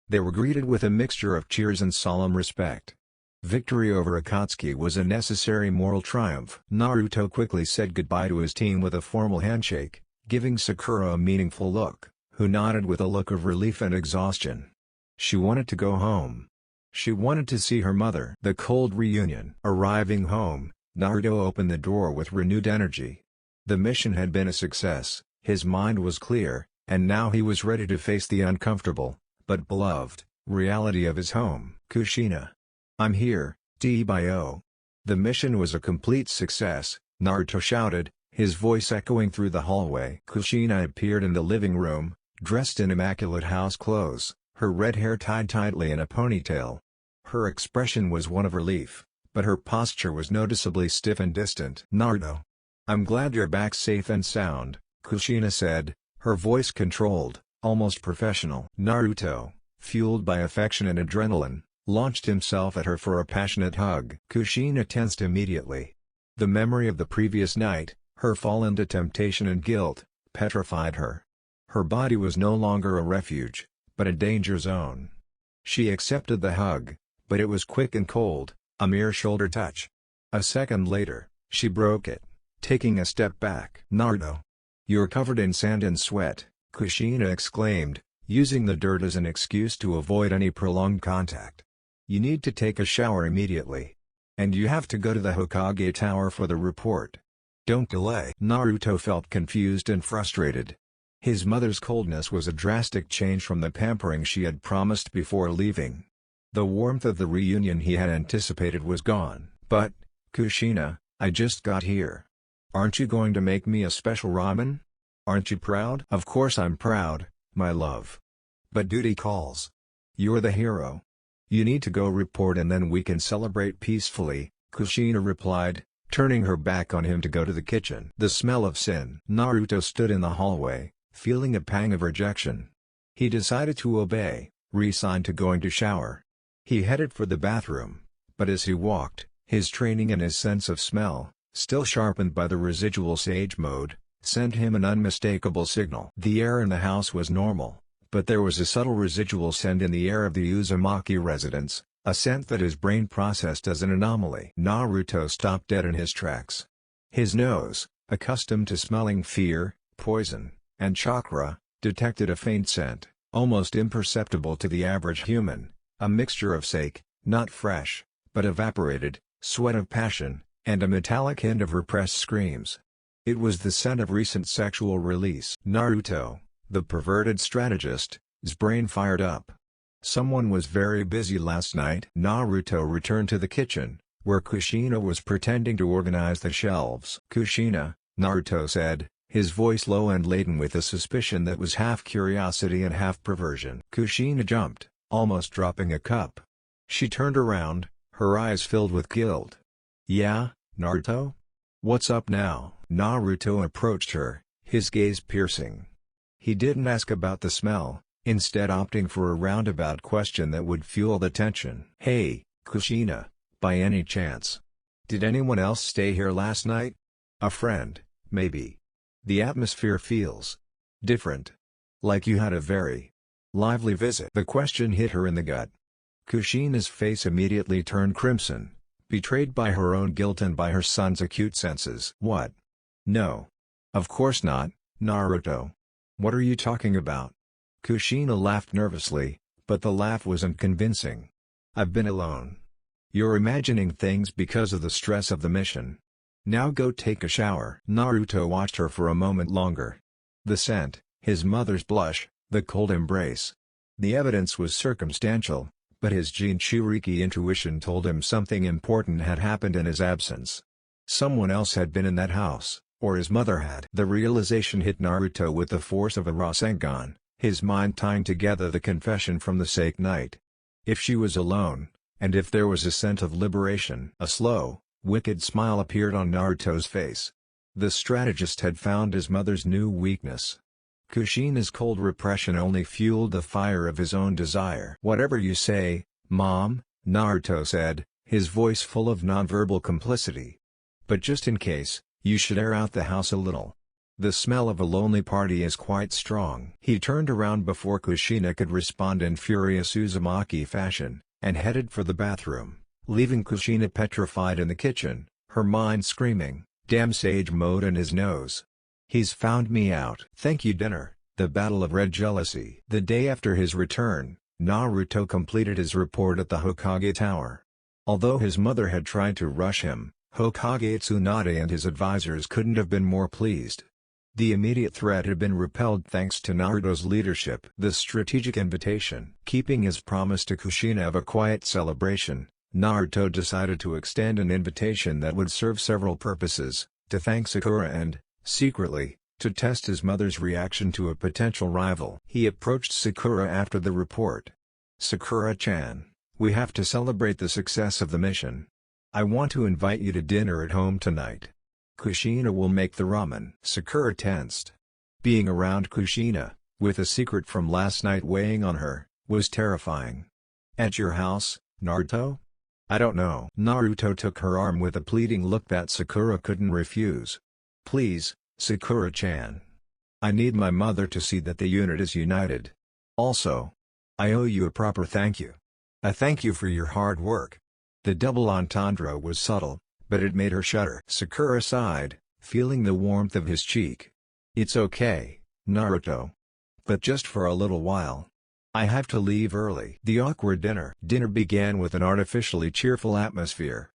They were greeted with a mixture of cheers and solemn respect. Victory over Akatsuki was a necessary moral triumph. Naruto quickly said goodbye to his team with a formal handshake, giving Sakura a meaningful look, who nodded with a look of relief and exhaustion. She wanted to go home. She wanted to see her mother. The cold reunion. Arriving home, Naruto opened the door with renewed energy. The mission had been a success, his mind was clear, and now he was ready to face the uncomfortable, but beloved, reality of his home. "Kushina. I'm here, D.B.O." The mission was a complete success, Naruto shouted, his voice echoing through the hallway. Kushina appeared in the living room, dressed in immaculate house clothes, her red hair tied tightly in a ponytail. Her expression was one of relief, but her posture was noticeably stiff and distant. "Naruto. I'm glad you're back safe and sound," Kushina said, her voice controlled, almost professional. Naruto, fueled by affection and adrenaline, launched himself at her for a passionate hug. Kushina tensed immediately. The memory of the previous night, her fall into temptation and guilt, petrified her. Her body was no longer a refuge, but a danger zone. She accepted the hug, but it was quick and cold, a mere shoulder touch. A second later, she broke it, taking a step back. "Naruto. You're covered in sand and sweat," Kushina exclaimed, using the dirt as an excuse to avoid any prolonged contact. "You need to take a shower immediately. And you have to go to the Hokage Tower for the report. Don't delay." Naruto felt confused and frustrated. His mother's coldness was a drastic change from the pampering she had promised before leaving. The warmth of the reunion he had anticipated was gone. "But, Kushina, I just got here. Aren't you going to make me a special ramen? Aren't you proud?" "Of course I'm proud, my love. But duty calls. You're the hero. You need to go report and then we can celebrate peacefully," Kushina replied, turning her back on him to go to the kitchen. The smell of sin. Naruto stood in the hallway, feeling a pang of rejection. He decided to obey, resigned to going to shower. He headed for the bathroom, but as he walked, his training and his sense of smell, still sharpened by the residual sage mode, sent him an unmistakable signal. The air in the house was normal, but there was a subtle residual scent in the air of the Uzumaki residence, a scent that his brain processed as an anomaly. Naruto stopped dead in his tracks. His nose, accustomed to smelling fear, poison, and chakra, detected a faint scent, almost imperceptible to the average human, a mixture of sake, not fresh, but evaporated, sweat of passion, and a metallic hint of repressed screams. It was the scent of recent sexual release. Naruto, the perverted strategist, his brain fired up. Someone was very busy last night. Naruto returned to the kitchen, where Kushina was pretending to organize the shelves. "Kushina," Naruto said, his voice low and laden with a suspicion that was half curiosity and half perversion. Kushina jumped, almost dropping a cup. She turned around, her eyes filled with guilt. "Yeah, Naruto? What's up now?" Naruto approached her, his gaze piercing. He didn't ask about the smell, instead opting for a roundabout question that would fuel the tension. "Hey, Kushina, by any chance? Did anyone else stay here last night? A friend, maybe? The atmosphere feels different. Like you had a very lively visit." The question hit her in the gut. Kushina's face immediately turned crimson, betrayed by her own guilt and by her son's acute senses. "What? No. Of course not, Naruto. What are you talking about?" Kushina laughed nervously, But the laugh wasn't convincing. "I've been alone. You're imagining things because of the stress of the mission. Now go take a shower." Naruto watched her for a moment longer. The scent, his mother's blush, the cold embrace. The evidence was circumstantial, but his Jinchuriki intuition told him something important had happened in his absence. Someone else had been in that house, or his mother had. The realization hit Naruto with the force of a Rasengan, his mind tying together the confession from the Sake Night. If she was alone, and if there was a sense of liberation. A slow, wicked smile appeared on Naruto's face. The strategist had found his mother's new weakness. Kushina's cold repression only fueled the fire of his own desire. "Whatever you say, Mom," Naruto said, his voice full of nonverbal complicity. "But just in case, you should air out the house a little. The smell of a lonely party is quite strong." He turned around before Kushina could respond in furious Uzumaki fashion, and headed for the bathroom, leaving Kushina petrified in the kitchen, her mind screaming, "Damn Sage Mode in his nose. He's found me out." Thank you. Dinner, the Battle of Red Jealousy. The day after his return, Naruto completed his report at the Hokage Tower. Although his mother had tried to rush him, Hokage Tsunade and his advisors couldn't have been more pleased. The immediate threat had been repelled thanks to Naruto's leadership. The strategic invitation. Keeping his promise to Kushina of a quiet celebration, Naruto decided to extend an invitation that would serve several purposes: to thank Sakura and, secretly, to test his mother's reaction to a potential rival. He approached Sakura after the report. "Sakura-chan, we have to celebrate the success of the mission. I want to invite you to dinner at home tonight. Kushina will make the ramen." Sakura tensed. Being around Kushina, with a secret from last night weighing on her, was terrifying. "At your house, Naruto? I don't know." Naruto took her arm with a pleading look that Sakura couldn't refuse. "Please, Sakura-chan. I need my mother to see that the unit is united. Also, I owe you a proper thank you. A thank you for your hard work." The double entendre was subtle, but it made her shudder. Sakura sighed, feeling the warmth of his cheek. "It's okay, Naruto. But just for a little while. I have to leave early." The awkward dinner. Dinner began with an artificially cheerful atmosphere.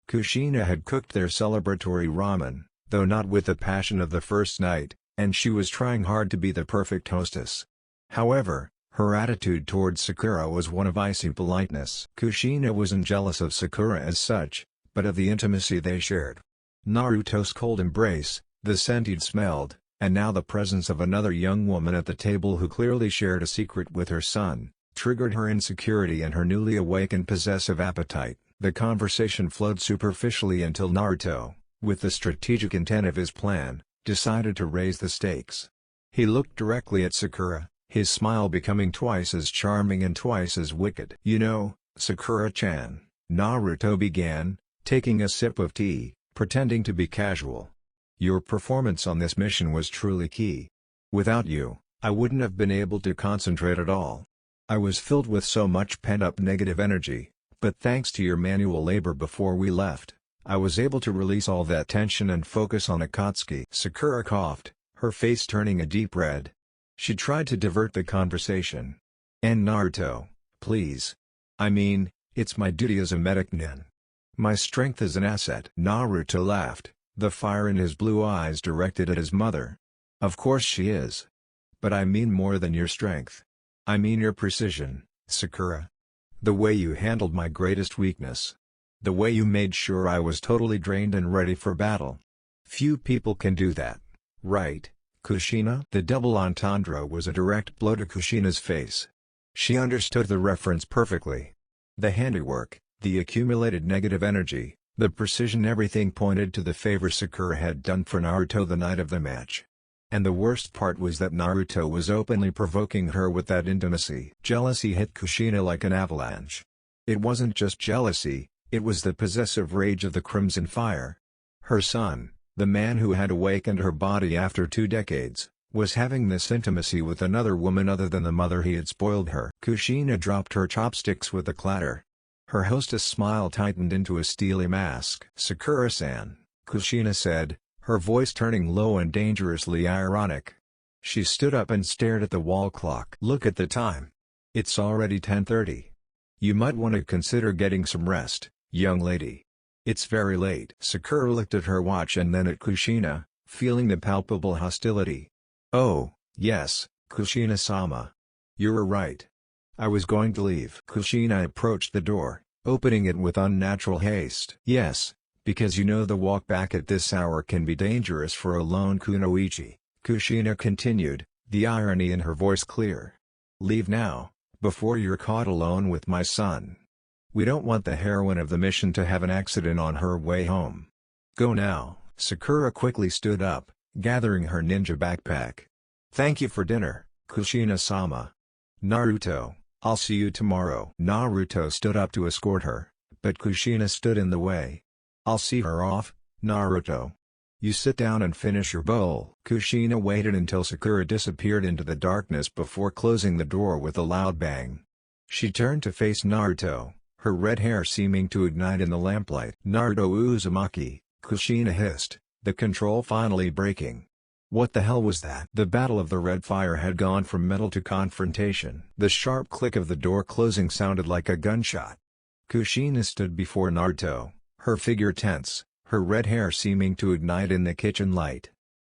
Kushina had cooked their celebratory ramen, though not with the passion of the first night, and she was trying hard to be the perfect hostess. However, her attitude towards Sakura was one of icy politeness. Kushina wasn't jealous of Sakura as such, but of the intimacy they shared. Naruto's cold embrace, the scent he'd smelled, and now the presence of another young woman at the table who clearly shared a secret with her son, triggered her insecurity and her newly awakened possessive appetite. The conversation flowed superficially until Naruto, with the strategic intent of his plan, decided to raise the stakes. He looked directly at Sakura, his smile becoming twice as charming and twice as wicked. "You know, Sakura-chan," Naruto began, taking a sip of tea, pretending to be casual. "Your performance on this mission was truly key. Without you, I wouldn't have been able to concentrate at all. I was filled with so much pent-up negative energy, but thanks to your manual labor before we left, I was able to release all that tension and focus on Akatsuki." Sakura coughed, her face turning a deep red. She tried to divert the conversation. "And Naruto, please. I mean, it's my duty as a medic nin. My strength is an asset." Naruto laughed, the fire in his blue eyes directed at his mother. "Of course she is. But I mean more than your strength. I mean your precision, Sakura. The way you handled my greatest weakness. The way you made sure I was totally drained and ready for battle. Few people can do that, right, Kushina?" The double entendre was a direct blow to Kushina's face. She understood the reference perfectly. The handiwork, the accumulated negative energy, the precision, everything pointed to the favor Sakura had done for Naruto the night of the match. And the worst part was that Naruto was openly provoking her with that intimacy. Jealousy hit Kushina like an avalanche. It wasn't just jealousy, it was the possessive rage of the Crimson Fire. Her son, the man who had awakened her body after 2 decades, was having this intimacy with another woman other than the mother he had spoiled her. Kushina dropped her chopsticks with a clatter. Her hostess' smile tightened into a steely mask. "Sakura-san," Kushina said, her voice turning low and dangerously ironic. She stood up and stared at the wall clock. "Look at the time. It's already 10:30. You might want to consider getting some rest, young lady. It's very late." Sakura looked at her watch and then at Kushina, feeling the palpable hostility. "Oh, yes, Kushina-sama. You're right. I was going to leave." Kushina approached the door, opening it with unnatural haste. "Yes, because you know the walk back at this hour can be dangerous for a lone kunoichi," Kushina continued, the irony in her voice clear. "Leave now, before you're caught alone with my son. We don't want the heroine of the mission to have an accident on her way home. Go now." Sakura quickly stood up, gathering her ninja backpack. "Thank you for dinner, Kushina-sama. Naruto, I'll see you tomorrow." Naruto stood up to escort her, but Kushina stood in the way. "I'll see her off, Naruto. You sit down and finish your bowl." Kushina waited until Sakura disappeared into the darkness before closing the door with a loud bang. She turned to face Naruto, her red hair seeming to ignite in the lamplight. "Naruto Uzumaki," Kushina hissed, the control finally breaking. What the hell was that? The battle of the red fire had gone from metal to confrontation. The sharp click of the door closing sounded like a gunshot. Kushina stood before Naruto, her figure tense, her red hair seeming to ignite in the kitchen light.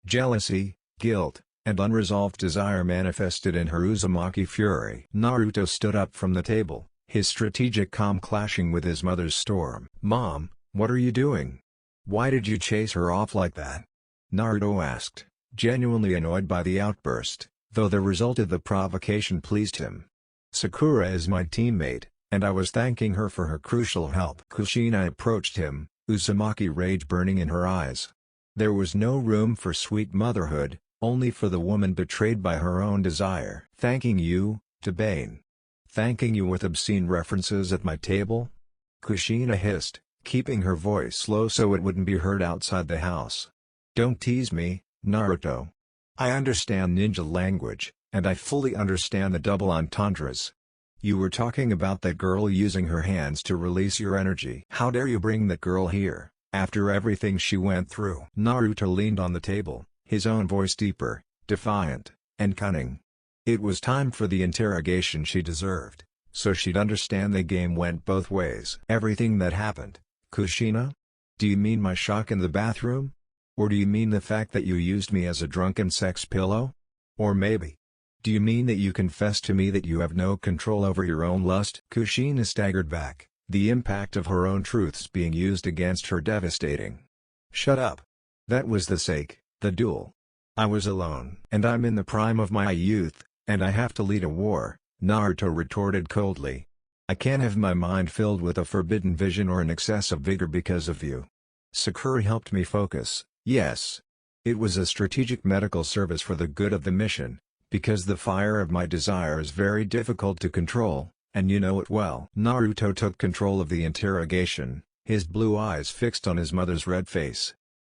Jealousy, guilt, and unresolved desire manifested in her Uzumaki fury. Naruto stood up from the table, his strategic calm clashing with his mother's storm. "Mom, what are you doing? Why did you chase her off like that?" Naruto asked, genuinely annoyed by the outburst, though the result of the provocation pleased him. "Sakura is my teammate, and I was thanking her for her crucial help." Kushina approached him, Uzumaki rage burning in her eyes. There was no room for sweet motherhood, only for the woman betrayed by her own desire. "Thanking you, to Bane. Thanking you with obscene references at my table?" Kushina hissed, keeping her voice low so it wouldn't be heard outside the house. "Don't tease me, Naruto. I understand ninja language, and I fully understand the double entendres. You were talking about that girl using her hands to release your energy. How dare you bring that girl here, after everything she went through?" Naruto leaned on the table, his own voice deeper, defiant, and cunning. It was time for the interrogation she deserved, so she'd understand the game went both ways. "Everything that happened, Kushina? Do you mean my shock in the bathroom? Or do you mean the fact that you used me as a drunken sex pillow? Or maybe, do you mean that you confess to me that you have no control over your own lust?" Kushina staggered back, the impact of her own truths being used against her devastating. "Shut up. That was the duel. I was alone. And I'm in the prime of my youth, and I have to lead a war," Naruto retorted coldly. "I can't have my mind filled with a forbidden vision or an excess of vigor because of you. Sakura helped me focus, yes. It was a strategic medical service for the good of the mission, because the fire of my desire is very difficult to control, and you know it well." Naruto took control of the interrogation, his blue eyes fixed on his mother's red face.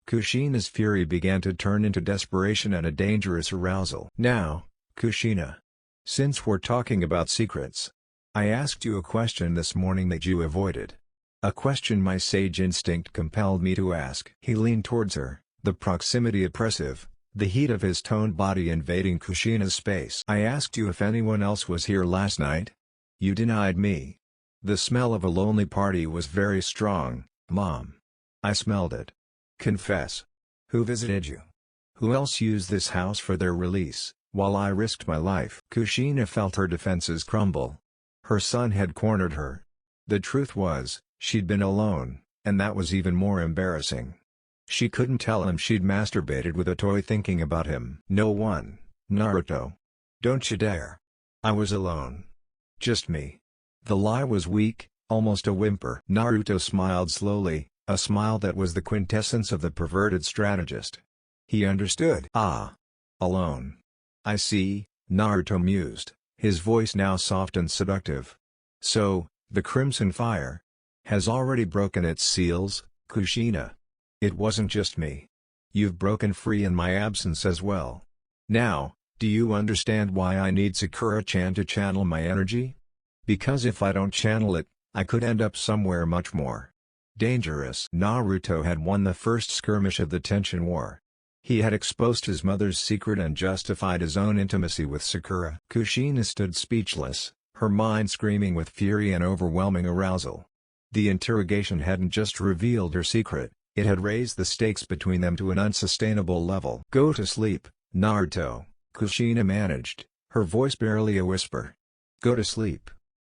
Kushina's fury began to turn into desperation and a dangerous arousal. "Now, Kushina. Since we're talking about secrets, I asked you a question this morning that you avoided. A question my sage instinct compelled me to ask." He leaned towards her, the proximity oppressive, the heat of his toned body invading Kushina's space. "I asked you if anyone else was here last night. You denied me. The smell of a lonely party was very strong, Mom. I smelled it. Confess. Who visited you? Who else used this house for their release, while I risked my life?" Kushina felt her defenses crumble. Her son had cornered her. The truth was, she'd been alone, and that was even more embarrassing. She couldn't tell him she'd masturbated with a toy thinking about him. "No one, Naruto. Don't you dare. I was alone. Just me." The lie was weak, almost a whimper. Naruto smiled slowly, a smile that was the quintessence of the perverted strategist. He understood. "Ah. Alone. I see," Naruto mused, his voice now soft and seductive. "So, the Crimson Fire has already broken its seals, Kushina. It wasn't just me. You've broken free in my absence as well. Now, do you understand why I need Sakura-chan to channel my energy? Because if I don't channel it, I could end up somewhere much more dangerous." Naruto had won the first skirmish of the Tenshin War. He had exposed his mother's secret and justified his own intimacy with Sakura. Kushina stood speechless, her mind screaming with fury and overwhelming arousal. The interrogation hadn't just revealed her secret, it had raised the stakes between them to an unsustainable level. "Go to sleep, Naruto," Kushina managed, her voice barely a whisper. "Go to sleep.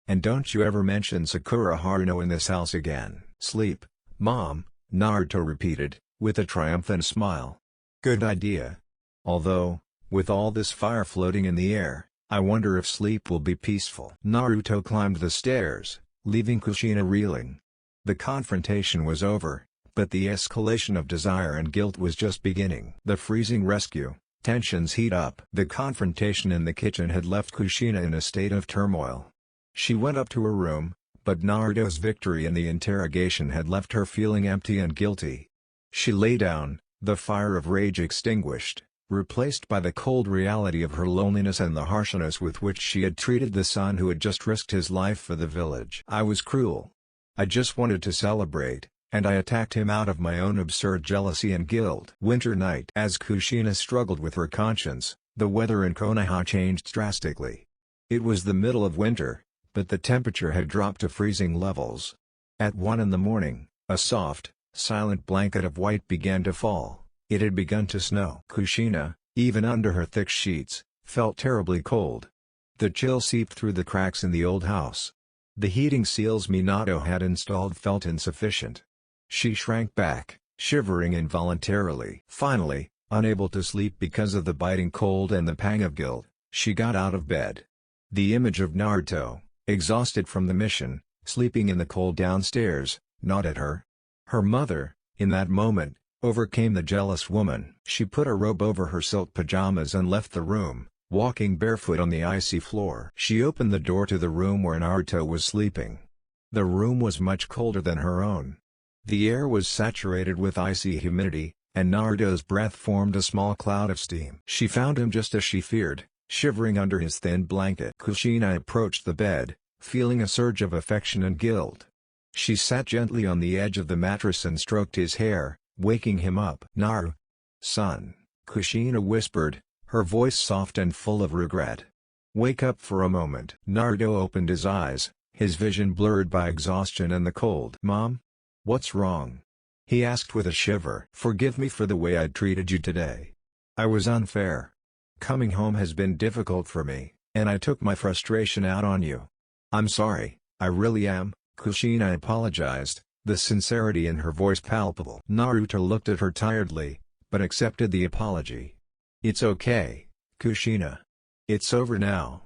And don't you ever mention Sakura Haruno in this house again." "Sleep, Mom," Naruto repeated, with a triumphant smile. "Good idea. Although, with all this fire floating in the air, I wonder if sleep will be peaceful." Naruto climbed the stairs, leaving Kushina reeling. The confrontation was over, but the escalation of desire and guilt was just beginning. The freezing rescue, tensions heat up. The confrontation in the kitchen had left Kushina in a state of turmoil. She went up to her room, but Naruto's victory in the interrogation had left her feeling empty and guilty. She lay down, the fire of rage extinguished, replaced by the cold reality of her loneliness and the harshness with which she had treated the son who had just risked his life for the village. "I was cruel. I just wanted to celebrate, and I attacked him out of my own absurd jealousy and guilt." Winter night. As Kushina struggled with her conscience, the weather in Konoha changed drastically. It was the middle of winter, but the temperature had dropped to freezing levels. At 1 in the morning, a soft, silent blanket of white began to fall. It had begun to snow. Kushina, even under her thick sheets, felt terribly cold. The chill seeped through the cracks in the old house. The heating seals Minato had installed felt insufficient. She shrank back, shivering involuntarily. Finally, unable to sleep because of the biting cold and the pang of guilt, she got out of bed. The image of Naruto, exhausted from the mission, sleeping in the cold downstairs, gnawed at her. Her mother, in that moment, overcame the jealous woman. She put a robe over her silk pajamas and left the room, walking barefoot on the icy floor. She opened the door to the room where Naruto was sleeping. The room was much colder than her own. The air was saturated with icy humidity, and Naruto's breath formed a small cloud of steam. She found him just as she feared, shivering under his thin blanket. Kushina approached the bed, feeling a surge of affection and guilt. She sat gently on the edge of the mattress and stroked his hair, waking him up. "Naru, son," Kushina whispered, her voice soft and full of regret. "Wake up for a moment." Naruto opened his eyes, his vision blurred by exhaustion and the cold. "Mom? What's wrong?" he asked with a shiver. "Forgive me for the way I treated you today. I was unfair. Coming home has been difficult for me, and I took my frustration out on you. I'm sorry, I really am," Kushina apologized, the sincerity in her voice palpable. Naruto looked at her tiredly, but accepted the apology. "It's okay, Kushina. It's over now.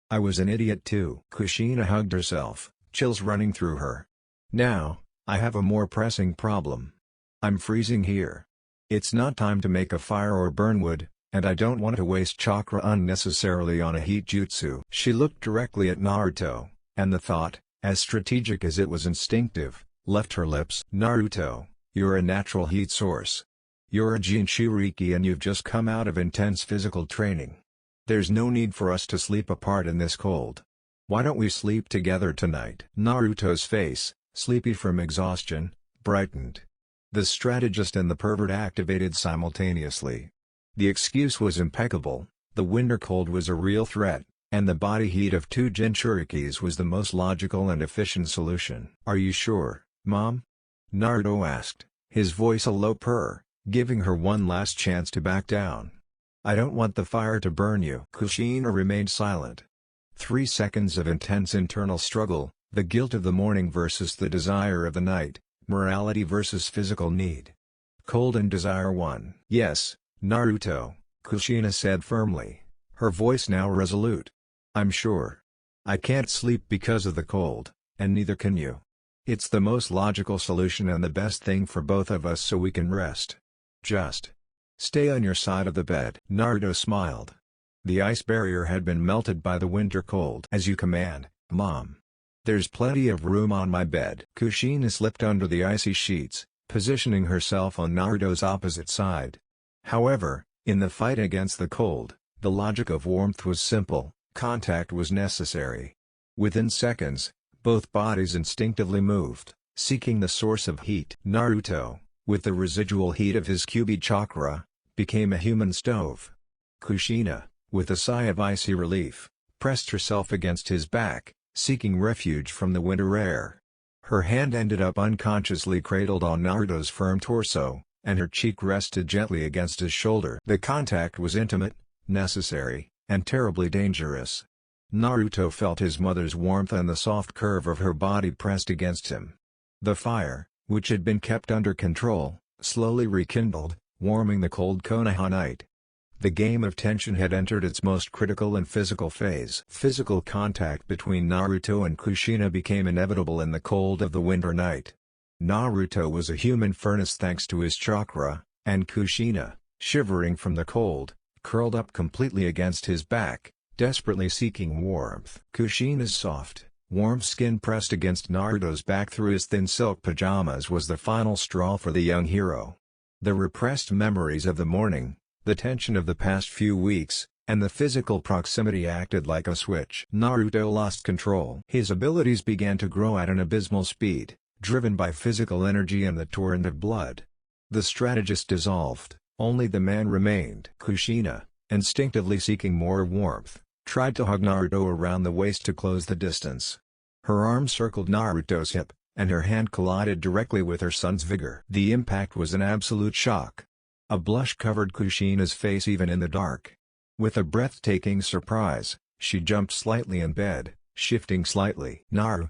I was an idiot too." Kushina hugged herself, chills running through her. "Now, I have a more pressing problem. I'm freezing here. It's not time to make a fire or burn wood, and I don't want to waste chakra unnecessarily on a heat jutsu." She looked directly at Naruto, and the thought, as strategic as it was instinctive, left her lips. "Naruto, you're a natural heat source. You're a Jinchuriki and you've just come out of intense physical training. There's no need for us to sleep apart in this cold. Why don't we sleep together tonight?" Naruto's face, sleepy from exhaustion, brightened. The strategist and the pervert activated simultaneously. The excuse was impeccable, the winter cold was a real threat, and the body heat of two Jinchurikis was the most logical and efficient solution. "Are you sure, Mom?" Naruto asked, his voice a low purr, giving her one last chance to back down. "I don't want the fire to burn you." Kushina remained silent. 3 seconds of intense internal struggle, the guilt of the morning versus the desire of the night, morality versus physical need. Cold and desire won. "Yes, Naruto," Kushina said firmly, her voice now resolute. "I'm sure. I can't sleep because of the cold, and neither can you. It's the most logical solution and the best thing for both of us so we can rest. Just stay on your side of the bed." Naruto smiled. The ice barrier had been melted by the winter cold. "As you command, Mom. There's plenty of room on my bed." Kushina slipped under the icy sheets, positioning herself on Naruto's opposite side. However, in the fight against the cold, the logic of warmth was simple, contact was necessary. Within seconds, both bodies instinctively moved, seeking the source of heat. Naruto, with the residual heat of his Kyuubi chakra, became a human stove. Kushina, with a sigh of icy relief, pressed herself against his back, seeking refuge from the winter air. Her hand ended up unconsciously cradled on Naruto's firm torso, and her cheek rested gently against his shoulder. The contact was intimate, necessary, and terribly dangerous. Naruto felt his mother's warmth and the soft curve of her body pressed against him. The fire, which had been kept under control, slowly rekindled, warming the cold Konoha night. The game of tension had entered its most critical and physical phase. Physical contact between Naruto and Kushina became inevitable in the cold of the winter night. Naruto was a human furnace thanks to his chakra, and Kushina, shivering from the cold, curled up completely against his back, desperately seeking warmth. Kushina's soft, warm skin pressed against Naruto's back through his thin silk pajamas was the final straw for the young hero. The repressed memories of the morning, the tension of the past few weeks, and the physical proximity acted like a switch. Naruto lost control. His abilities began to grow at an abysmal speed, driven by physical energy and the torrent of blood. The strategist dissolved, only the man remained. Kushina, instinctively seeking more warmth, tried to hug Naruto around the waist to close the distance. Her arm circled Naruto's hip, and her hand collided directly with her son's vigor. The impact was an absolute shock. A blush covered Kushina's face even in the dark. With a breathtaking surprise, she jumped slightly in bed, shifting slightly. "Naru!"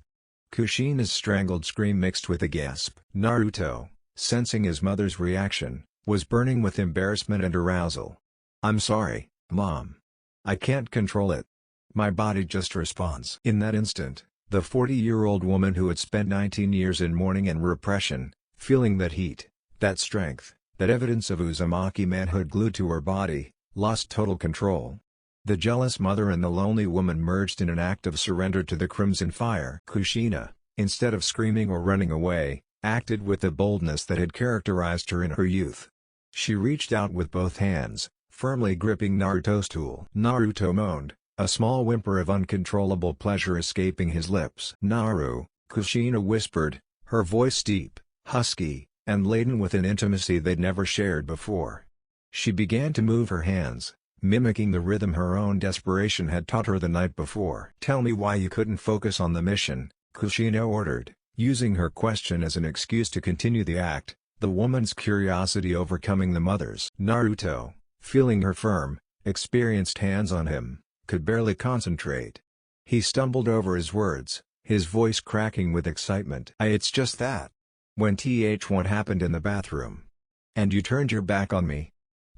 Kushina's strangled scream mixed with a gasp. Naruto, sensing his mother's reaction, was burning with embarrassment and arousal. "I'm sorry, Mom. I can't control it. My body just responds." In that instant, the 40-year-old woman who had spent 19 years in mourning and repression, feeling that heat, that strength, that evidence of Uzumaki manhood glued to her body, lost total control. The jealous mother and the lonely woman merged in an act of surrender to the crimson fire. Kushina, instead of screaming or running away, acted with the boldness that had characterized her in her youth. She reached out with both hands, firmly gripping Naruto's tool. Naruto moaned, a small whimper of uncontrollable pleasure escaping his lips. "Naru," Kushina whispered, her voice deep, husky, and laden with an intimacy they'd never shared before. She began to move her hands, mimicking the rhythm her own desperation had taught her the night before. "Tell me why you couldn't focus on the mission," Kushina ordered, using her question as an excuse to continue the act, the woman's curiosity overcoming the mother's. Naruto, feeling her firm, experienced hands on him, could barely concentrate. He stumbled over his words, his voice cracking with excitement. "It's just that. When what happened in the bathroom. And you turned your back on me.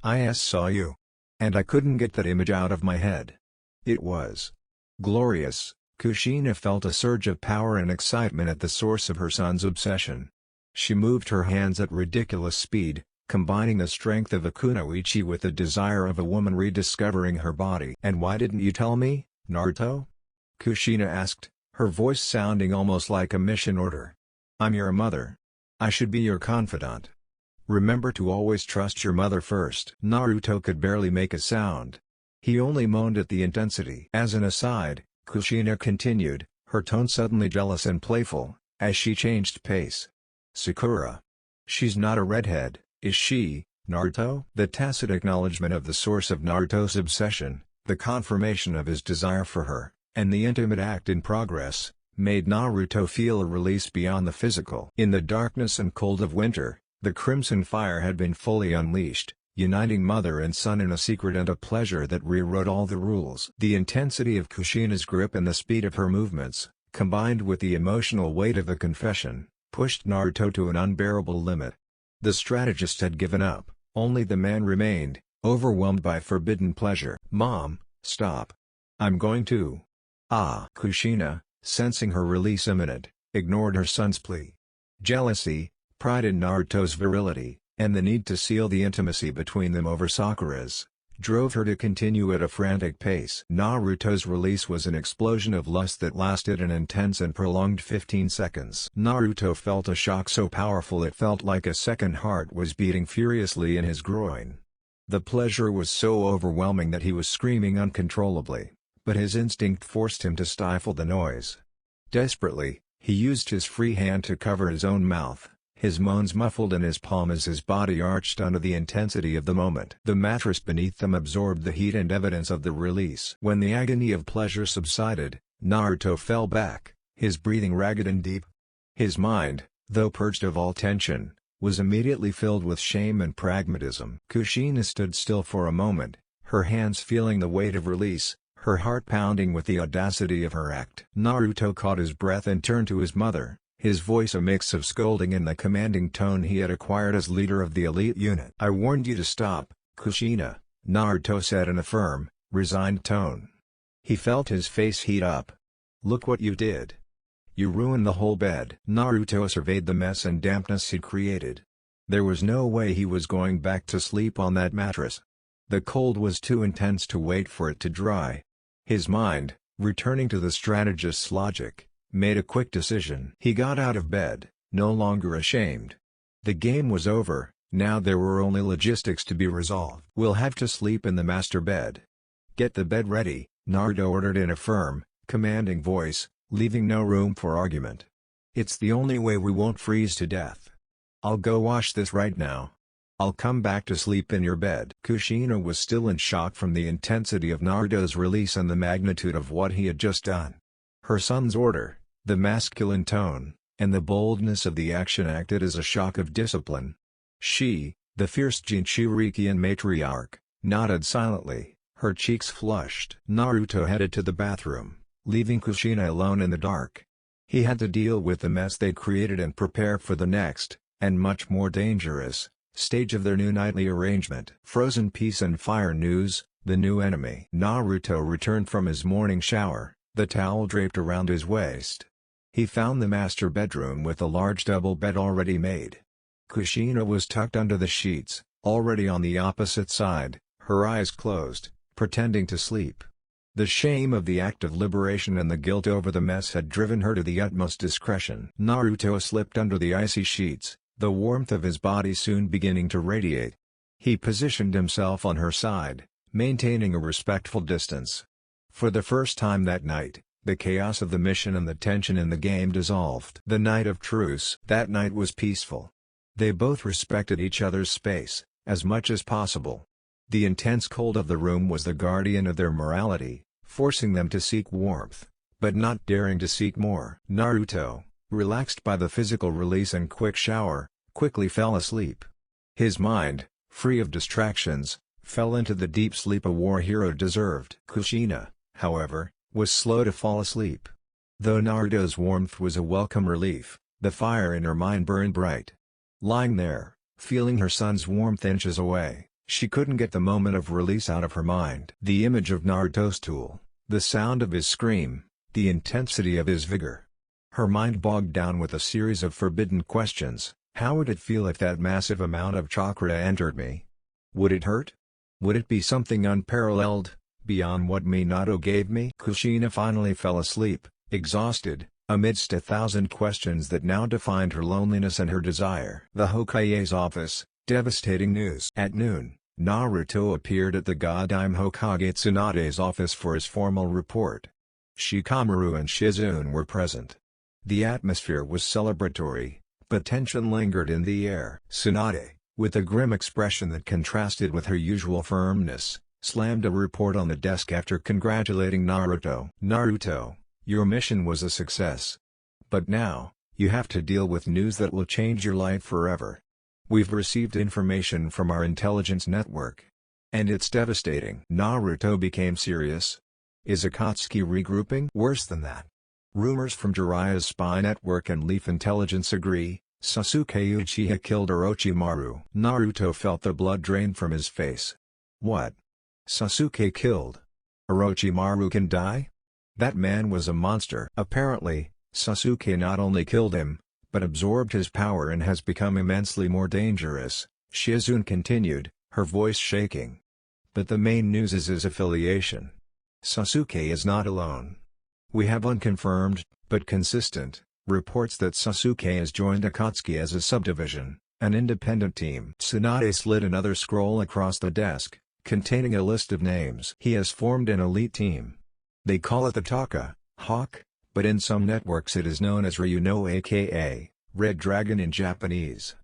I saw you. And I couldn't get that image out of my head. It was glorious." Kushina felt a surge of power and excitement at the source of her son's obsession. She moved her hands at ridiculous speed, combining the strength of a kunoichi with the desire of a woman rediscovering her body. "And why didn't you tell me, Naruto?" Kushina asked, her voice sounding almost like a mission order. "I'm your mother. I should be your confidant. Remember to always trust your mother first." Naruto could barely make a sound. He only moaned at the intensity. As an aside, Kushina continued, her tone suddenly jealous and playful, as she changed pace. "Sakura. She's not a redhead, is she, Naruto?" The tacit acknowledgement of the source of Naruto's obsession, the confirmation of his desire for her, and the intimate act in progress, made Naruto feel a release beyond the physical. In the darkness and cold of winter, the crimson fire had been fully unleashed, uniting mother and son in a secret and a pleasure that rewrote all the rules. The intensity of Kushina's grip and the speed of her movements, combined with the emotional weight of the confession, pushed Naruto to an unbearable limit. The strategist had given up, only the man remained, overwhelmed by forbidden pleasure. "Mom, stop. I'm going to." Kushina, sensing her release imminent, ignored her son's plea. Jealousy, pride in Naruto's virility, and the need to seal the intimacy between them over Sakura's, drove her to continue at a frantic pace. Naruto's release was an explosion of lust that lasted an intense and prolonged 15 seconds. Naruto felt a shock so powerful it felt like a second heart was beating furiously in his groin. The pleasure was so overwhelming that he was screaming uncontrollably, but his instinct forced him to stifle the noise. Desperately, he used his free hand to cover his own mouth, his moans muffled in his palm as his body arched under the intensity of the moment. The mattress beneath them absorbed the heat and evidence of the release. When the agony of pleasure subsided, Naruto fell back, his breathing ragged and deep. His mind, though purged of all tension, was immediately filled with shame and pragmatism. Kushina stood still for a moment, her hands feeling the weight of release, her heart pounding with the audacity of her act. Naruto caught his breath and turned to his mother, his voice a mix of scolding and the commanding tone he had acquired as leader of the elite unit. "I warned you to stop, Kushina," Naruto said in a firm, resigned tone. He felt his face heat up. "Look what you did. You ruined the whole bed." Naruto surveyed the mess and dampness he'd created. There was no way he was going back to sleep on that mattress. The cold was too intense to wait for it to dry. His mind, returning to the strategist's logic, made a quick decision. He got out of bed, no longer ashamed. The game was over, now there were only logistics to be resolved. "We'll have to sleep in the master bed. Get the bed ready," Naruto ordered in a firm, commanding voice, leaving no room for argument. "It's the only way we won't freeze to death. I'll go wash this right now. I'll come back to sleep in your bed." Kushina was still in shock from the intensity of Naruto's release and the magnitude of what he had just done. Her son's order, the masculine tone, and the boldness of the action acted as a shock of discipline. She, the fierce Jinchurikian matriarch, nodded silently, her cheeks flushed. Naruto headed to the bathroom, leaving Kushina alone in the dark. He had to deal with the mess they'd created and prepare for the next, and much more dangerous, stage of their new nightly arrangement. Frozen Peace and Fire News, the new enemy. Naruto returned from his morning shower, the towel draped around his waist. He found the master bedroom with a large double bed already made. Kushina was tucked under the sheets, already on the opposite side, her eyes closed, pretending to sleep. The shame of the act of liberation and the guilt over the mess had driven her to the utmost discretion. Naruto slipped under the icy sheets, the warmth of his body soon beginning to radiate. He positioned himself on her side, maintaining a respectful distance. For the first time that night, the chaos of the mission and the tension in the game dissolved. The night of truce. That night was peaceful. They both respected each other's space, as much as possible. The intense cold of the room was the guardian of their morality, forcing them to seek warmth, but not daring to seek more. Naruto, relaxed by the physical release and quick shower, quickly fell asleep. His mind, free of distractions, fell into the deep sleep a war hero deserved. Kushina, however, was slow to fall asleep. Though Naruto's warmth was a welcome relief, the fire in her mind burned bright. Lying there, feeling her son's warmth inches away, she couldn't get the moment of release out of her mind. The image of Naruto's tool, the sound of his scream, the intensity of his vigor. Her mind bogged down with a series of forbidden questions. How would it feel if that massive amount of chakra entered me? Would it hurt? Would it be something unparalleled, beyond what Minato gave me? Kushina finally fell asleep, exhausted, amidst 1,000 questions that now defined her loneliness and her desire. The Hokage's office, devastating news. At noon, Naruto appeared at the Godime Hokage Tsunade's office for his formal report. Shikamaru and Shizune were present. The atmosphere was celebratory, but tension lingered in the air. Tsunade, with a grim expression that contrasted with her usual firmness, slammed a report on the desk after congratulating Naruto. "Naruto, your mission was a success. But now, you have to deal with news that will change your life forever. We've received information from our intelligence network. And it's devastating." Naruto became serious. "Is Akatsuki regrouping?" "Worse than that. Rumors from Jiraiya's spy network and Leaf Intelligence agree, Sasuke Uchiha killed Orochimaru." Naruto felt the blood drain from his face. "What? Sasuke killed? Orochimaru can die? That man was a monster." "Apparently, Sasuke not only killed him, but absorbed his power and has become immensely more dangerous," Shizune continued, her voice shaking. "But the main news is his affiliation. Sasuke is not alone. We have unconfirmed, but consistent, reports that Sasuke has joined Akatsuki as a subdivision, an independent team." Tsunade slid another scroll across the desk, containing a list of names. "He has formed an elite team. They call it the Taka, Hawk, but in some networks it is known as Ryuno aka, Red Dragon in Japanese.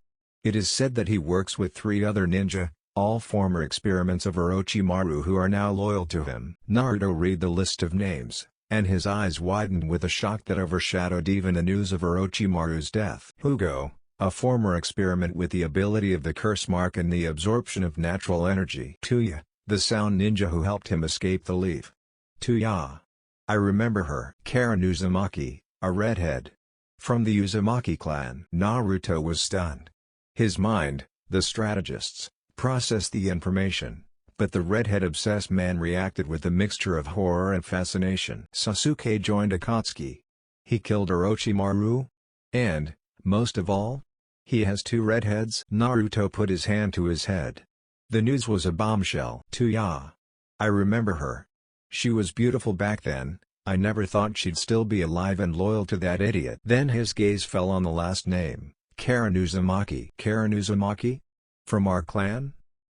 It is said that he works with 3 other ninja, all former experiments of Orochimaru who are now loyal to him. Naruto read the list of names, and his eyes widened with a shock that overshadowed even the news of Orochimaru's death. Hugo, a former experiment with the ability of the curse mark and the absorption of natural energy. Tuya, the sound ninja who helped him escape the leaf. Tuya. I remember her. Karen Uzumaki, a redhead. From the Uzumaki clan. Naruto was stunned. His mind, the strategist's, processed the information, but the redhead-obsessed man reacted with a mixture of horror and fascination. Sasuke joined Akatsuki. He killed Orochimaru? And, most of all, he has 2 redheads? Naruto put his hand to his head. The news was a bombshell. Tuya. I remember her. She was beautiful back then. I never thought she'd still be alive and loyal to that idiot. Then his gaze fell on the last name, Karen Uzumaki. Karen Uzumaki? From our clan?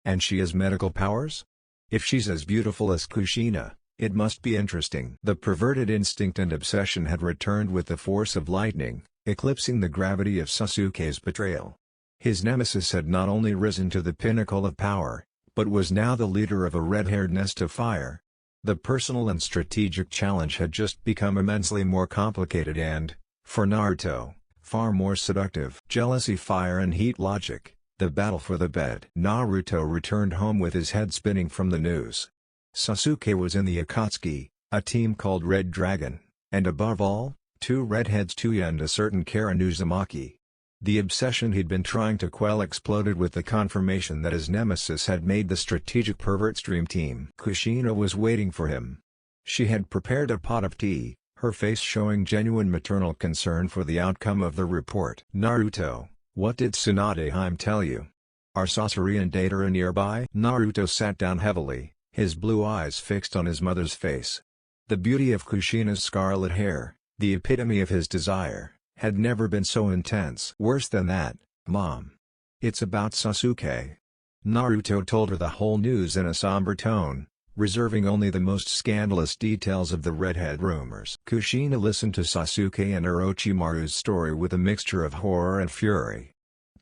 And she has medical powers? If she's as beautiful as Kushina, it must be interesting. The perverted instinct and obsession had returned with the force of lightning, eclipsing the gravity of Sasuke's betrayal. His nemesis had not only risen to the pinnacle of power, but was now the leader of a red-haired nest of fire. The personal and strategic challenge had just become immensely more complicated and, for Naruto, far more seductive. Jealousy, fire and heat logic, the battle for the bed. Naruto returned home with his head spinning from the news. Sasuke was in the Akatsuki, a team called Red Dragon, and above all, 2 redheads, Tuya and a certain Karen Uzumaki. The obsession he'd been trying to quell exploded with the confirmation that his nemesis had made the strategic pervert's dream team. Kushina was waiting for him. She had prepared a pot of tea, her face showing genuine maternal concern for the outcome of the report. Naruto, what did Tsunadeheim tell you? Are Sasori and Datara nearby? Naruto sat down heavily, his blue eyes fixed on his mother's face. The beauty of Kushina's scarlet hair, the epitome of his desire, had never been so intense. Worse than that, Mom. It's about Sasuke. Naruto told her the whole news in a somber tone, reserving only the most scandalous details of the redhead rumors. Kushina listened to Sasuke and Orochimaru's story with a mixture of horror and fury.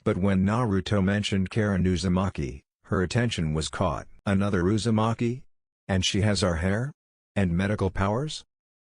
But when Naruto mentioned Karen Uzumaki, her attention was caught. Another Uzumaki? And she has our hair? And medical powers?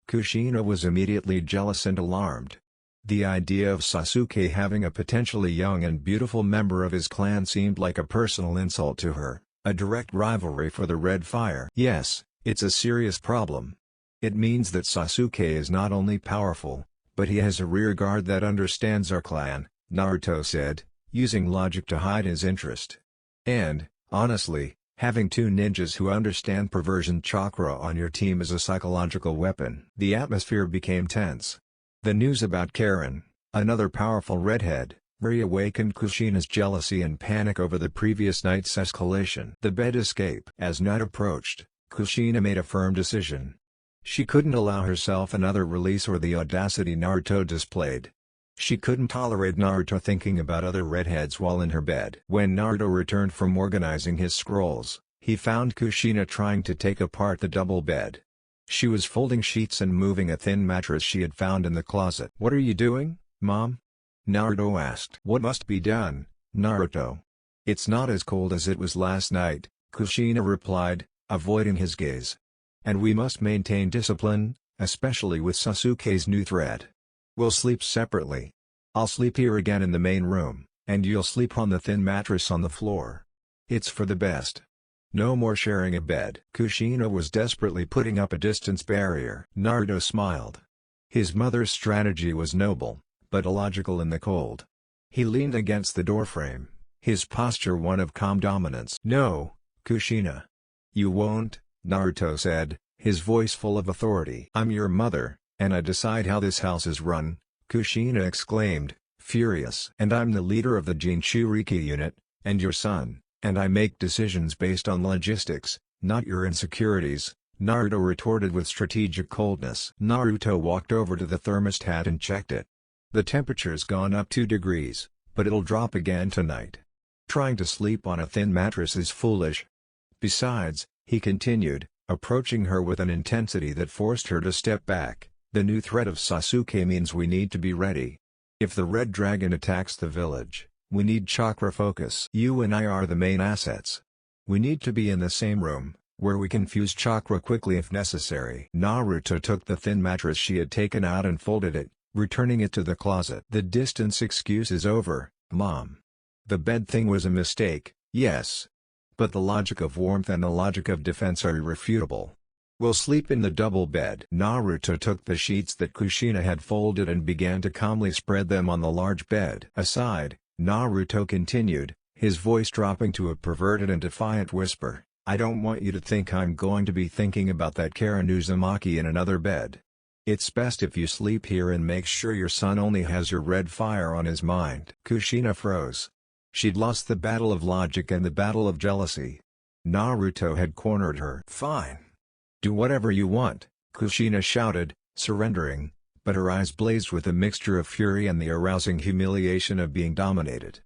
Kushina was immediately jealous and alarmed. The idea of Sasuke having a potentially young and beautiful member of his clan seemed like a personal insult to her, a direct rivalry for the Red Fire. Yes, it's a serious problem. It means that Sasuke is not only powerful, but he has a rearguard that understands our clan, Naruto said, using logic to hide his interest. And, honestly, having 2 ninjas who understand perversion chakra on your team is a psychological weapon. The atmosphere became tense. The news about Karen, another powerful redhead, reawakened Kushina's jealousy and panic over the previous night's escalation. The bed escape. As night approached, Kushina made a firm decision. She couldn't allow herself another release or the audacity Naruto displayed. She couldn't tolerate Naruto thinking about other redheads while in her bed. When Naruto returned from organizing his scrolls, he found Kushina trying to take apart the double bed. She was folding sheets and moving a thin mattress she had found in the closet. "What are you doing, Mom?" Naruto asked. "What must be done, Naruto? It's not as cold as it was last night," Kushina replied, avoiding his gaze. "And we must maintain discipline, especially with Sasuke's new threat. We'll sleep separately. I'll sleep here again in the main room, and you'll sleep on the thin mattress on the floor. It's for the best. No more sharing a bed." Kushina was desperately putting up a distance barrier. Naruto smiled. His mother's strategy was noble, but illogical in the cold. He leaned against the doorframe, his posture one of calm dominance. "No, Kushina. You won't," Naruto said, his voice full of authority. "I'm your mother, and I decide how this house is run," Kushina exclaimed, furious. "And I'm the leader of the Jinchuriki unit, and your son, and I make decisions based on logistics, not your insecurities," Naruto retorted with strategic coldness. Naruto walked over to the thermostat and checked it. "The temperature's gone up 2 degrees, but it'll drop again tonight. Trying to sleep on a thin mattress is foolish. Besides," he continued, approaching her with an intensity that forced her to step back, "the new threat of Sasuke means we need to be ready. If the Red Dragon attacks the village, we need chakra focus. You and I are the main assets. We need to be in the same room, where we can fuse chakra quickly if necessary. Naruto took the thin mattress she had taken out and folded it, returning it to the closet. The distance excuse is over, Mom. The bed thing was a mistake, yes. But the logic of warmth and the logic of defense are irrefutable. We'll sleep in the double bed. Naruto took the sheets that Kushina had folded and began to calmly spread them on the large bed. Aside, Naruto continued, his voice dropping to a perverted and defiant whisper, I don't want you to think I'm going to be thinking about that Karen Uzumaki in another bed. It's best if you sleep here and make sure your son only has your red fire on his mind. Kushina froze. She'd lost the battle of logic and the battle of jealousy. Naruto had cornered her. Fine. Do whatever you want, Kushina shouted, surrendering, but her eyes blazed with a mixture of fury and the arousing humiliation of being dominated.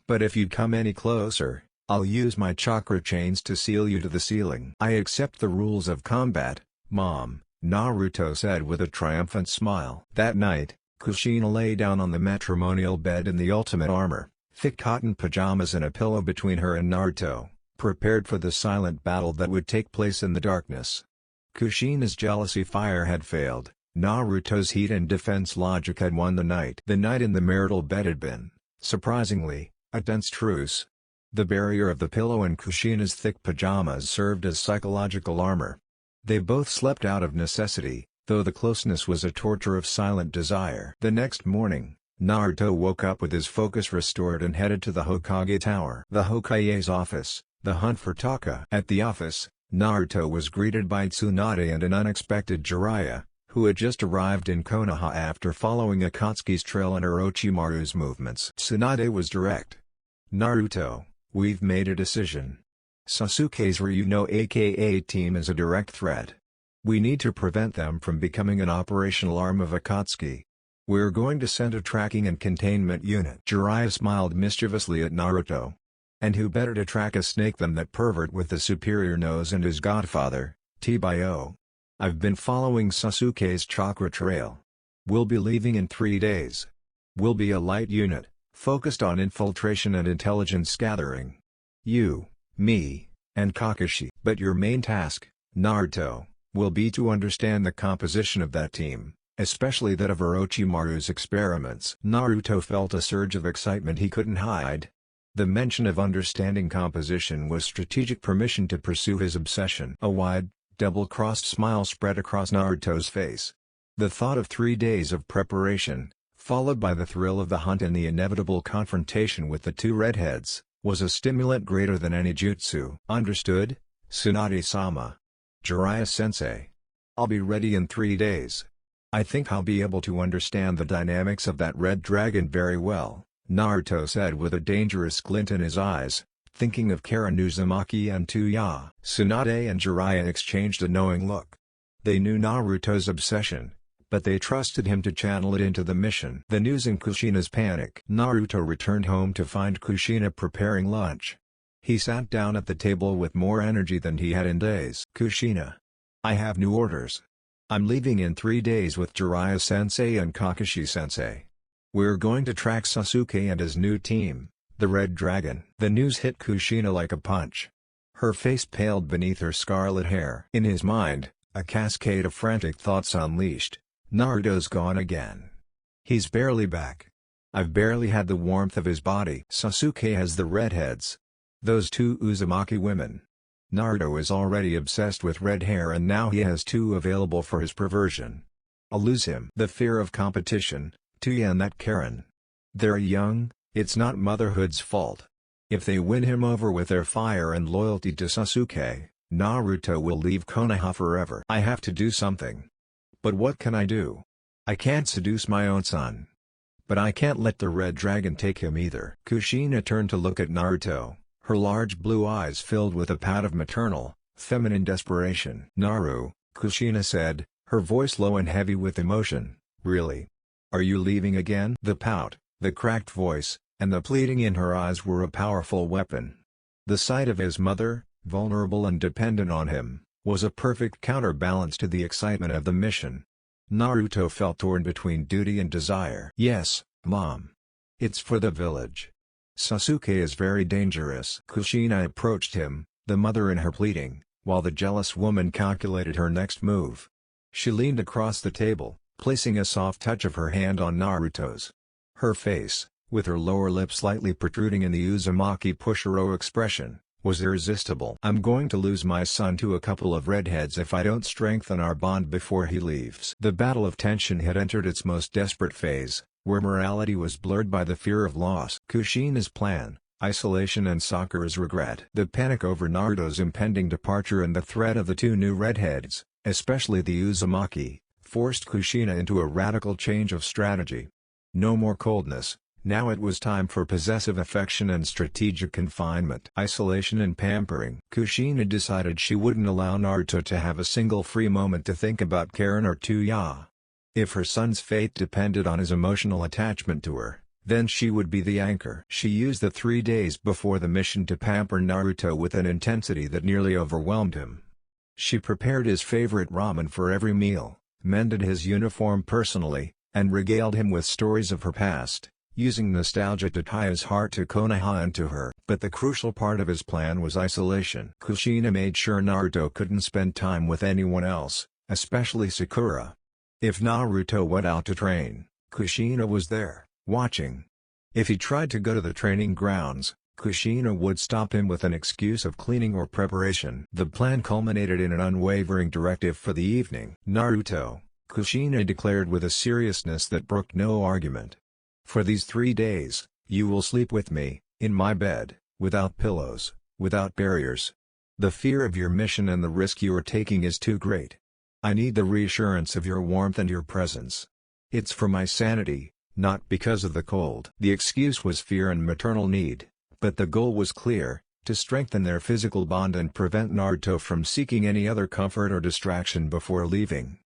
But if you come any closer, I'll use my chakra chains to seal you to the ceiling. I accept the rules of combat, Mom, Naruto said with a triumphant smile. That night, Kushina lay down on the matrimonial bed in the ultimate armor, thick cotton pajamas and a pillow between her and Naruto, prepared for the silent battle that would take place in the darkness. Kushina's jealousy fire had failed, Naruto's heat and defense logic had won the night. The night in the marital bed had been, surprisingly, a dense truce. The barrier of the pillow and Kushina's thick pajamas served as psychological armor. They both slept out of necessity, though the closeness was a torture of silent desire. The next morning, Naruto woke up with his focus restored and headed to the Hokage Tower. The Hokage's office, the hunt for Taka. At the office, Naruto was greeted by Tsunade and an unexpected Jiraiya, who had just arrived in Konoha after following Akatsuki's trail and Orochimaru's movements. Tsunade was direct. Naruto, we've made a decision. Sasuke's Ryuno aka team is a direct threat. We need to prevent them from becoming an operational arm of Akatsuki. We're going to send a tracking and containment unit. Jiraiya smiled mischievously at Naruto. And who better to track a snake than that pervert with the superior nose and his godfather, T-Bio. I've been following Sasuke's chakra trail. We'll be leaving in 3 days. We'll be a light unit, focused on infiltration and intelligence gathering. You, me, and Kakashi. But your main task, Naruto, will be to understand the composition of that team, especially that of Orochimaru's experiments. Naruto felt a surge of excitement he couldn't hide. The mention of understanding composition was strategic permission to pursue his obsession. A wide, double-crossed smile spread across Naruto's face. The thought of 3 days of preparation, followed by the thrill of the hunt and the inevitable confrontation with the two redheads, was a stimulant greater than any jutsu. Understood, Tsunade-sama. Jiraiya-sensei. I'll be ready in 3 days. I think I'll be able to understand the dynamics of that red dragon very well, Naruto said with a dangerous glint in his eyes, thinking of Karen Uzumaki and Tuya. Tsunade and Jiraiya exchanged a knowing look. They knew Naruto's obsession, but they trusted him to channel it into the mission. The news in Kushina's panic. Naruto returned home to find Kushina preparing lunch. He sat down at the table with more energy than he had in days. Kushina. I have new orders. I'm leaving in 3 days with Jiraiya-sensei and Kakashi-sensei. We're going to track Sasuke and his new team, the Red Dragon. The news hit Kushina like a punch. Her face paled beneath her scarlet hair. In his mind, a cascade of frantic thoughts unleashed. Naruto's gone again. He's barely back. I've barely had the warmth of his body. Sasuke has the Redheads. Those two Uzumaki women. Naruto is already obsessed with red hair and now he has 2 available for his perversion. I'll lose him. The fear of competition, Tuya and that Karen. They're young, it's not motherhood's fault. If they win him over with their fire and loyalty to Sasuke, Naruto will leave Konoha forever. I have to do something. But what can I do? I can't seduce my own son. But I can't let the Red Dragon take him either. Kushina turned to look at Naruto, her large blue eyes filled with a pout of maternal, feminine desperation. Naru, Kushina said, her voice low and heavy with emotion, really? Are you leaving again? The pout, the cracked voice, and the pleading in her eyes were a powerful weapon. The sight of his mother, vulnerable and dependent on him, was a perfect counterbalance to the excitement of the mission. Naruto felt torn between duty and desire. Yes, Mom. It's for the village. Sasuke is very dangerous. Kushina approached him, the mother in her pleading, while the jealous woman calculated her next move. She leaned across the table, placing a soft touch of her hand on Naruto's. Her face, with her lower lip slightly protruding in the Uzumaki Pushiro expression, was irresistible. I'm going to lose my son to a couple of redheads if I don't strengthen our bond before he leaves. The battle of tension had entered its most desperate phase, where morality was blurred by the fear of loss. Kushina's plan, isolation and Sakura's regret. The panic over Naruto's impending departure and the threat of the two new redheads, especially the Uzumaki, forced Kushina into a radical change of strategy. No more coldness. Now it was time for possessive affection and strategic confinement. Isolation and pampering. Kushina decided she wouldn't allow Naruto to have a single free moment to think about Karen or Tuya. If her son's fate depended on his emotional attachment to her, then she would be the anchor. She used the 3 days before the mission to pamper Naruto with an intensity that nearly overwhelmed him. She prepared his favorite ramen for every meal, mended his uniform personally, and regaled him with stories of her past, using nostalgia to tie his heart to Konoha and to her. But the crucial part of his plan was isolation. Kushina made sure Naruto couldn't spend time with anyone else, especially Sakura. If Naruto went out to train, Kushina was there, watching. If he tried to go to the training grounds, Kushina would stop him with an excuse of cleaning or preparation. The plan culminated in an unwavering directive for the evening. Naruto, Kushina declared with a seriousness that brooked no argument. For these 3 days, you will sleep with me, in my bed, without pillows, without barriers. The fear of your mission and the risk you are taking is too great. I need the reassurance of your warmth and your presence. It's for my sanity, not because of the cold. The excuse was fear and maternal need, but the goal was clear, to strengthen their physical bond and prevent Naruto from seeking any other comfort or distraction before leaving.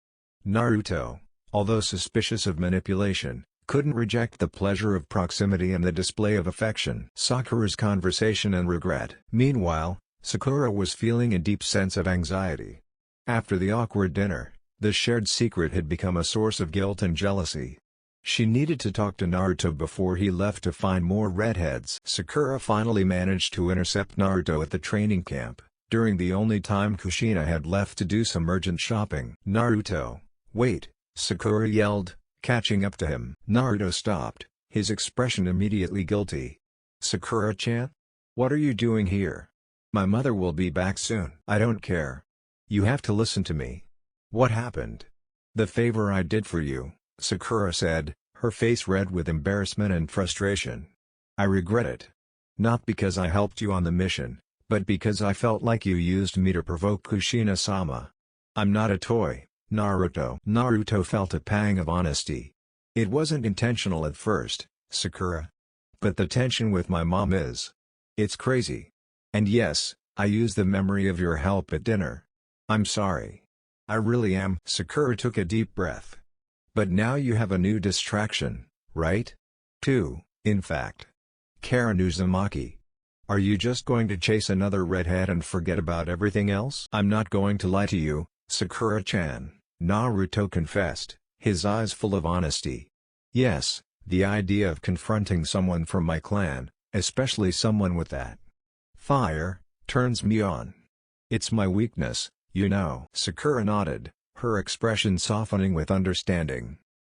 Naruto, although suspicious of manipulation, couldn't reject the pleasure of proximity and the display of affection. Sakura's conversation and regret. Meanwhile, Sakura was feeling a deep sense of anxiety. After the awkward dinner, the shared secret had become a source of guilt and jealousy. She needed to talk to Naruto before he left to find more redheads. Sakura finally managed to intercept Naruto at the training camp, during the only time Kushina had left to do some urgent shopping. "Naruto, wait!" Sakura yelled, catching up to him. Naruto stopped, his expression immediately guilty. "Sakura-chan? What are you doing here? My mother will be back soon." "I don't care. You have to listen to me. What happened?" "The favor I did for you," Sakura said, her face red with embarrassment and frustration. "I regret it. Not because I helped you on the mission, but because I felt like you used me to provoke Kushina-sama. I'm not a toy, Naruto." Naruto felt a pang of honesty. "It wasn't intentional at first, Sakura. But the tension with my mom is. It's crazy. And yes, I used the memory of your help at dinner. I'm sorry. I really am." Sakura took a deep breath. "But now you have a new distraction, right? Two, in fact. Karen Uzumaki. Are you just going to chase another redhead and forget about everything else?" "I'm not going to lie to you, Sakura-chan," Naruto confessed, his eyes full of honesty. "Yes, the idea of confronting someone from my clan, especially someone with that fire, turns me on. It's my weakness, you know." Sakura nodded, her expression softening with understanding.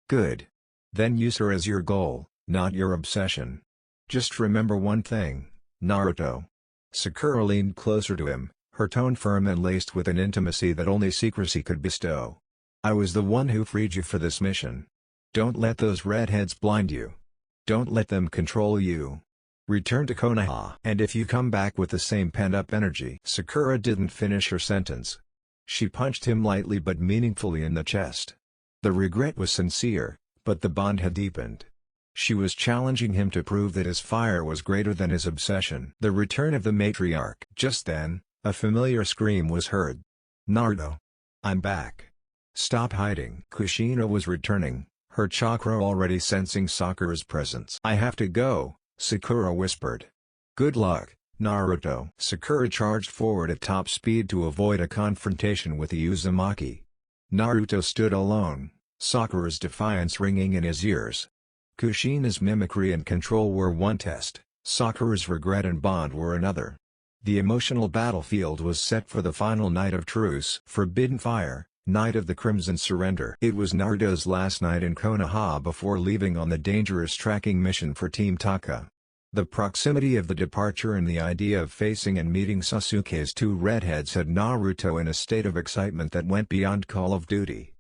"Good. Then use her as your goal, not your obsession. Just remember one thing, Naruto." Sakura leaned closer to him, her tone firm and laced with an intimacy that only secrecy could bestow. "I was the one who freed you for this mission. Don't let those redheads blind you. Don't let them control you. Return to Konoha. And if you come back with the same pent-up energy—" Sakura didn't finish her sentence. She punched him lightly but meaningfully in the chest. The regret was sincere, but the bond had deepened. She was challenging him to prove that his fire was greater than his obsession. The return of the matriarch. Just then, a familiar scream was heard. "Naruto! I'm back. Stop hiding." Kushina was returning, her chakra already sensing Sakura's presence. "I have to go," Sakura whispered. "Good luck, Naruto." Sakura charged forward at top speed to avoid a confrontation with the Uzumaki. Naruto stood alone, Sakura's defiance ringing in his ears. Kushina's mimicry and control were one test, Sakura's regret and bond were another. The emotional battlefield was set for the final night of truce. Forbidden Fire, Night of the Crimson Surrender. It was Naruto's last night in Konoha before leaving on the dangerous tracking mission for Team Taka. The proximity of the departure and the idea of facing and meeting Sasuke's two redheads had Naruto in a state of excitement that went beyond Call of Duty.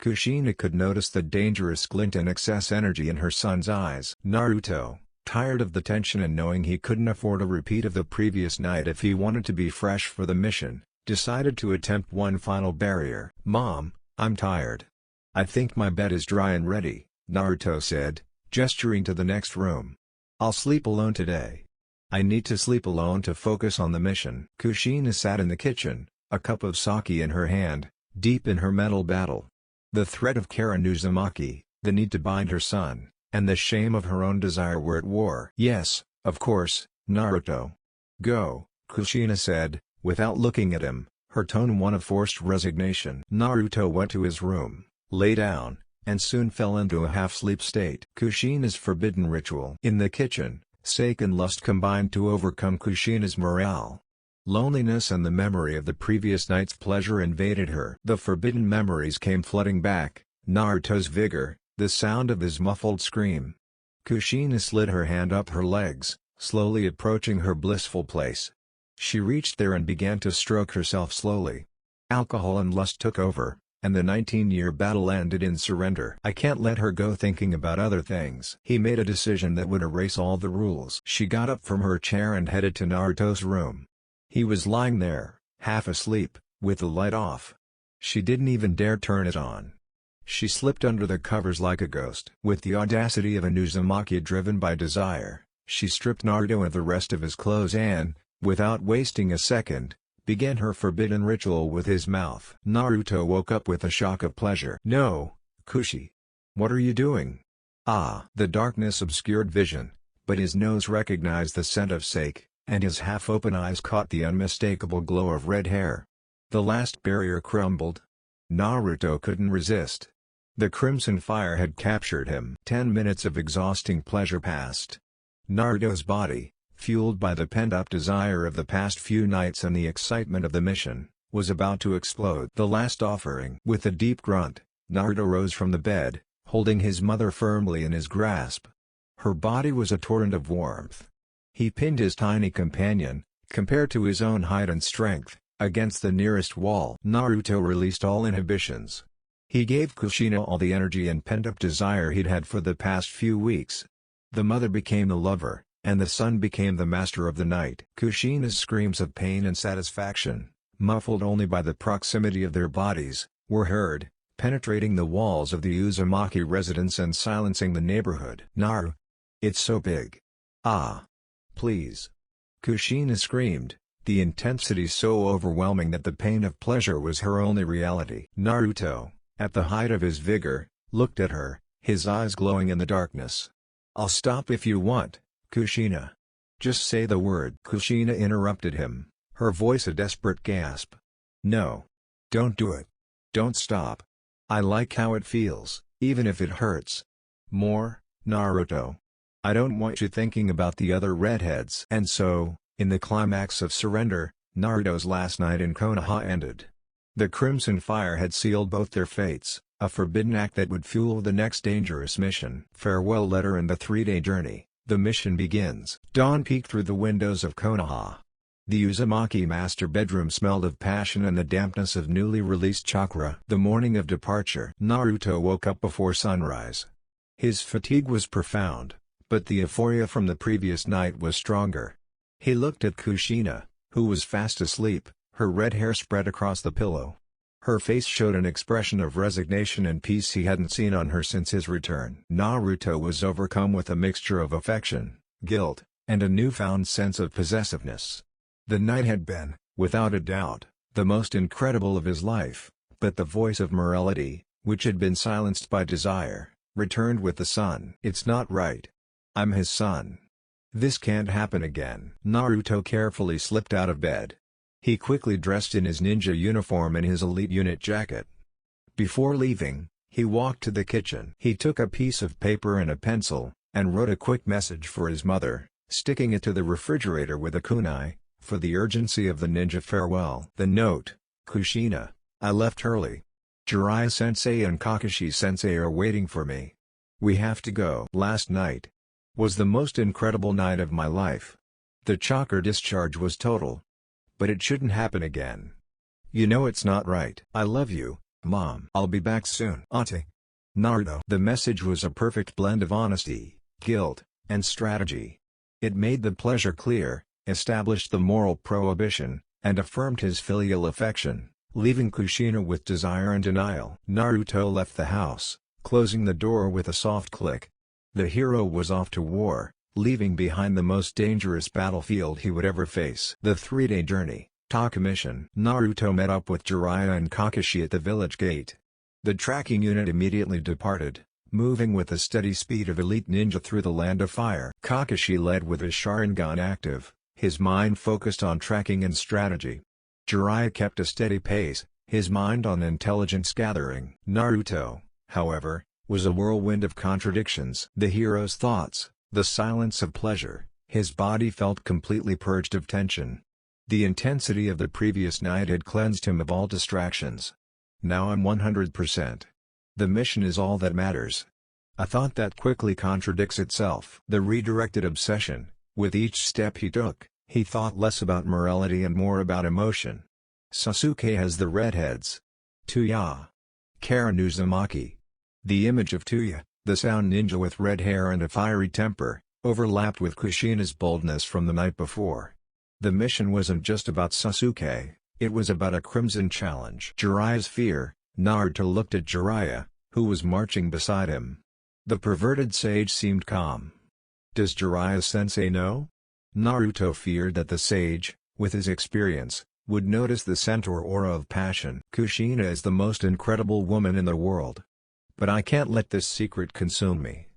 Kushina could notice the dangerous glint and excess energy in her son's eyes. Naruto, tired of the tension and knowing he couldn't afford a repeat of the previous night if he wanted to be fresh for the mission, decided to attempt one final barrier. "Mom, I'm tired. I think my bed is dry and ready," Naruto said, gesturing to the next room. "I'll sleep alone today. I need to sleep alone to focus on the mission." Kushina sat in the kitchen, a cup of sake in her hand, deep in her mental battle. The threat of Karen Uzumaki, the need to bind her son, and the shame of her own desire were at war. "Yes, of course, Naruto. Go," Kushina said, without looking at him, her tone one of forced resignation. Naruto went to his room, lay down, and soon fell into a half-sleep state. Kushina's forbidden ritual. In the kitchen, sake and lust combined to overcome Kushina's morale. Loneliness and the memory of the previous night's pleasure invaded her. The forbidden memories came flooding back, Naruto's vigor, the sound of his muffled scream. Kushina slid her hand up her legs, slowly approaching her blissful place. She reached there and began to stroke herself slowly. Alcohol and lust took over, and the 19-year battle ended in surrender. "I can't let her go thinking about other things." He made a decision that would erase all the rules. She got up from her chair and headed to Naruto's room. He was lying there, half asleep, with the light off. She didn't even dare turn it on. She slipped under the covers like a ghost. With the audacity of an Uzumaki driven by desire, she stripped Naruto of the rest of his clothes and, without wasting a second, began her forbidden ritual with his mouth. Naruto woke up with a shock of pleasure. "No, Kushi. What are you doing?" "Ah!" The darkness obscured vision, but his nose recognized the scent of sake, and his half-open eyes caught the unmistakable glow of red hair. The last barrier crumbled. Naruto couldn't resist. The crimson fire had captured him. 10 minutes of exhausting pleasure passed. Naruto's body, fueled by the pent-up desire of the past few nights and the excitement of the mission, was about to explode. The last offering. With a deep grunt, Naruto rose from the bed, holding his mother firmly in his grasp. Her body was a torrent of warmth. He pinned his tiny companion, compared to his own height and strength, against the nearest wall. Naruto released all inhibitions. He gave Kushina all the energy and pent-up desire he'd had for the past few weeks. The mother became the lover, and the son became the master of the night. Kushina's screams of pain and satisfaction, muffled only by the proximity of their bodies, were heard, penetrating the walls of the Uzumaki residence and silencing the neighborhood. "Naru! It's so big! Ah! Please!" Kushina screamed, the intensity so overwhelming that the pain of pleasure was her only reality. Naruto, at the height of his vigor, looked at her, his eyes glowing in the darkness. "I'll stop if you want, Kushina. Just say the word." Kushina interrupted him, her voice a desperate gasp. "No. Don't do it. Don't stop. I like how it feels, even if it hurts. More, Naruto. I don't want you thinking about the other redheads." And so, in the climax of surrender, Naruto's last night in Konoha ended. The crimson fire had sealed both their fates, a forbidden act that would fuel the next dangerous mission. Farewell letter and the 3-day journey. The mission begins. Dawn peeked through the windows of Konoha. The Uzumaki master bedroom smelled of passion and the dampness of newly released chakra. The morning of departure. Naruto woke up before sunrise. His fatigue was profound, but the euphoria from the previous night was stronger. He looked at Kushina, who was fast asleep, her red hair spread across the pillow. Her face showed an expression of resignation and peace he hadn't seen on her since his return. Naruto was overcome with a mixture of affection, guilt, and a newfound sense of possessiveness. The night had been, without a doubt, the most incredible of his life, but the voice of morality, which had been silenced by desire, returned with the sun. "It's not right. I'm his son. This can't happen again." Naruto carefully slipped out of bed. He quickly dressed in his ninja uniform and his elite unit jacket. Before leaving, He walked to the kitchen. He took a piece of paper and a pencil, and wrote a quick message for his mother, sticking it to the refrigerator with a kunai, for the urgency of the ninja farewell. The note: Kushina, I left early. Jiraiya-sensei and Kakashi-sensei are waiting for me. We have to go. Last night was the most incredible night of my life. The chakra discharge was total. But it shouldn't happen again. You know it's not right. I love you, Mom. I'll be back soon. Ate. Naruto. The message was a perfect blend of honesty, guilt, and strategy. It made the pleasure clear, established the moral prohibition, and affirmed his filial affection, leaving Kushina with desire and denial. Naruto left the house, closing the door with a soft click. The hero was off to war, leaving behind the most dangerous battlefield he would ever face. The 3-day journey, Taka mission. Naruto met up with Jiraiya and Kakashi at the village gate. The tracking unit immediately departed, moving with the steady speed of elite ninja through the land of fire. Kakashi led with his Sharingan active, his mind focused on tracking and strategy. Jiraiya kept a steady pace, his mind on intelligence gathering. Naruto, however, was a whirlwind of contradictions. The hero's thoughts, the silence of pleasure, his body felt completely purged of tension. The intensity of the previous night had cleansed him of all distractions. Now I'm 100%. The mission is all that matters. A thought that quickly contradicts itself. The redirected obsession: with each step he took, he thought less about morality and more about emotion. Sasuke has the Redheads. Tuya. Karen Uzumaki. The image of Tuya, the sound ninja with red hair and a fiery temper, overlapped with Kushina's boldness from the night before. The mission wasn't just about Sasuke, it was about a crimson challenge. Jiraiya's fear. Naruto looked at Jiraiya, who was marching beside him. The perverted sage seemed calm. Does Jiraiya-sensei know? Naruto feared that the sage, with his experience, would notice the centaur aura of passion. Kushina is the most incredible woman in the world. But I can't let this secret consume me.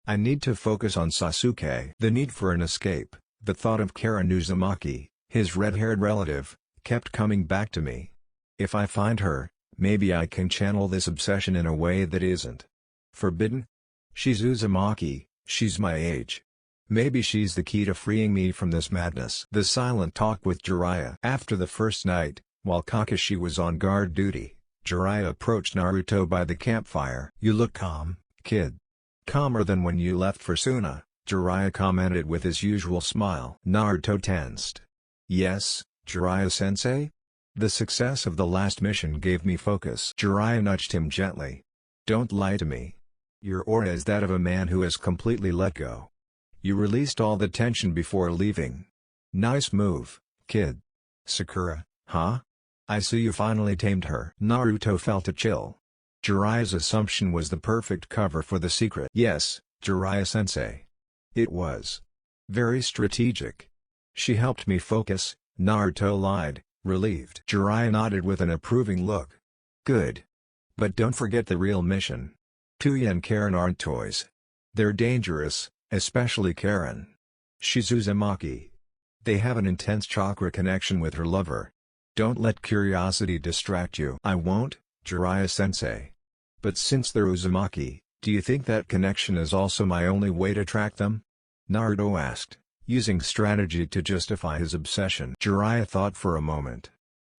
I need to focus on Sasuke. The need for an escape, the thought of Karen Uzumaki, his red-haired relative, kept coming back to me. If I find her, maybe I can channel this obsession in a way that isn't forbidden. She's Uzumaki, she's my age. Maybe she's the key to freeing me from this madness. The silent talk with Jiraiya. After the first night, while Kakashi was on guard duty, Jiraiya approached Naruto by the campfire. You look calm, kid. Calmer than when you left for Suna, Jiraiya commented with his usual smile. Naruto tensed. Yes, Jiraiya-sensei? The success of the last mission gave me focus. Jiraiya nudged him gently. Don't lie to me. Your aura is that of a man who has completely let go. You released all the tension before leaving. Nice move, kid. Sakura, huh? I see you finally tamed her. Naruto felt a chill. Jiraiya's assumption was the perfect cover for the secret. Yes, Jiraiya-sensei. It was very strategic. She helped me focus, Naruto lied, relieved. Jiraiya nodded with an approving look. Good. But don't forget the real mission. Tuya and Karen aren't toys. They're dangerous, especially Karen. She's Uzumaki. They have an intense chakra connection with her lover. Don't let curiosity distract you. I won't, Jiraiya-sensei. But since they're Uzumaki, do you think that connection is also my only way to track them? Naruto asked, using strategy to justify his obsession. Jiraiya thought for a moment.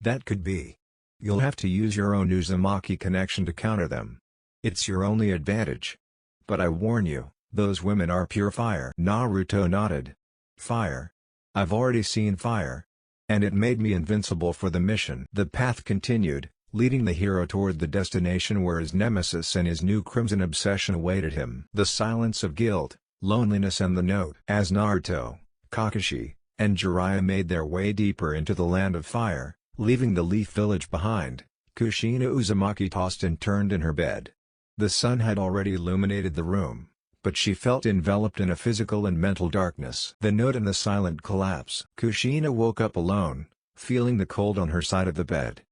That could be. You'll have to use your own Uzumaki connection to counter them. It's your only advantage. But I warn you, those women are pure fire. Naruto nodded. Fire? I've already seen fire. And it made me invincible for the mission. The path continued, leading the hero toward the destination where his nemesis and his new crimson obsession awaited him. The silence of guilt, loneliness and the note. As Naruto, Kakashi, and Jiraiya made their way deeper into the land of fire, leaving the Leaf Village behind, Kushina Uzumaki tossed and turned in her bed. The sun had already illuminated the room, but she felt enveloped in a physical and mental darkness. The note and the silent collapse. Kushina woke up alone, feeling the cold on her side of the bed.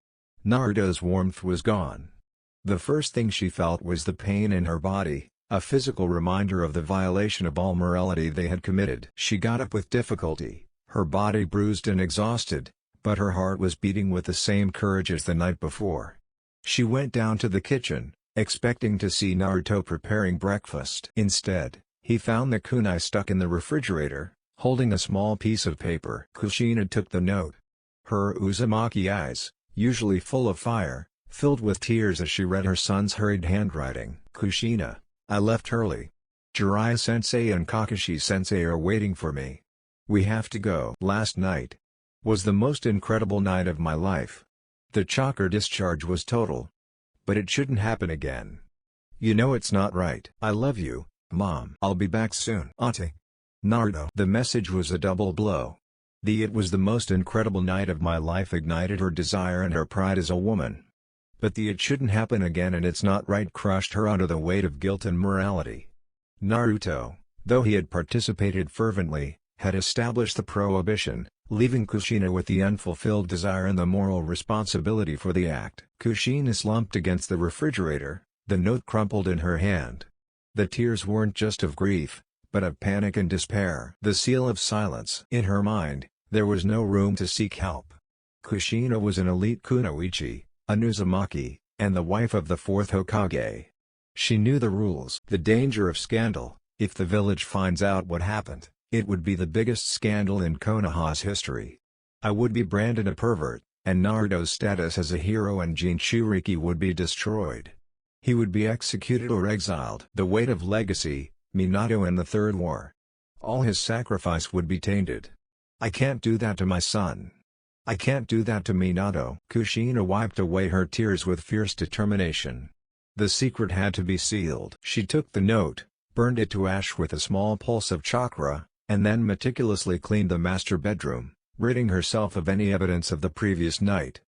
Naruto's warmth was gone. The first thing she felt was the pain in her body, a physical reminder of the violation of all morality they had committed. She got up with difficulty, her body bruised and exhausted, but her heart was beating with the same courage as the night before. She went down to the kitchen, expecting to see Naruto preparing breakfast. Instead, he found the kunai stuck in the refrigerator, holding a small piece of paper. Kushina took the note. Her Uzumaki eyes, usually full of fire, filled with tears as she read her son's hurried handwriting. Kushina, I left early. Jiraiya-sensei and Kakashi-sensei are waiting for me. We have to go. Last night was the most incredible night of my life. The chakra discharge was total. But it shouldn't happen again. You know it's not right. I love you, Mom. I'll be back soon. Ate. Naruto. The message was a double blow. It was the most incredible night of my life ignited her desire and her pride as a woman. But it shouldn't happen again and it's not right crushed her under the weight of guilt and morality. Naruto, though he had participated fervently, had established the prohibition, leaving Kushina with the unfulfilled desire and the moral responsibility for the act. Kushina slumped against the refrigerator, the note crumpled in her hand. The tears weren't just of grief, but of panic and despair. The seal of silence. In her mind, there was no room to seek help. Kushina was an elite kunoichi, a Uzumaki, and the wife of the fourth Hokage. She knew the rules. The danger of scandal. If the village finds out what happened, it would be the biggest scandal in Konoha's history. I would be branded a pervert, and Naruto's status as a hero and Jinchuriki would be destroyed. He would be executed or exiled. The weight of legacy, Minato and the Third War. All his sacrifice would be tainted. I can't do that to my son. I can't do that to Minato. Kushina wiped away her tears with fierce determination. The secret had to be sealed. She took the note, burned it to ash with a small pulse of chakra, and then meticulously cleaned the master bedroom, ridding herself of any evidence of the previous night.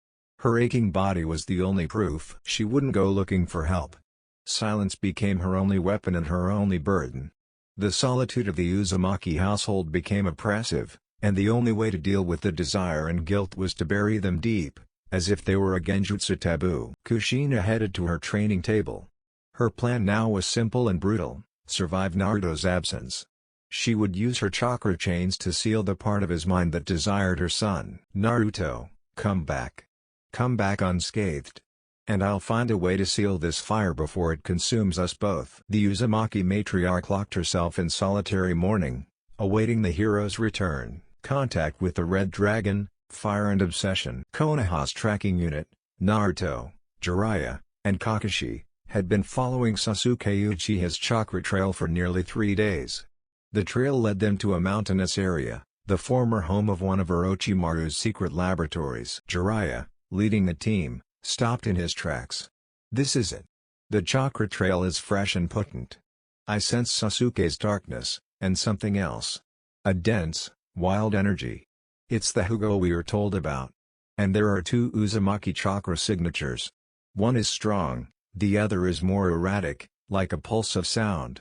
Her aching body was the only proof. She wouldn't go looking for help. Silence became her only weapon and her only burden. The solitude of the Uzumaki household became oppressive, and the only way to deal with the desire and guilt was to bury them deep, as if they were a genjutsu taboo. Kushina headed to her training table. Her plan now was simple and brutal: survive Naruto's absence. She would use her chakra chains to seal the part of his mind that desired her son. Naruto, come back. Come back unscathed. And I'll find a way to seal this fire before it consumes us both. The Uzumaki matriarch locked herself in solitary mourning, awaiting the hero's return. Contact with the Red Dragon, Fire and Obsession. Konoha's tracking unit, Naruto, Jiraiya, and Kakashi, had been following Sasuke Uchiha's chakra trail for nearly 3 days. The trail led them to a mountainous area, the former home of one of Orochimaru's secret laboratories. Jiraiya, leading the team, stopped in his tracks. This is it. The chakra trail is fresh and potent. I sense Sasuke's darkness, and something else. A dense, wild energy. It's the Hugo we are told about. And there are 2 Uzumaki chakra signatures. One is strong, the other is more erratic, like a pulse of sound.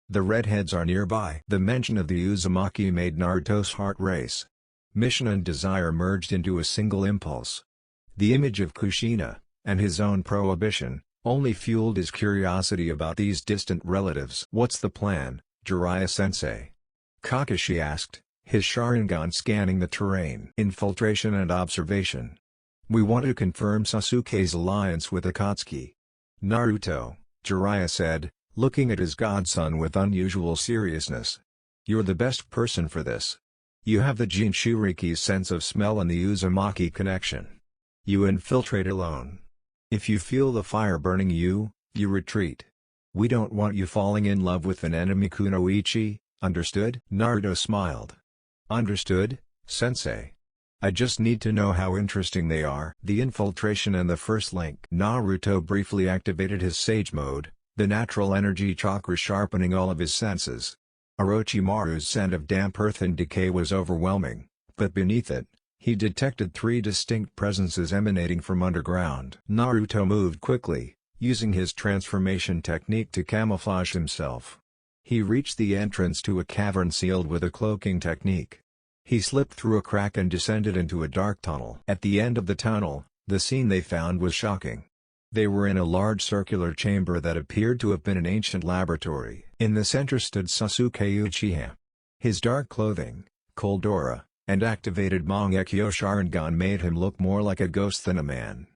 The Redheads are nearby. The mention of the Uzumaki made Naruto's heart race. Mission and desire merged into a single impulse. The image of Kushina, and his own prohibition, only fueled his curiosity about these distant relatives. What's the plan, Jiraiya-sensei? Kakashi asked, his Sharingan scanning the terrain. Infiltration and observation. We want to confirm Sasuke's alliance with Akatsuki. Naruto, Jiraiya said, looking at his godson with unusual seriousness. You're the best person for this. You have the Jinchuriki's sense of smell and the Uzumaki connection. You infiltrate alone. If you feel the fire burning you, you retreat. We don't want you falling in love with an enemy kunoichi, understood? Naruto smiled. Understood, sensei. I just need to know how interesting they are. The infiltration and the first link. Naruto briefly activated his sage mode, the natural energy chakra sharpening all of his senses. Orochimaru's scent of damp earth and decay was overwhelming, but beneath it, he detected 3 distinct presences emanating from underground. Naruto moved quickly, using his transformation technique to camouflage himself. He reached the entrance to a cavern sealed with a cloaking technique. He slipped through a crack and descended into a dark tunnel. At the end of the tunnel, the scene they found was shocking. They were in a large circular chamber that appeared to have been an ancient laboratory. In the center stood Sasuke Uchiha. His dark clothing, cold aura, and activated Mangekyo Sharingan made him look more like a ghost than a man.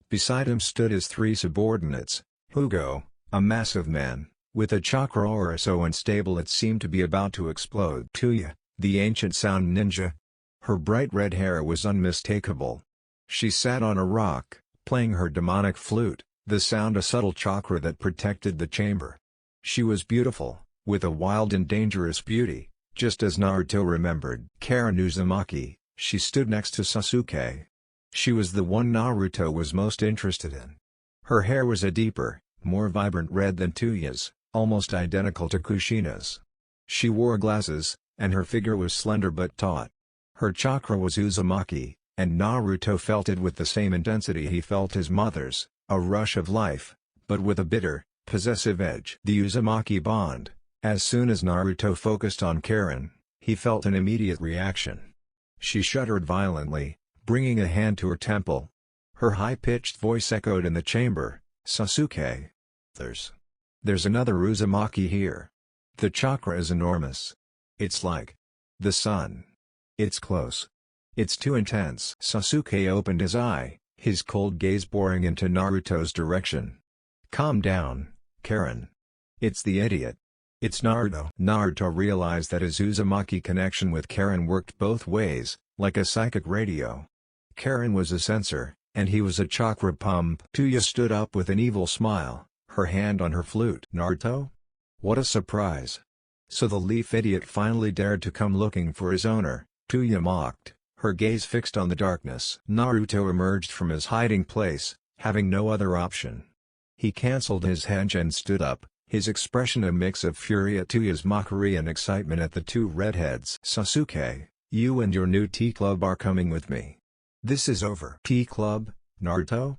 Beside him stood his 3 subordinates, Hugo, a massive man, with a chakra aura so unstable it seemed to be about to explode. Tuya, the ancient sound ninja. Her bright red hair was unmistakable. She sat on a rock, playing her demonic flute, the sound a subtle chakra that protected the chamber. She was beautiful, with a wild and dangerous beauty, just as Naruto remembered. Karen Uzumaki, she stood next to Sasuke. She was the one Naruto was most interested in. Her hair was a deeper, more vibrant red than Tuya's, almost identical to Kushina's. She wore glasses, and her figure was slender but taut. Her chakra was Uzumaki, and Naruto felt it with the same intensity he felt his mother's, a rush of life, but with a bitter, possessive edge. The Uzumaki bond. As soon as Naruto focused on Karen, he felt an immediate reaction. She shuddered violently, bringing a hand to her temple. Her high-pitched voice echoed in the chamber, "Sasuke. There's another Uzumaki here. The chakra is enormous. It's like the sun. It's close. It's too intense." Sasuke opened his eye, his cold gaze boring into Naruto's direction. "Calm down, Karen. It's the idiot. It's Naruto." Naruto realized that his Uzumaki connection with Karen worked both ways, like a psychic radio. Karen was a sensor, and he was a chakra pump. Tuya stood up with an evil smile, her hand on her flute. "Naruto? What a surprise. So the leaf idiot finally dared to come looking for his owner," Tuya mocked, her gaze fixed on the darkness. Naruto emerged from his hiding place, having no other option. He cancelled his henge and stood up, his expression a mix of fury at Tuya's mockery and excitement at the two redheads. "Sasuke, you and your new T-Club are coming with me. This is over." "T-Club, Naruto?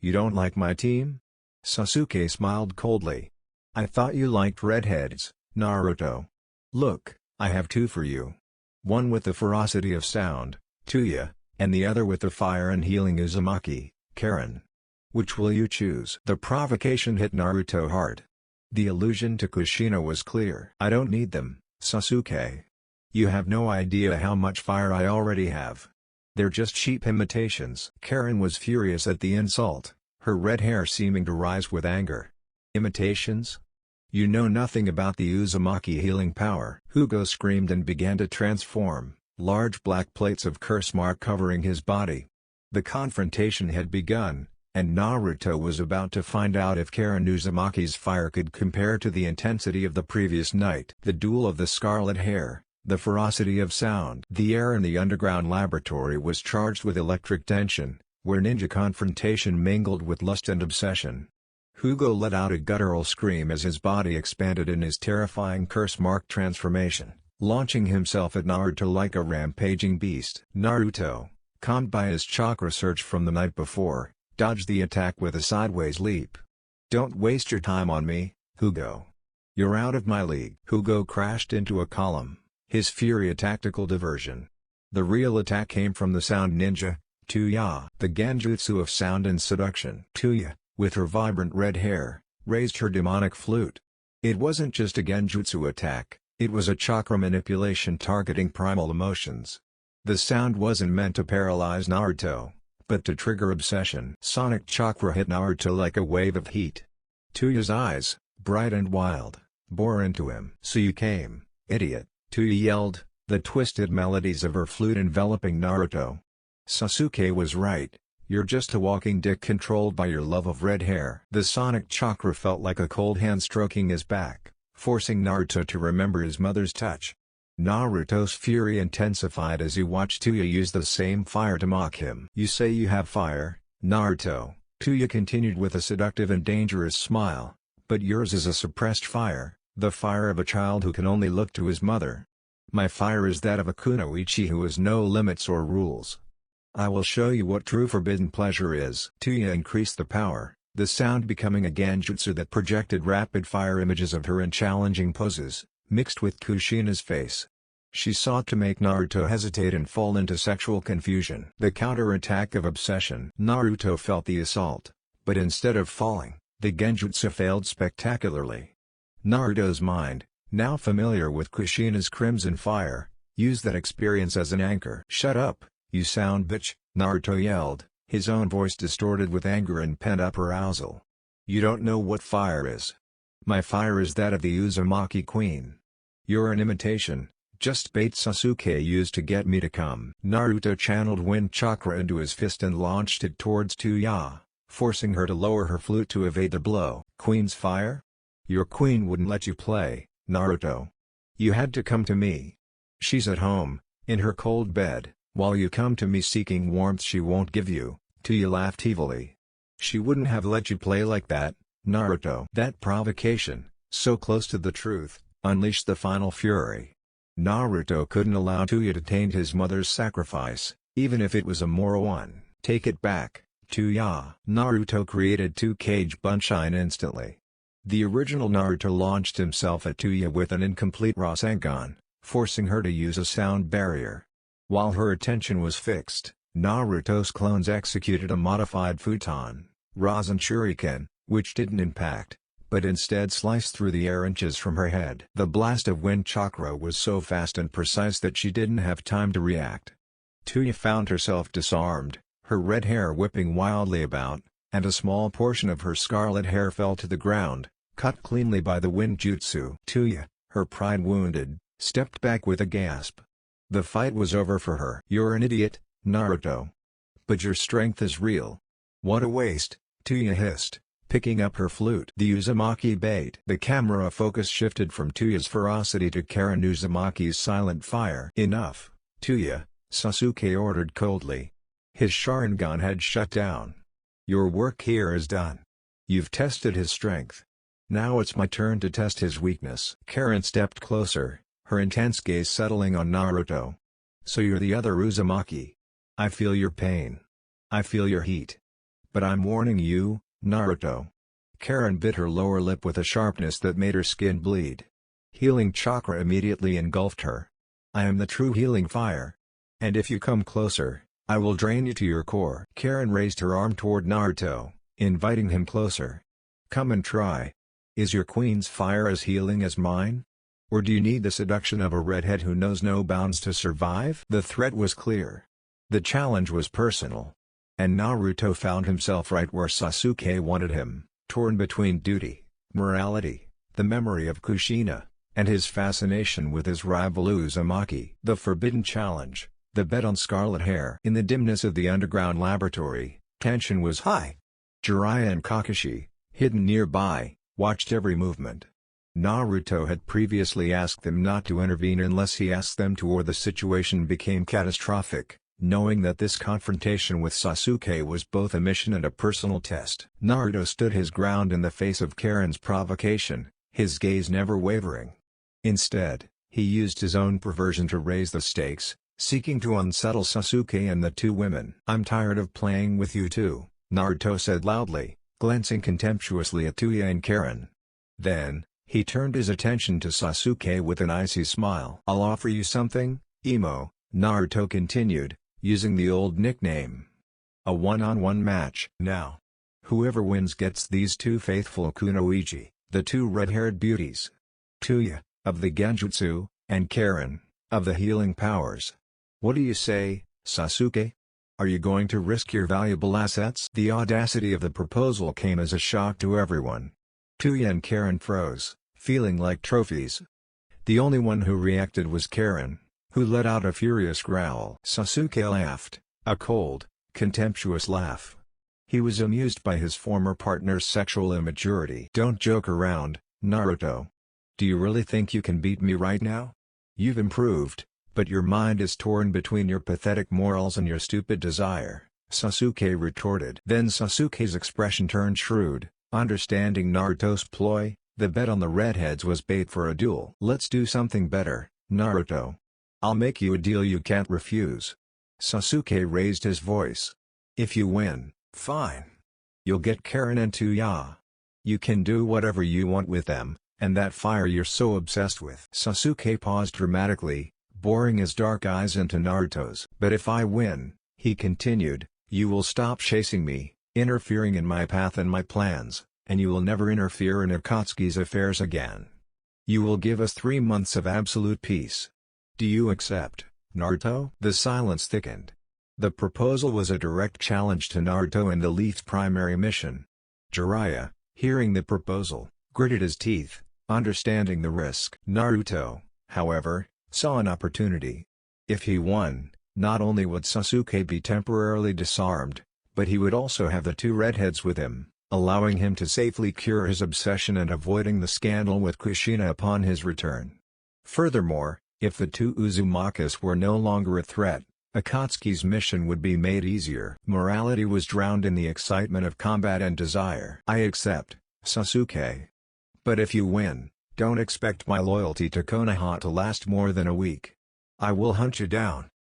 You don't like my team?" Sasuke smiled coldly. "I thought you liked redheads, Naruto. Look, I have two for you. One with the ferocity of sound, Tuya, and the other with the fire and healing Uzumaki, Karen. Which will you choose?" The provocation hit Naruto hard. The allusion to Kushina was clear. "I don't need them, Sasuke. You have no idea how much fire I already have. They're just cheap imitations." Karen was furious at the insult, her red hair seeming to rise with anger. "Imitations? You know nothing about the Uzumaki healing power." Hugo screamed and began to transform, large black plates of curse mark covering his body. The confrontation had begun, and Naruto was about to find out if Karen Uzumaki's fire could compare to the intensity of the previous night. The duel of the scarlet hair, the ferocity of sound. The air in the underground laboratory was charged with electric tension, where ninja confrontation mingled with lust and obsession. Hugo let out a guttural scream as his body expanded in his terrifying curse-marked transformation, launching himself at Naruto like a rampaging beast. Naruto, calmed by his chakra surge from the night before, dodged the attack with a sideways leap. "Don't waste your time on me, Hugo. You're out of my league." Hugo crashed into a column, his fury a tactical diversion. The real attack came from the sound ninja, Tuya. The genjutsu of sound and seduction. Tuya, with her vibrant red hair, raised her demonic flute. It wasn't just a genjutsu attack, it was a chakra manipulation targeting primal emotions. The sound wasn't meant to paralyze Naruto, but to trigger obsession. Sonic chakra hit Naruto like a wave of heat. Tuya's eyes, bright and wild, bore into him. "So you came, idiot," Tuya yelled, the twisted melodies of her flute enveloping Naruto. Sasuke was right, you're just a walking dick controlled by your love of red hair. The sonic chakra felt like a cold hand stroking his back, forcing Naruto to remember his mother's touch. Naruto's fury intensified as he watched Tuya use the same fire to mock him. "You say you have fire, Naruto," Tuya continued with a seductive and dangerous smile, "but yours is a suppressed fire, the fire of a child who can only look to his mother. My fire is that of a kunoichi who has no limits or rules. I will show you what true forbidden pleasure is." Tuya increased the power, the sound becoming a genjutsu that projected rapid-fire images of her in challenging poses, mixed with Kushina's face. She sought to make Naruto hesitate and fall into sexual confusion. The counter-attack of obsession. Naruto felt the assault, but instead of falling, the genjutsu failed spectacularly. Naruto's mind, now familiar with Kushina's crimson fire, used that experience as an anchor. "Shut up, you sound bitch," Naruto yelled, his own voice distorted with anger and pent-up arousal. You don't know what fire is. My fire is that of the Uzumaki Queen. You're an imitation, just bait Sasuke used to get me to come." Naruto channeled wind chakra into his fist and launched it towards Tuya, forcing her to lower her flute to evade the blow. "Queen's fire? Your queen wouldn't let you play, Naruto. You had to come to me. She's at home, in her cold bed, while you come to me seeking warmth she won't give you." Tuya laughed evilly. "She wouldn't have let you play like that, Naruto." That provocation, so close to the truth, unleashed the final fury. Naruto couldn't allow Tuya to taint his mother's sacrifice, even if it was a moral one. "Take it back, Tuya." Naruto created 2 Cage Bunshin instantly. The original Naruto launched himself at Tuya with an incomplete Rasengan, forcing her to use a sound barrier. While her attention was fixed, Naruto's clones executed a modified Futon, Rasen Shuriken, which didn't impact, but instead sliced through the air inches from her head. The blast of wind chakra was so fast and precise that she didn't have time to react. Tuya found herself disarmed, her red hair whipping wildly about, and a small portion of her scarlet hair fell to the ground, cut cleanly by the wind jutsu. Tuya, her pride wounded, stepped back with a gasp. The fight was over for her. "You're an idiot, Naruto. But your strength is real." "What a waste," Tuya hissed, picking up her flute. The Uzumaki bait. The camera focus shifted from Tuya's ferocity to Karen Uzumaki's silent fire. "Enough, Tuya," Sasuke ordered coldly. His Sharingan had shut down. "Your work here is done. You've tested his strength. Now it's my turn to test his weakness." Karen stepped closer, her intense gaze settling on Naruto. "So you're the other Uzumaki. I feel your pain. I feel your heat. But I'm warning you, Naruto." Karen bit her lower lip with a sharpness that made her skin bleed. Healing chakra immediately engulfed her. "I am the true healing fire. And if you come closer, I will drain you to your core." Karen raised her arm toward Naruto, inviting him closer. "Come and try. Is your queen's fire as healing as mine? Or do you need the seduction of a redhead who knows no bounds to survive?" The threat was clear. The challenge was personal. And Naruto found himself right where Sasuke wanted him, torn between duty, morality, the memory of Kushina, and his fascination with his rival Uzumaki. The forbidden challenge, the bet on scarlet hair. In the dimness of the underground laboratory, tension was high. Jiraiya and Kakashi, hidden nearby, watched every movement. Naruto had previously asked them not to intervene unless he asked them to, or the situation became catastrophic, knowing that this confrontation with Sasuke was both a mission and a personal test. Naruto stood his ground in the face of Karen's provocation, his gaze never wavering. Instead, he used his own perversion to raise the stakes, seeking to unsettle Sasuke and the 2 women. "I'm tired of playing with you two," Naruto said loudly, glancing contemptuously at Tuya and Karen. Then, he turned his attention to Sasuke with an icy smile. "I'll offer you something, Emo," Naruto continued, using the old nickname. "A one-on-one match. Now, whoever wins gets these 2 faithful kunoichi, the 2 red-haired beauties. Tuya, of the genjutsu, and Karen, of the healing powers. What do you say, Sasuke? Are you going to risk your valuable assets?" The audacity of the proposal came as a shock to everyone. Tuya and Karen froze, feeling like trophies. The only one who reacted was Karen, who let out a furious growl. Sasuke laughed, a cold, contemptuous laugh. He was amused by his former partner's sexual immaturity. "Don't joke around, Naruto. Do you really think you can beat me right now? You've improved, but your mind is torn between your pathetic morals and your stupid desire," Sasuke retorted. Then Sasuke's expression turned shrewd, understanding Naruto's ploy. The bet on the Redheads was bait for a duel. "Let's do something better, Naruto. I'll make you a deal you can't refuse." Sasuke raised his voice. "If you win, fine. You'll get Karen and Tuya. You can do whatever you want with them, and that fire you're so obsessed with." Sasuke paused dramatically, boring his dark eyes into Naruto's. "But if I win," he continued, "you will stop chasing me, interfering in my path and my plans, and you will never interfere in Akatsuki's affairs again. You will give us 3 months of absolute peace. Do you accept, Naruto?" The silence thickened. The proposal was a direct challenge to Naruto and the Leaf's primary mission. Jiraiya, Hearing the proposal, gritted his teeth, understanding the risk. Naruto, however, saw an opportunity. If he won, not only would Sasuke be temporarily disarmed, but he would also have the two Redheads with him, allowing him to safely cure his obsession and avoiding the scandal with Kushina upon his return. Furthermore, if the two Uzumakas were no longer a threat, Akatsuki's mission would be made easier. Morality was drowned in the excitement of combat and desire. I accept, Sasuke. But if you win, don't expect my loyalty to Konoha to last more than a week. I will hunt you down.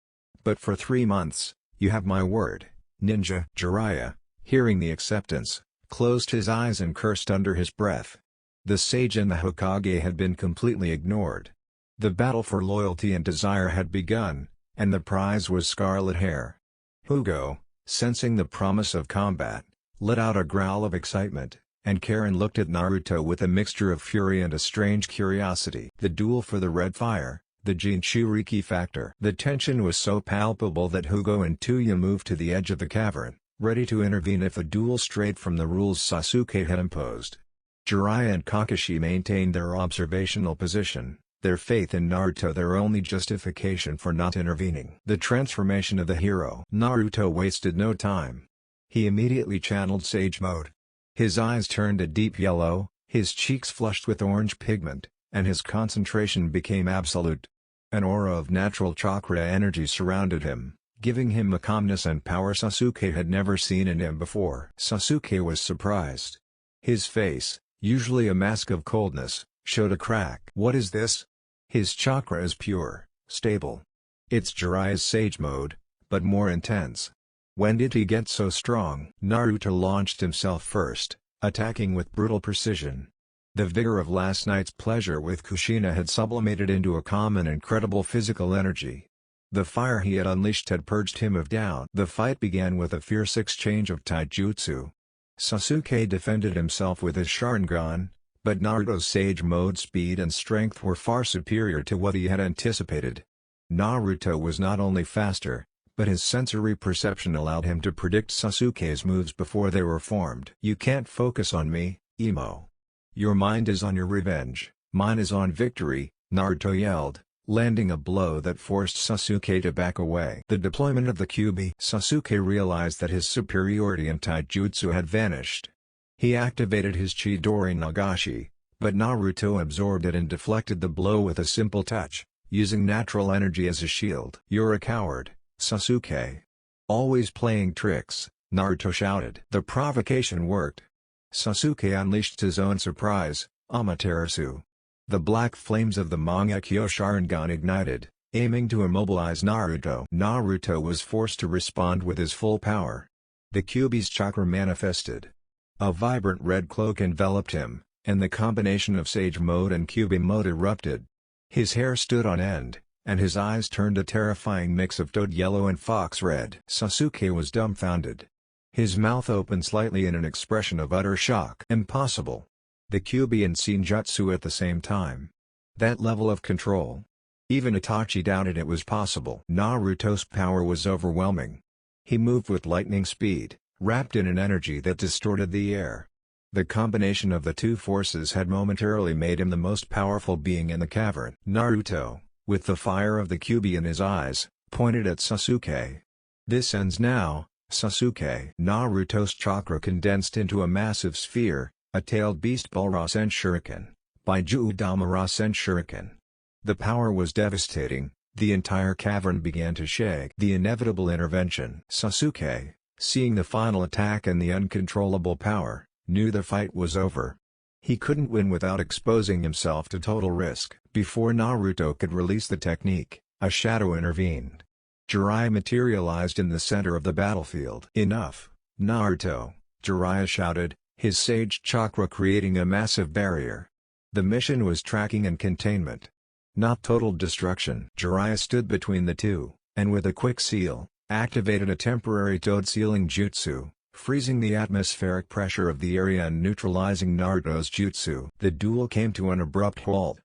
But for 3 months, you have my word, ninja. Jiraiya, hearing the acceptance, closed his eyes and cursed under his breath. The sage and the Hokage had been completely ignored. The battle for loyalty and desire had begun, and the prize was scarlet hair. Hugo, sensing the promise of combat, let out a growl of excitement, and Karen looked at Naruto with a mixture of fury and a strange curiosity. The duel for the red fire, the Jinchuriki factor. The tension was so palpable that Hugo and Tuya moved to the edge of the cavern, ready to intervene if the duel strayed from the rules Sasuke had imposed. Jiraiya and Kakashi maintained their observational position, their faith in Naruto their only justification for not intervening. The transformation of the hero. Naruto wasted no time. He immediately channeled Sage Mode. His eyes turned a deep yellow, his cheeks flushed with orange pigment, and his concentration became absolute. An aura of natural chakra energy surrounded him, giving him a calmness and power Sasuke had never seen in him before. Sasuke was surprised. His face, usually a mask of coldness, showed a crack. What is this? His chakra is pure, stable. It's Jiraiya's Sage Mode, but more intense. When did he get so strong? Naruto launched himself first, attacking with brutal precision. The vigor of last night's pleasure with Kushina had sublimated into a calm and incredible physical energy. The fire he had unleashed had purged him of doubt. The fight began with a fierce exchange of taijutsu. Sasuke defended himself with his Sharingan, but Naruto's Sage Mode speed and strength were far superior to what he had anticipated. Naruto was not only faster, but his sensory perception allowed him to predict Sasuke's moves before they were formed. You can't focus on me, Emo. Your mind is on your revenge, mine is on victory, Naruto yelled, landing a blow that forced Sasuke to back away. The deployment of the Kyuubi. Sasuke realized that his superiority in taijutsu had vanished. He activated his Chidori Nagashi, but Naruto absorbed it and deflected the blow with a simple touch, using natural energy as a shield. You're a coward, Sasuke. Always playing tricks, Naruto shouted. The provocation worked. Sasuke unleashed his own surprise, Amaterasu. The black flames of the Mangekyo Sharingan ignited, aiming to immobilize Naruto. Naruto was forced to respond with his full power. The Kyuubi's chakra manifested. A vibrant red cloak enveloped him, and the combination of Sage Mode and Kyuubi Mode erupted. His hair stood on end, and his eyes turned a terrifying mix of toad yellow and fox red. Sasuke was dumbfounded. His mouth opened slightly in an expression of utter shock. Impossible. The Kyuubi and Senjutsu at the same time. That level of control. Even Itachi doubted it was possible. Naruto's power was overwhelming. He moved with lightning speed, wrapped in an energy that distorted the air. The combination of the two forces had momentarily made him the most powerful being in the cavern. Naruto, with the fire of the Kyuubi in his eyes, pointed at Sasuke. This ends now, Sasuke. Naruto's chakra condensed into a massive sphere, a tailed beast ball Rasen Shuriken, Baiju Dama Rasen Shuriken. The power was devastating, the entire cavern began to shake. The inevitable intervention. Sasuke, seeing the final attack and the uncontrollable power, knew the fight was over. He couldn't win without exposing himself to total risk. Before Naruto could release the technique, a shadow intervened. Jiraiya materialized in the center of the battlefield. Enough, Naruto, Jiraiya shouted, his sage chakra creating a massive barrier. The mission was tracking and containment, not total destruction. Jiraiya stood between the two, and with a quick seal, activated a temporary toad sealing jutsu, freezing the atmospheric pressure of the area and neutralizing Naruto's jutsu. The duel came to an abrupt halt.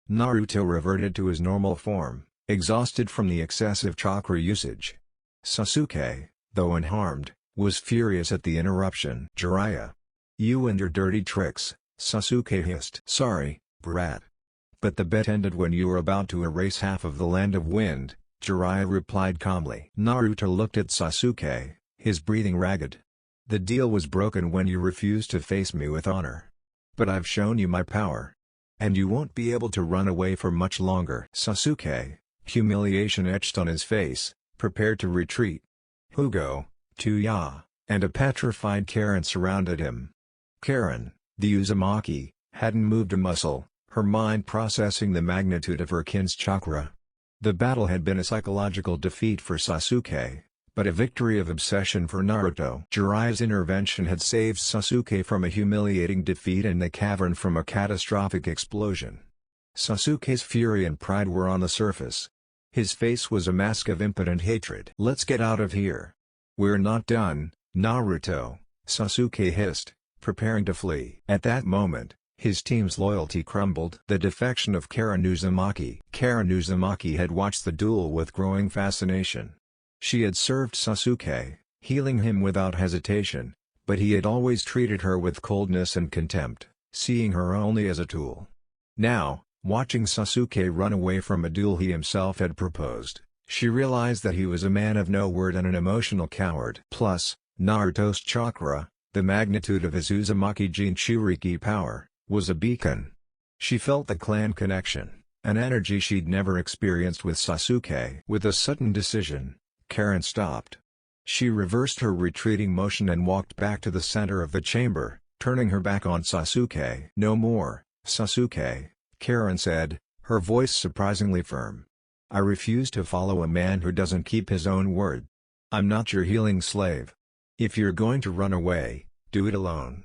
Naruto reverted to his normal form, exhausted from the excessive chakra usage. Sasuke, though unharmed, was furious at the interruption. Jiraiya, "You and your dirty tricks," Sasuke hissed. "Sorry, brat. But the bet ended when you were about to erase half of the Land of Wind," Jiraiya replied calmly. Naruto looked at Sasuke, his breathing ragged. "The deal was broken when you refused to face me with honor. But I've shown you my power. And you won't be able to run away for much longer." Sasuke, humiliation etched on his face, prepared to retreat. Hugo, Tuya, and a petrified Karen surrounded him. Karen, the Uzumaki, hadn't moved a muscle, her mind processing the magnitude of her kin's chakra. The battle had been a psychological defeat for Sasuke, but a victory of obsession for Naruto. Jiraiya's intervention had saved Sasuke from a humiliating defeat and the cavern from a catastrophic explosion. Sasuke's fury and pride were on the surface. His face was a mask of impotent hatred. "Let's get out of here. We're not done, Naruto," Sasuke hissed, preparing to flee. At that moment, his team's loyalty crumbled. The defection of Karen Uzumaki. Karen Uzumaki had watched the duel with growing fascination. She had served Sasuke, healing him without hesitation, but he had always treated her with coldness and contempt, seeing her only as a tool. Now, watching Sasuke run away from a duel he himself had proposed, she realized that he was a man of no word and an emotional coward. Plus, Naruto's chakra, the magnitude of his Uzumaki Jinchuriki power, was a beacon. She felt the clan connection, an energy she'd never experienced with Sasuke. With a sudden decision, Karen stopped. She reversed her retreating motion and walked back to the center of the chamber, turning her back on Sasuke. "No more, Sasuke," Karen said, her voice surprisingly firm. "I refuse to follow a man who doesn't keep his own word. I'm not your healing slave. If you're going to run away, do it alone.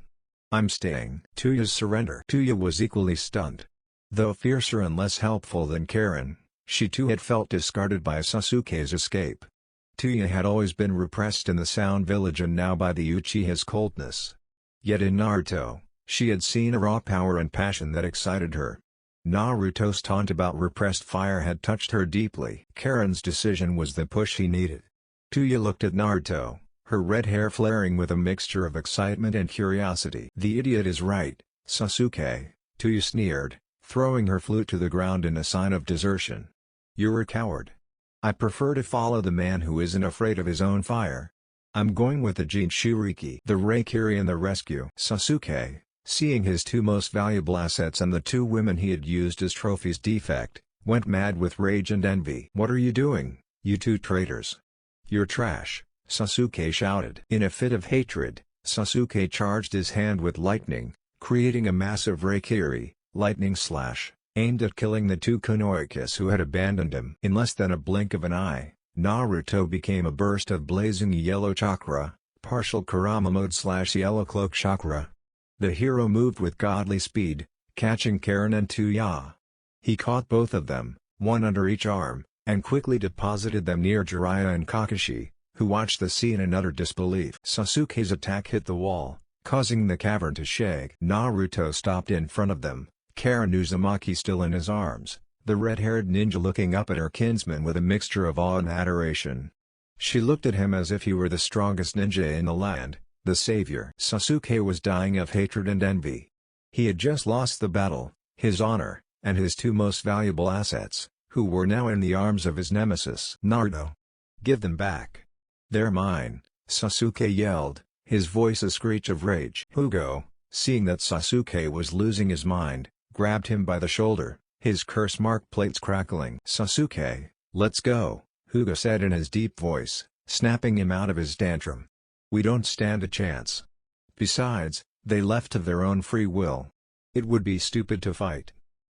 I'm staying." Tuya's surrender. Tuya was equally stunned. Though fiercer and less helpful than Karen, she too had felt discarded by Sasuke's escape. Tuya had always been repressed in the Sound Village and now by the Uchiha's coldness. Yet in Naruto, she had seen a raw power and passion that excited her. Naruto's taunt about repressed fire had touched her deeply. Karen's decision was the push he needed. Tuya looked at Naruto, her red hair flaring with a mixture of excitement and curiosity. "The idiot is right, Sasuke," Tuya sneered, throwing her flute to the ground in a sign of desertion. "You're a coward. I prefer to follow the man who isn't afraid of his own fire. I'm going with the Jinchuriki." The Reikiri and the rescue. Sasuke, seeing his two most valuable assets and the two women he had used as trophies defect, went mad with rage and envy. "What are you doing, you two traitors? You're trash," Sasuke shouted. In a fit of hatred, Sasuke charged his hand with lightning, creating a massive Reikiri, lightning slash, aimed at killing the two Kunoikis who had abandoned him. In less than a blink of an eye, Naruto became a burst of blazing yellow chakra, partial Kurama mode slash yellow cloak chakra. The hero moved with godly speed, catching Karen and Tuya. He caught both of them, one under each arm, and quickly deposited them near Jiraiya and Kakashi, who watched the scene in utter disbelief. Sasuke's attack hit the wall, causing the cavern to shake. Naruto stopped in front of them, Karen Uzumaki still in his arms, the red-haired ninja looking up at her kinsman with a mixture of awe and adoration. She looked at him as if he were the strongest ninja in the land, the savior. Sasuke was dying of hatred and envy. He had just lost the battle, his honor, and his two most valuable assets, who were now in the arms of his nemesis. "Naruto! Give them back! They're mine," Sasuke yelled, his voice a screech of rage. Hugo, seeing that Sasuke was losing his mind, grabbed him by the shoulder, his curse mark plates crackling. "Sasuke, let's go," Hugo said in his deep voice, snapping him out of his tantrum. "We don't stand a chance. Besides, they left of their own free will. It would be stupid to fight.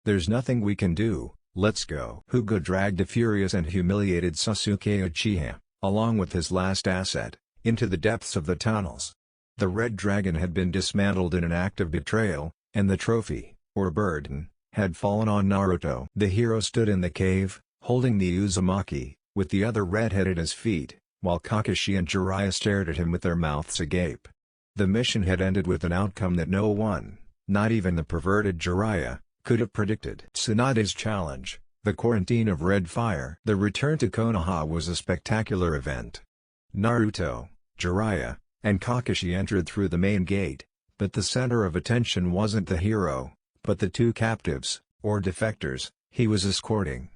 There's nothing we can do, let's go." Hugo dragged the furious and humiliated Sasuke Uchiha, along with his last asset, into the depths of the tunnels. The Red Dragon had been dismantled in an act of betrayal, and the trophy, or burden, had fallen on Naruto. The hero stood in the cave, holding the Uzumaki, with the other redhead at his feet, while Kakashi and Jiraiya stared at him with their mouths agape. The mission had ended with an outcome that no one, not even the perverted Jiraiya, could have predicted. Tsunade's challenge, the quarantine of red fire. The return to Konoha was a spectacular event. Naruto, Jiraiya, and Kakashi entered through the main gate, But the center of attention wasn't the hero, but the two captives, or defectors, he was escorting.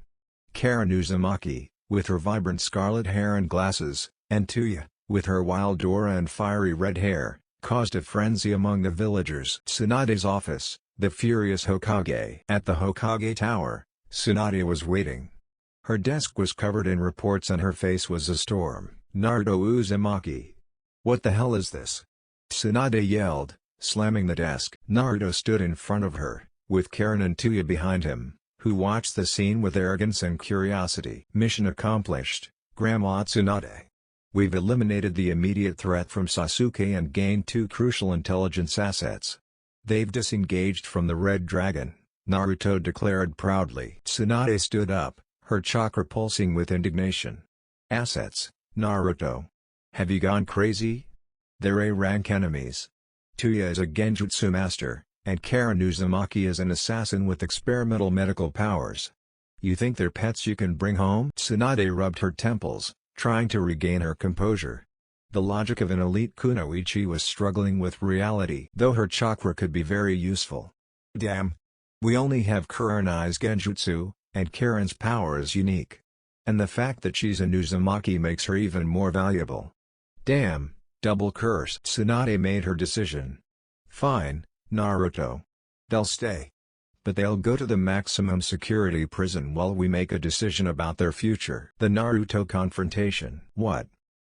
Karen Uzumaki, with her vibrant scarlet hair and glasses, and Tuya, with her wild aura and fiery red hair, caused a frenzy among the villagers. Tsunade's office, the furious Hokage. At the Hokage Tower, Tsunade was waiting. Her desk was covered in reports and her face was a storm. Naruto Uzumaki. What the hell is this? Tsunade yelled, slamming the desk. Naruto stood in front of her, with Karen and Tuya behind him, who watched the scene with arrogance and curiosity. Mission accomplished, Grandma Tsunade. We've eliminated the immediate threat from Sasuke and gained two crucial intelligence assets. They've disengaged from the Red Dragon, Naruto declared proudly. Tsunade stood up, her chakra pulsing with indignation. Assets, Naruto. Have you gone crazy? They're A-rank enemies. Tuya is a genjutsu master, and Karen Uzumaki is an assassin with experimental medical powers. You think they're pets you can bring home? Tsunade rubbed her temples, trying to regain her composure. The logic of an elite kunoichi was struggling with reality. Though her chakra could be very useful. Damn. We only have Kurenai's genjutsu, and Karen's power is unique. And the fact that she's an Uzumaki makes her even more valuable. Damn, double curse. Tsunade made her decision. Fine, Naruto. They'll stay. But they'll go to the maximum security prison while we make a decision about their future. The Naruto confrontation. What?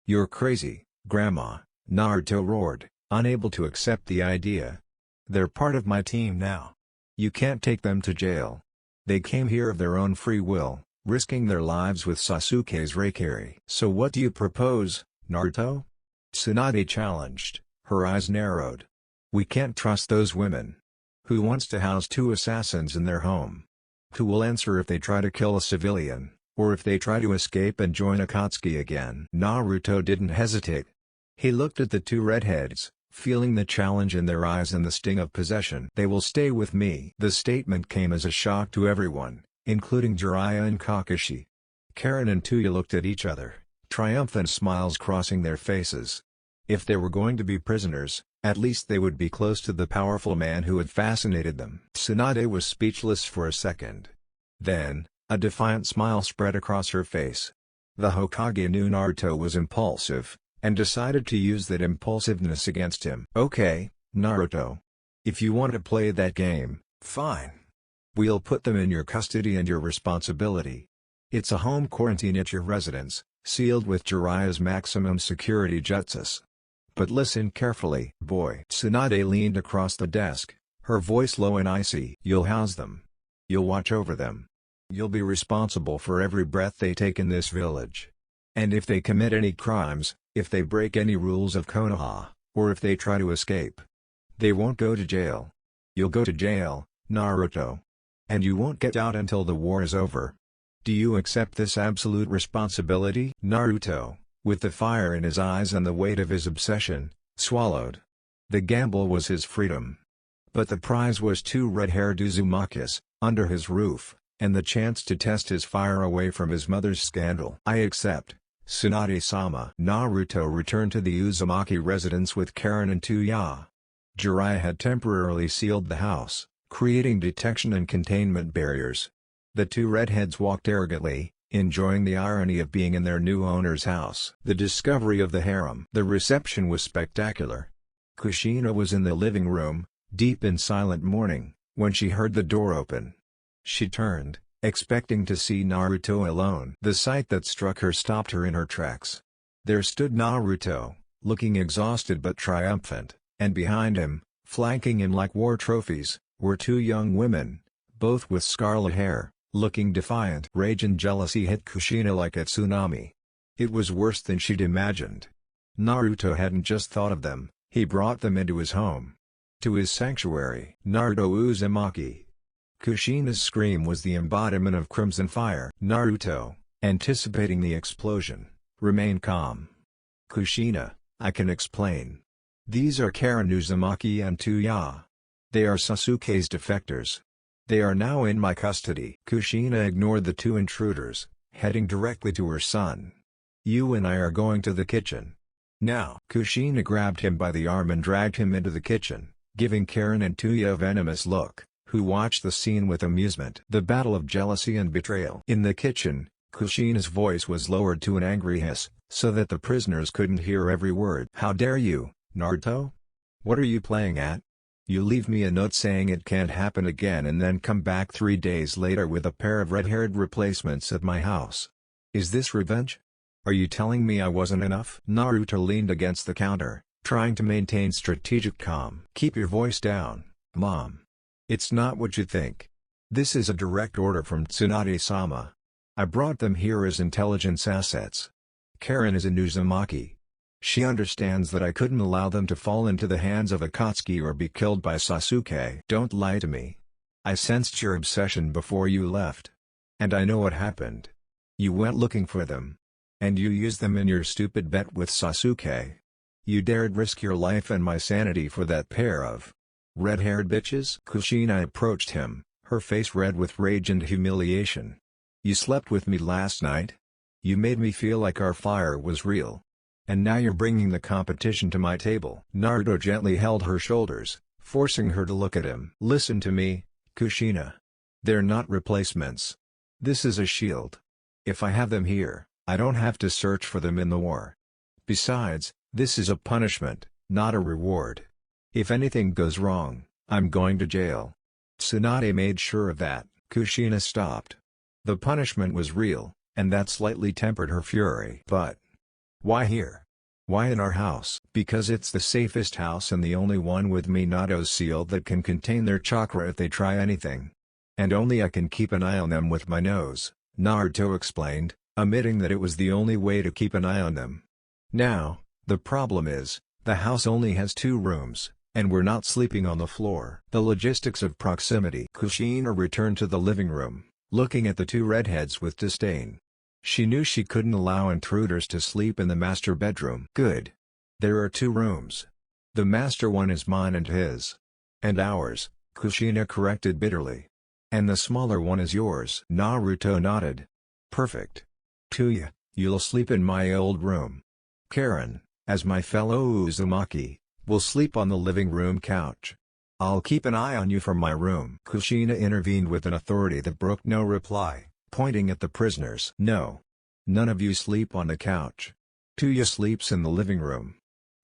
You're crazy, Grandma, Naruto roared, unable to accept the idea. They're part of my team now. You can't take them to jail. They came here of their own free will, risking their lives with Sasuke's Reikiri. So what do you propose, Naruto? Tsunade challenged, her eyes narrowed. We can't trust those women. Who wants to house two assassins in their home? Who will answer if they try to kill a civilian, or if they try to escape and join Akatsuki again? Naruto didn't hesitate. He looked at the two redheads, feeling the challenge in their eyes and the sting of possession. They will stay with me. The statement came as a shock to everyone, including Jiraiya and Kakashi. Karen and Tuya looked at each other, triumphant smiles crossing their faces. If they were going to be prisoners, at least they would be close to the powerful man who had fascinated them. Tsunade was speechless for a second. Then, a defiant smile spread across her face. The Hokage knew Naruto was impulsive, and decided to use that impulsiveness against him. Okay, Naruto. If you want to play that game, fine. We'll put them in your custody and your responsibility. It's a home quarantine at your residence, sealed with Jiraiya's maximum security jutsus. But listen carefully, boy. Tsunade leaned across the desk, her voice low and icy. You'll house them. You'll watch over them. You'll be responsible for every breath they take in this village. And if they commit any crimes, if they break any rules of Konoha, or if they try to escape, they won't go to jail. You'll go to jail, Naruto. And you won't get out until the war is over. Do you accept this absolute responsibility? Naruto, with the fire in his eyes and the weight of his obsession, swallowed. The gamble was his freedom. But the prize was two red-haired Uzumakis, under his roof, and the chance to test his fire away from his mother's scandal. I accept, Tsunade-sama. Naruto returned to the Uzumaki residence with Karen and Tuya. Jiraiya had temporarily sealed the house, creating detection and containment barriers. The two redheads walked arrogantly, enjoying the irony of being in their new owner's house. The discovery of the harem. The reception was spectacular. Kushina was in the living room, deep in silent mourning, when she heard the door open. She turned, expecting to see Naruto alone. The sight that struck her stopped her in her tracks. There stood Naruto, looking exhausted but triumphant, and behind him, flanking him like war trophies, were two young women, both with scarlet hair, looking defiant. Rage and jealousy hit Kushina like a tsunami. It was worse than she'd imagined. Naruto hadn't just thought of them, he brought them into his home. To his sanctuary. Naruto Uzumaki. Kushina's scream was the embodiment of crimson fire. Naruto, anticipating the explosion, remained calm. Kushina, I can explain. These are Karen Uzumaki and Tuya. They are Sasuke's defectors. They are now in my custody. Kushina ignored the two intruders, heading directly to her son. You and I are going to the kitchen. Now. Kushina grabbed him by the arm and dragged him into the kitchen, giving Karen and Tuya a venomous look, who watched the scene with amusement. The battle of jealousy and betrayal. In the kitchen, Kushina's voice was lowered to an angry hiss, so that the prisoners couldn't hear every word. "How dare you, Naruto? What are you playing at? You leave me a note saying it can't happen again and then come back 3 days later with a pair of red-haired replacements at my house. Is this revenge? Are you telling me I wasn't enough?" Naruto leaned against the counter, trying to maintain strategic calm. "Keep your voice down, Mom. It's not what you think. This is a direct order from Tsunade-sama. I brought them here as intelligence assets. Karen is in Uzumaki. She understands that I couldn't allow them to fall into the hands of Akatsuki or be killed by Sasuke. Don't lie to me. I sensed your obsession before you left. And I know what happened. You went looking for them. And you used them in your stupid bet with Sasuke. You dared risk your life and my sanity for that pair of red-haired bitches?" Kushina approached him, her face red with rage and humiliation. "You slept with me last night? You made me feel like our fire was real. And now you're bringing the competition to my table." Naruto gently held her shoulders, forcing her to look at him. "Listen to me, Kushina. They're not replacements. This is a shield. If I have them here, I don't have to search for them in the war. Besides, this is a punishment, not a reward. If anything goes wrong, I'm going to jail." Tsunade made sure of that. Kushina stopped. The punishment was real, and that slightly tempered her fury. "But why here? Why in our house?" "Because it's the safest house and the only one with Minato's seal that can contain their chakra if they try anything. And only I can keep an eye on them with my nose," Naruto explained, admitting that it was the only way to keep an eye on them. "Now, the problem is, the house only has 2 rooms, and we're not sleeping on the floor." The logistics of proximity. Kushina returned to the living room, looking at the 2 redheads with disdain. She knew she couldn't allow intruders to sleep in the master bedroom. "Good. There are 2 rooms. The master one is mine and his. And ours," Kushina corrected bitterly. "And the smaller one is yours." Naruto nodded. "Perfect. Tuya, you'll sleep in my old room. Karen, as my fellow Uzumaki, will sleep on the living room couch. I'll keep an eye on you from my room." Kushina intervened with an authority that brooked no reply, pointing at the prisoners. "No. None of you sleep on the couch. Tuya sleeps in the living room.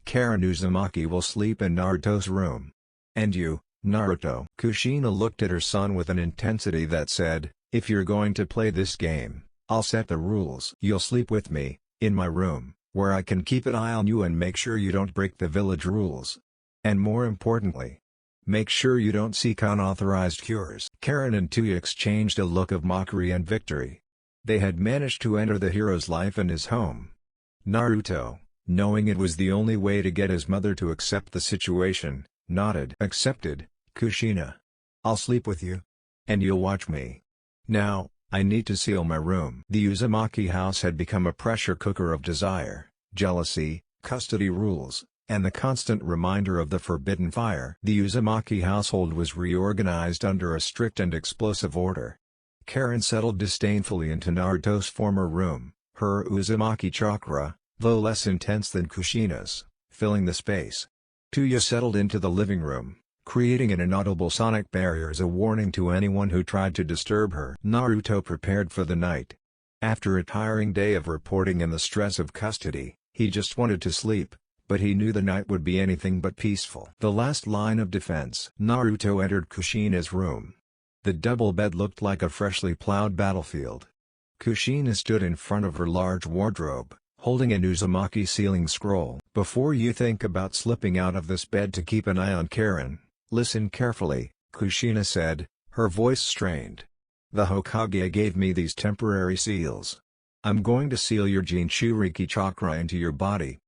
Karen Uzumaki will sleep in Naruto's room. And you, Naruto." Kushina looked at her son with an intensity that said, "If you're going to play this game, I'll set the rules. You'll sleep with me, in my room, where I can keep an eye on you and make sure you don't break the village rules. And more importantly, make sure you don't seek unauthorized cures." Karen and Tuya exchanged a look of mockery and victory. They had managed to enter the hero's life and his home. Naruto, knowing it was the only way to get his mother to accept the situation, nodded. "Accepted, Kushina. I'll sleep with you. And you'll watch me. Now, I need to seal my room." The Uzumaki house had become a pressure cooker of desire, jealousy, custody rules, and the constant reminder of the forbidden fire. The Uzumaki household was reorganized under a strict and explosive order. Karen settled disdainfully into Naruto's former room, her Uzumaki chakra, though less intense than Kushina's, filling the space. Tuya settled into the living room, creating an inaudible sonic barrier as a warning to anyone who tried to disturb her. Naruto prepared for the night. After a tiring day of reporting and the stress of custody, he just wanted to sleep, but he knew the night would be anything but peaceful. The last line of defense. Naruto entered Kushina's room. The double bed looked like a freshly plowed battlefield. Kushina stood in front of her large wardrobe, holding an Uzumaki sealing scroll. "Before you think about slipping out of this bed to keep an eye on Karen, listen carefully," Kushina said, her voice strained. "The Hokage gave me these temporary seals. I'm going to seal your Jinchuriki chakra into your body.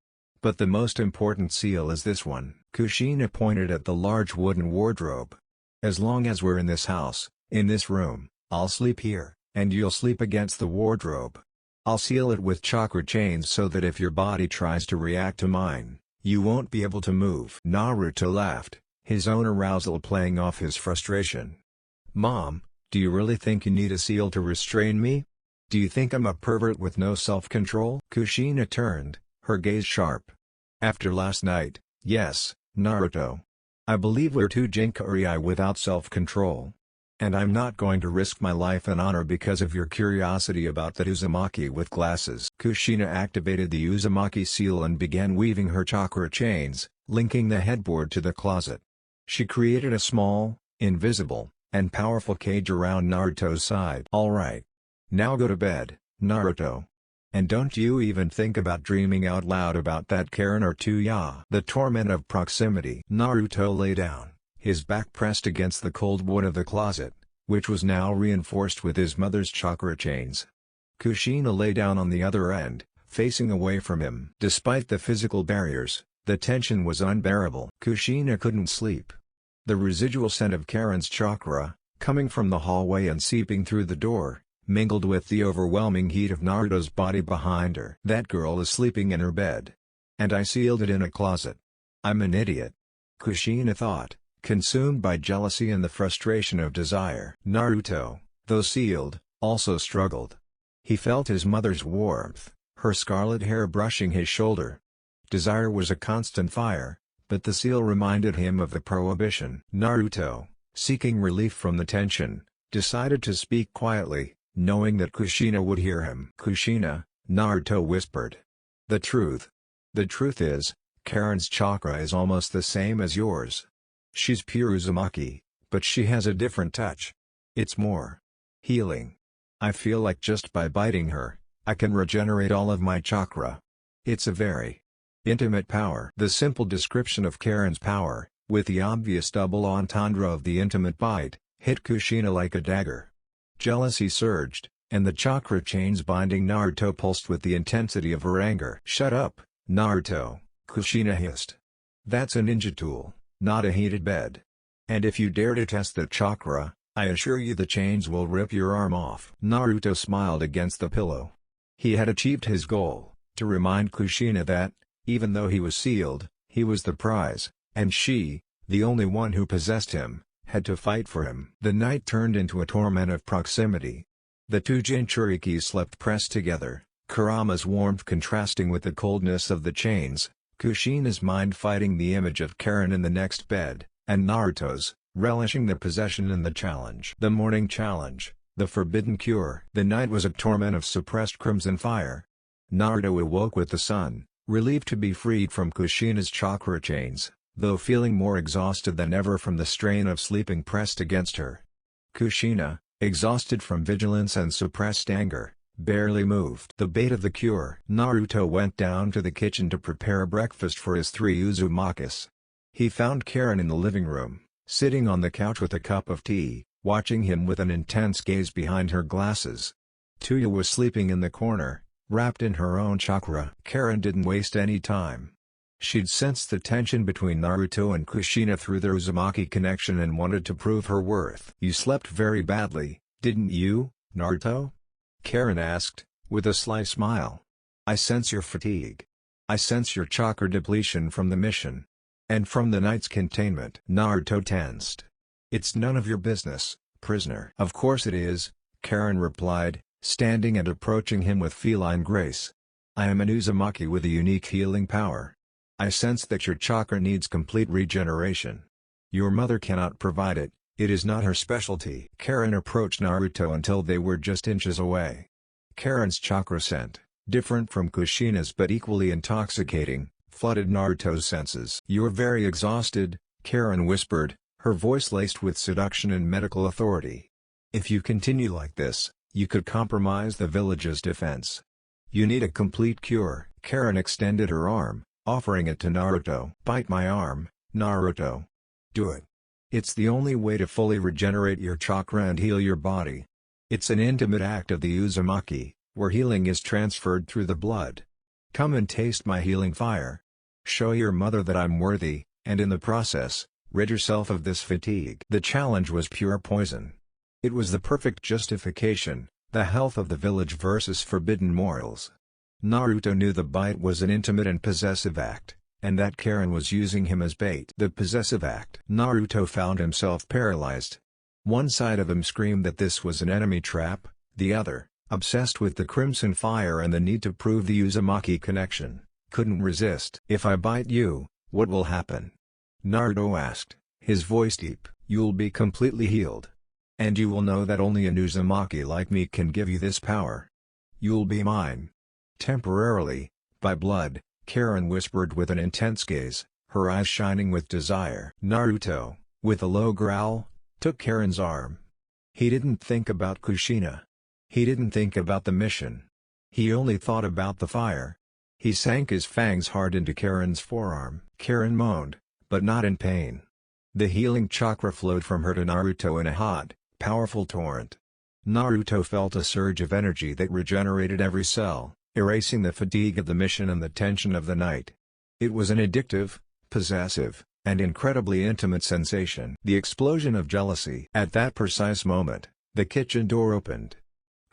But the most important seal is this one." Kushina pointed at the large wooden wardrobe. "As long as we're in this house, in this room, I'll sleep here, and you'll sleep against the wardrobe. I'll seal it with chakra chains so that if your body tries to react to mine, you won't be able to move." Naruto laughed, his own arousal playing off his frustration. "Mom, do you really think you need a seal to restrain me? Do you think I'm a pervert with no self-control?" Kushina turned, her gaze sharp. "After last night, yes, Naruto. I believe we're too Jinkarei without self-control. And I'm not going to risk my life and honor because of your curiosity about that Uzumaki with glasses. Kushina activated the Uzumaki seal and began weaving her chakra chains, linking the headboard to the closet. She created a small, invisible, and powerful cage around Naruto's side. Alright. Now go to bed, Naruto. And don't you even think about dreaming out loud about that Karen or Tuya. The torment of proximity. Naruto lay down, his back pressed against the cold wood of the closet, which was now reinforced with his mother's chakra chains. Kushina lay down on the other end, facing away from him. Despite the physical barriers, the tension was unbearable. Kushina couldn't sleep. The residual scent of Karen's chakra, coming from the hallway and seeping through the door, mingled with the overwhelming heat of Naruto's body behind her. That girl is sleeping in her bed. And I sealed it in a closet. I'm an idiot. Kushina thought, consumed by jealousy and the frustration of desire. Naruto, though sealed, also struggled. He felt his mother's warmth, her scarlet hair brushing his shoulder. Desire was a constant fire, but the seal reminded him of the prohibition. Naruto, seeking relief from the tension, decided to speak quietly, knowing that Kushina would hear him. Kushina, Naruto whispered. The truth. The truth is, Karen's chakra is almost the same as yours. She's pure Uzumaki, but she has a different touch. It's more healing. I feel like just by biting her, I can regenerate all of my chakra. It's a very intimate power. The simple description of Karen's power, with the obvious double entendre of the intimate bite, hit Kushina like a dagger. Jealousy surged, and the chakra chains binding Naruto pulsed with the intensity of her anger. Shut up, Naruto, Kushina hissed. That's a ninja tool, not a heated bed. And if you dare to test that chakra, I assure you the chains will rip your arm off. Naruto smiled against the pillow. He had achieved his goal, to remind Kushina that, even though he was sealed, he was the prize, and she, the only one who possessed him, had to fight for him. The night turned into a torment of proximity. The two Jinchurikis slept pressed together, Kurama's warmth contrasting with the coldness of the chains, Kushina's mind fighting the image of Karen in the next bed, and Naruto's, relishing the possession and the challenge. The morning challenge, the forbidden cure. The night was a torment of suppressed crimson fire. Naruto awoke with the sun, relieved to be freed from Kushina's chakra chains, though feeling more exhausted than ever from the strain of sleeping pressed against her. Kushina, exhausted from vigilance and suppressed anger, barely moved. The bait of the cure. Naruto went down to the kitchen to prepare breakfast for his three Uzumakis. He found Karen in the living room, sitting on the couch with a cup of tea, watching him with an intense gaze behind her glasses. Tuya was sleeping in the corner, wrapped in her own chakra. Karen didn't waste any time. She'd sensed the tension between Naruto and Kushina through their Uzumaki connection and wanted to prove her worth. You slept very badly, didn't you, Naruto? Karen asked, with a sly smile. I sense your fatigue. I sense your chakra depletion from the mission. And from the night's containment. Naruto tensed. It's none of your business, prisoner. Of course it is, Karen replied, standing and approaching him with feline grace. I am an Uzumaki with a unique healing power. I sense that your chakra needs complete regeneration. Your mother cannot provide it, it is not her specialty. Karen approached Naruto until they were just inches away. Karen's chakra scent, different from Kushina's but equally intoxicating, flooded Naruto's senses. You're very exhausted, Karen whispered, her voice laced with seduction and medical authority. If you continue like this, you could compromise the village's defense. You need a complete cure. Karen extended her arm, offering it to Naruto. Bite my arm, Naruto. Do it. It's the only way to fully regenerate your chakra and heal your body. It's an intimate act of the Uzumaki, where healing is transferred through the blood. Come and taste my healing fire. Show your mother that I'm worthy, and in the process, rid yourself of this fatigue. The challenge was pure poison. It was the perfect justification, the health of the village versus forbidden morals. Naruto knew the bite was an intimate and possessive act, and that Karen was using him as bait. The possessive act. Naruto found himself paralyzed. One side of him screamed that this was an enemy trap, the other, obsessed with the crimson fire and the need to prove the Uzumaki connection, couldn't resist. If I bite you, what will happen? Naruto asked, his voice deep. "You'll be completely healed. And you will know that only an Uzumaki like me can give you this power. You'll be mine. Temporarily, by blood," Karen whispered with an intense gaze, her eyes shining with desire. Naruto, with a low growl, took Karen's arm. He didn't think about Kushina. He didn't think about the mission. He only thought about the fire. He sank his fangs hard into Karen's forearm. Karen moaned, but not in pain. The healing chakra flowed from her to Naruto in a hot, powerful torrent. Naruto felt a surge of energy that regenerated every cell, erasing the fatigue of the mission and the tension of the night. It was an addictive, possessive, and incredibly intimate sensation. The explosion of jealousy. At that precise moment, the kitchen door opened.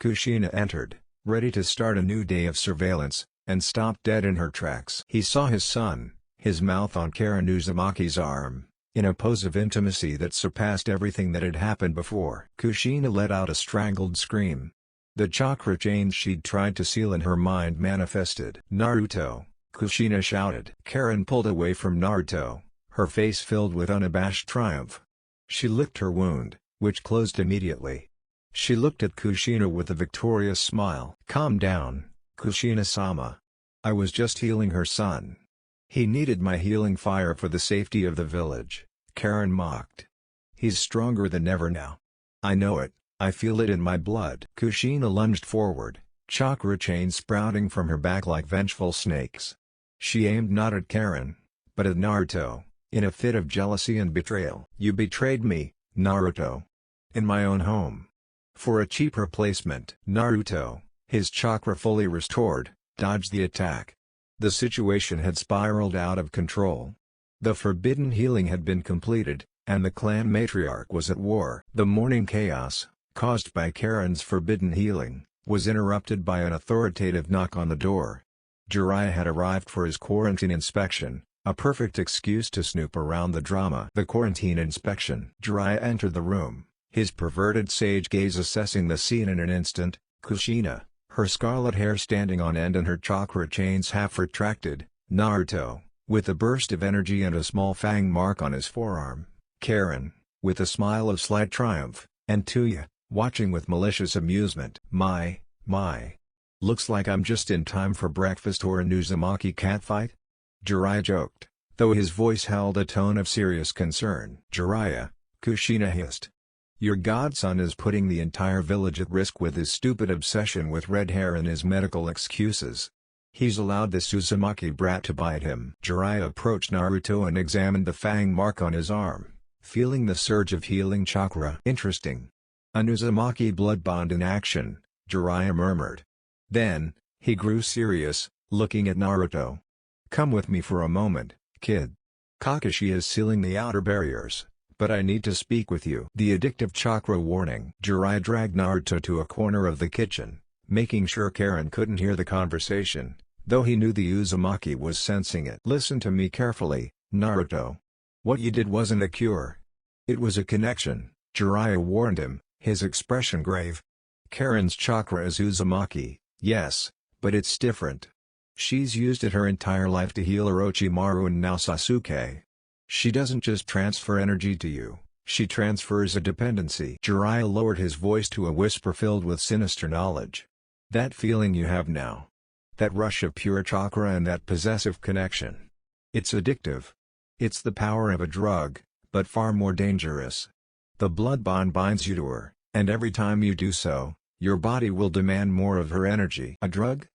Kushina entered, ready to start a new day of surveillance, and stopped dead in her tracks. He saw his son, his mouth on Karen Uzumaki's arm, in a pose of intimacy that surpassed everything that had happened before. Kushina let out a strangled scream. The chakra chains she'd tried to seal in her mind manifested. "Naruto!" Kushina shouted. Karen pulled away from Naruto, her face filled with unabashed triumph. She licked her wound, which closed immediately. She looked at Kushina with a victorious smile. "Calm down, Kushina-sama. I was just healing her son. He needed my healing fire for the safety of the village," Karen mocked. "He's stronger than ever now. I know it, I feel it in my blood." Kushina lunged forward, chakra chains sprouting from her back like vengeful snakes. She aimed not at Karen, but at Naruto, in a fit of jealousy and betrayal. "You betrayed me, Naruto. In my own home. For a cheap replacement." Naruto, his chakra fully restored, dodged the attack. The situation had spiraled out of control. The forbidden healing had been completed, and the clan matriarch was at war. The morning chaos, caused by Karen's forbidden healing, was interrupted by an authoritative knock on the door. Jiraiya had arrived for his quarantine inspection, a perfect excuse to snoop around the drama. The quarantine inspection. Jiraiya entered the room, his perverted sage gaze assessing the scene in an instant. Kushina, her scarlet hair standing on end and her chakra chains half retracted. Naruto, with a burst of energy and a small fang mark on his forearm. Karen, with a smile of slight triumph, and Tuya, watching with malicious amusement. My. Looks like I'm just in time for breakfast or an Uzumaki catfight?" Jiraiya joked, though his voice held a tone of serious concern. "Jiraiya," Kushina hissed. "Your godson is putting the entire village at risk with his stupid obsession with red hair and his medical excuses. He's allowed this Uzumaki brat to bite him." Jiraiya approached Naruto and examined the fang mark on his arm, feeling the surge of healing chakra. "Interesting. An Uzumaki blood bond in action," Jiraiya murmured. Then, he grew serious, looking at Naruto. "Come with me for a moment, kid. Kakashi is sealing the outer barriers, but I need to speak with you." The addictive chakra warning. Jiraiya dragged Naruto to a corner of the kitchen, making sure Karen couldn't hear the conversation, though he knew the Uzumaki was sensing it. "Listen to me carefully, Naruto. What you did wasn't a cure. It was a connection," Jiraiya warned him, his expression grave. "Karen's chakra is Uzumaki, yes, but it's different. She's used it her entire life to heal Orochimaru and now Sasuke. She doesn't just transfer energy to you, she transfers a dependency." Jiraiya lowered his voice to a whisper filled with sinister knowledge. "That feeling you have now. That rush of pure chakra and that possessive connection. It's addictive. It's the power of a drug, but far more dangerous. The blood bond binds you to her, and every time you do so, your body will demand more of her energy." "A drug?"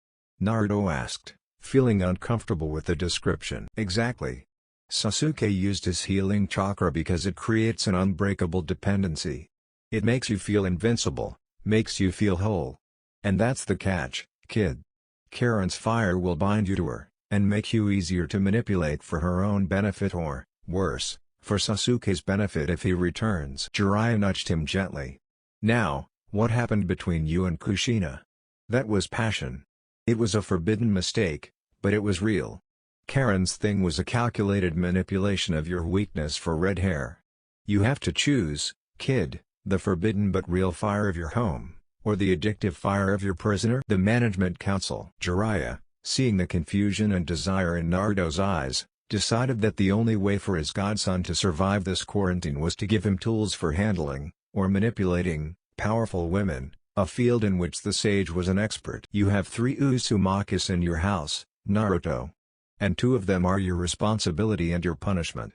Naruto asked, feeling uncomfortable with the description. "Exactly. Sasuke used his healing chakra because it creates an unbreakable dependency. It makes you feel invincible, makes you feel whole. And that's the catch, kid. Karen's fire will bind you to her, and make you easier to manipulate for her own benefit or, worse, for Sasuke's benefit if he returns." Jiraiya nudged him gently. "Now, what happened between you and Kushina? That was passion. It was a forbidden mistake, but it was real. Karen's thing was a calculated manipulation of your weakness for red hair. You have to choose, kid, the forbidden but real fire of your home, or the addictive fire of your prisoner." The management council. Jiraiya, seeing the confusion and desire in Naruto's eyes, decided that the only way for his godson to survive this quarantine was to give him tools for handling, or manipulating, powerful women, a field in which the sage was an expert. You have 3 Uzumakis in your house, Naruto. And 2 of them are your responsibility and your punishment.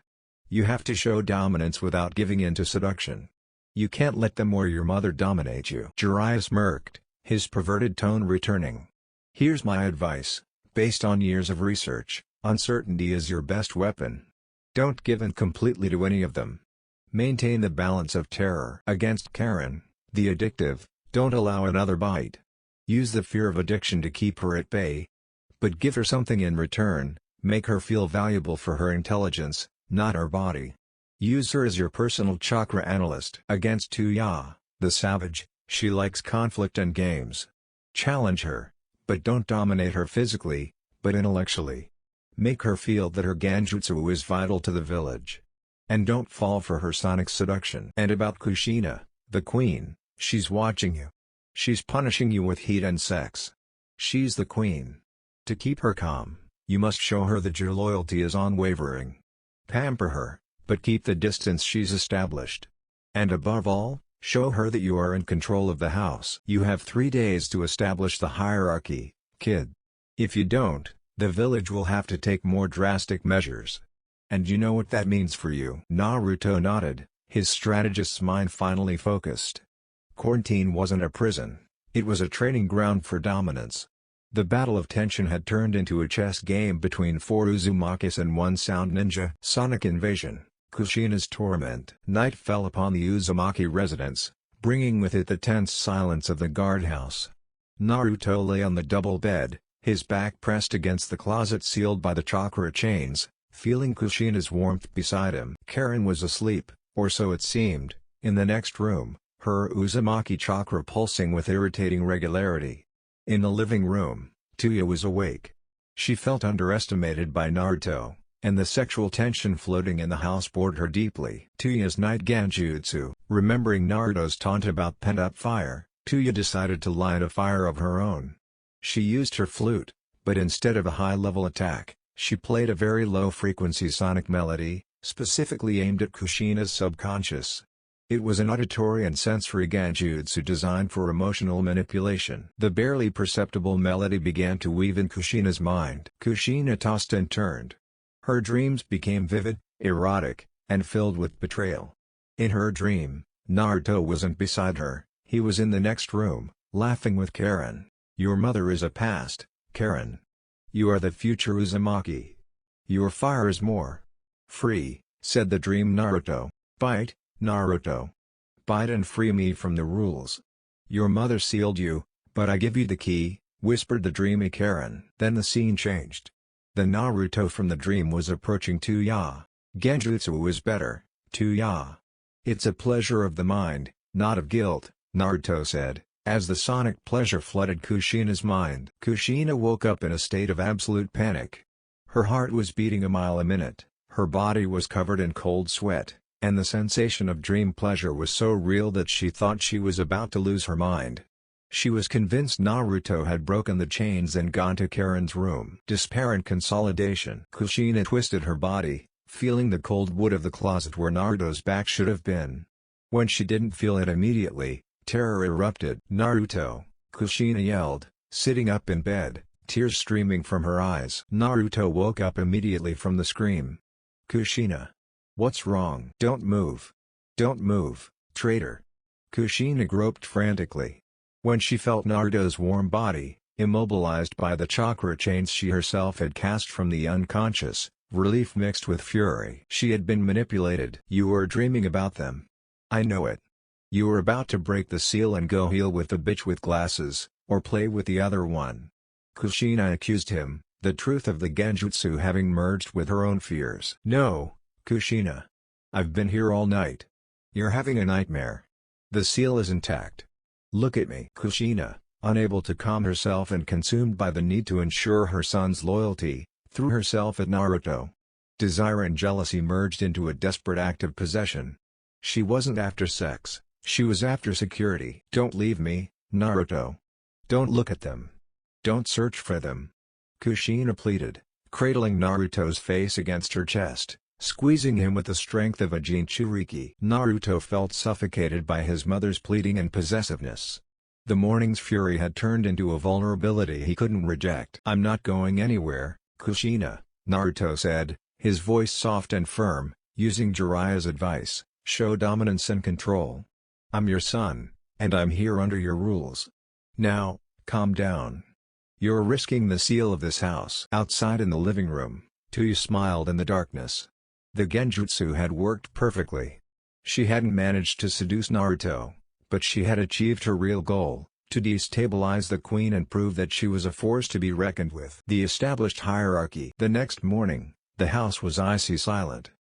You have to show dominance without giving in to seduction. You can't let them or your mother dominate you. Jiraiya smirked, his perverted tone returning. Here's my advice, based on years of research. Uncertainty is your best weapon. Don't give in completely to any of them. Maintain the balance of terror against Karen, the addictive. Don't allow another bite. Use the fear of addiction to keep her at bay. But give her something in return, make her feel valuable for her intelligence, not her body. Use her as your personal chakra analyst. Against Tuya, the savage, she likes conflict and games. Challenge her, but don't dominate her physically, but intellectually. Make her feel that her Genjutsu is vital to the village. And don't fall for her sonic seduction. And about Kushina, the queen, she's watching you. She's punishing you with heat and sex. She's the queen. To keep her calm, you must show her that your loyalty is unwavering. Pamper her, but keep the distance she's established. And above all, show her that you are in control of the house. You have 3 days to establish the hierarchy, kid. If you don't, the village will have to take more drastic measures. And you know what that means for you. Naruto nodded, his strategist's mind finally focused. Quarantine wasn't a prison, it was a training ground for dominance. The battle of tension had turned into a chess game between 4 Uzumakis and 1 sound ninja. Sonic invasion, Kushina's torment. Night fell upon the Uzumaki residence, bringing with it the tense silence of the guardhouse. Naruto lay on the double bed, his back pressed against the closet sealed by the chakra chains, feeling Kushina's warmth beside him. Karen was asleep, or so it seemed, in the next room, her Uzumaki chakra pulsing with irritating regularity. In the living room, Tuya was awake. She felt underestimated by Naruto, and the sexual tension floating in the house bored her deeply. Tuya's night Genjutsu. Remembering Naruto's taunt about pent-up fire, Tuya decided to light a fire of her own. She used her flute, but instead of a high-level attack, she played a very low-frequency sonic melody, specifically aimed at Kushina's subconscious. It was an auditory and sensory Genjutsu designed for emotional manipulation. The barely perceptible melody began to weave in Kushina's mind. Kushina tossed and turned. Her dreams became vivid, erotic, and filled with betrayal. In her dream, Naruto wasn't beside her, he was in the next room, laughing with Karen. Your mother is a past, Karen. You are the future Uzumaki. Your fire is more free, said the dream Naruto. Bite, Naruto. Bite and free me from the rules. Your mother sealed you, but I give you the key, whispered the dreamy Karen. Then the scene changed. The Naruto from the dream was approaching Tuya. Genjutsu is better, Tuya. It's a pleasure of the mind, not of guilt, Naruto said, as the sonic pleasure flooded Kushina's mind. Kushina woke up in a state of absolute panic. Her heart was beating a mile a minute, her body was covered in cold sweat, and the sensation of dream pleasure was so real that she thought she was about to lose her mind. She was convinced Naruto had broken the chains and gone to Karen's room. Despair and consolidation. Kushina twisted her body, feeling the cold wood of the closet where Naruto's back should have been. When she didn't feel it immediately, terror erupted. Naruto, Kushina yelled, sitting up in bed, tears streaming from her eyes. Naruto woke up immediately from the scream. Kushina. What's wrong? Don't move. Don't move, traitor. Kushina groped frantically. When she felt Naruto's warm body, immobilized by the chakra chains she herself had cast from the unconscious, relief mixed with fury. She had been manipulated. You were dreaming about them. I know it. You were about to break the seal and go heal with the bitch with glasses, or play with the other one. Kushina accused him, the truth of the Genjutsu having merged with her own fears. No, Kushina. I've been here all night. You're having a nightmare. The seal is intact. Look at me. Kushina, unable to calm herself and consumed by the need to ensure her son's loyalty, threw herself at Naruto. Desire and jealousy merged into a desperate act of possession. She wasn't after sex, she was after security. Don't leave me, Naruto. Don't look at them. Don't search for them. Kushina pleaded, cradling Naruto's face against her chest, squeezing him with the strength of a Jinchuriki. Naruto felt suffocated by his mother's pleading and possessiveness. The morning's fury had turned into a vulnerability he couldn't reject. "I'm not going anywhere, Kushina," Naruto said, his voice soft and firm, using Jiraiya's advice, "Show dominance and control. I'm your son, and I'm here under your rules. Now, calm down. You're risking the seal of this house." Outside in the living room, Tuya smiled in the darkness. The genjutsu had worked perfectly. She hadn't managed to seduce Naruto, but she had achieved her real goal, to destabilize the queen and prove that she was a force to be reckoned with. The established hierarchy. The next morning, the house was icy silent.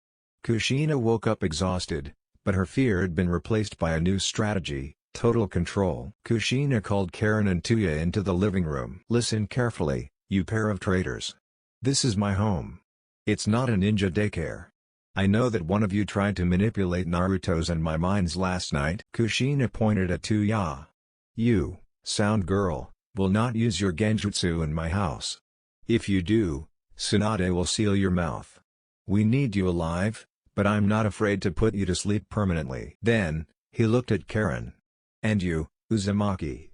Kushina woke up exhausted, but her fear had been replaced by a new strategy: total control. Kushina called Karen and Tuya into the living room. "Listen carefully, you pair of traitors. This is my home. It's not a ninja daycare. I know that one of you tried to manipulate Naruto's and my minds last night." Kushina pointed at Tuya. "You, sound girl, will not use your genjutsu in my house. If you do, Tsunade will seal your mouth. We need you alive, but I'm not afraid to put you to sleep permanently." Then, he looked at Karen. "And you, Uzumaki.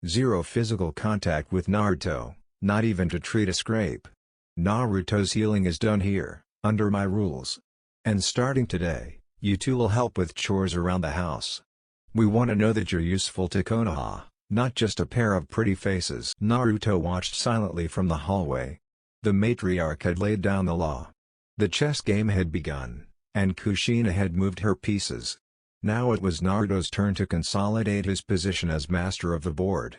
Zero physical contact with Naruto, not even to treat a scrape. Naruto's healing is done here, under my rules. And starting today, you two will help with chores around the house. We want to know that you're useful to Konoha, not just a pair of pretty faces." Naruto watched silently from the hallway. The matriarch had laid down the law. The chess game had begun, and Kushina had moved her pieces. Now it was Naruto's turn to consolidate his position as master of the board.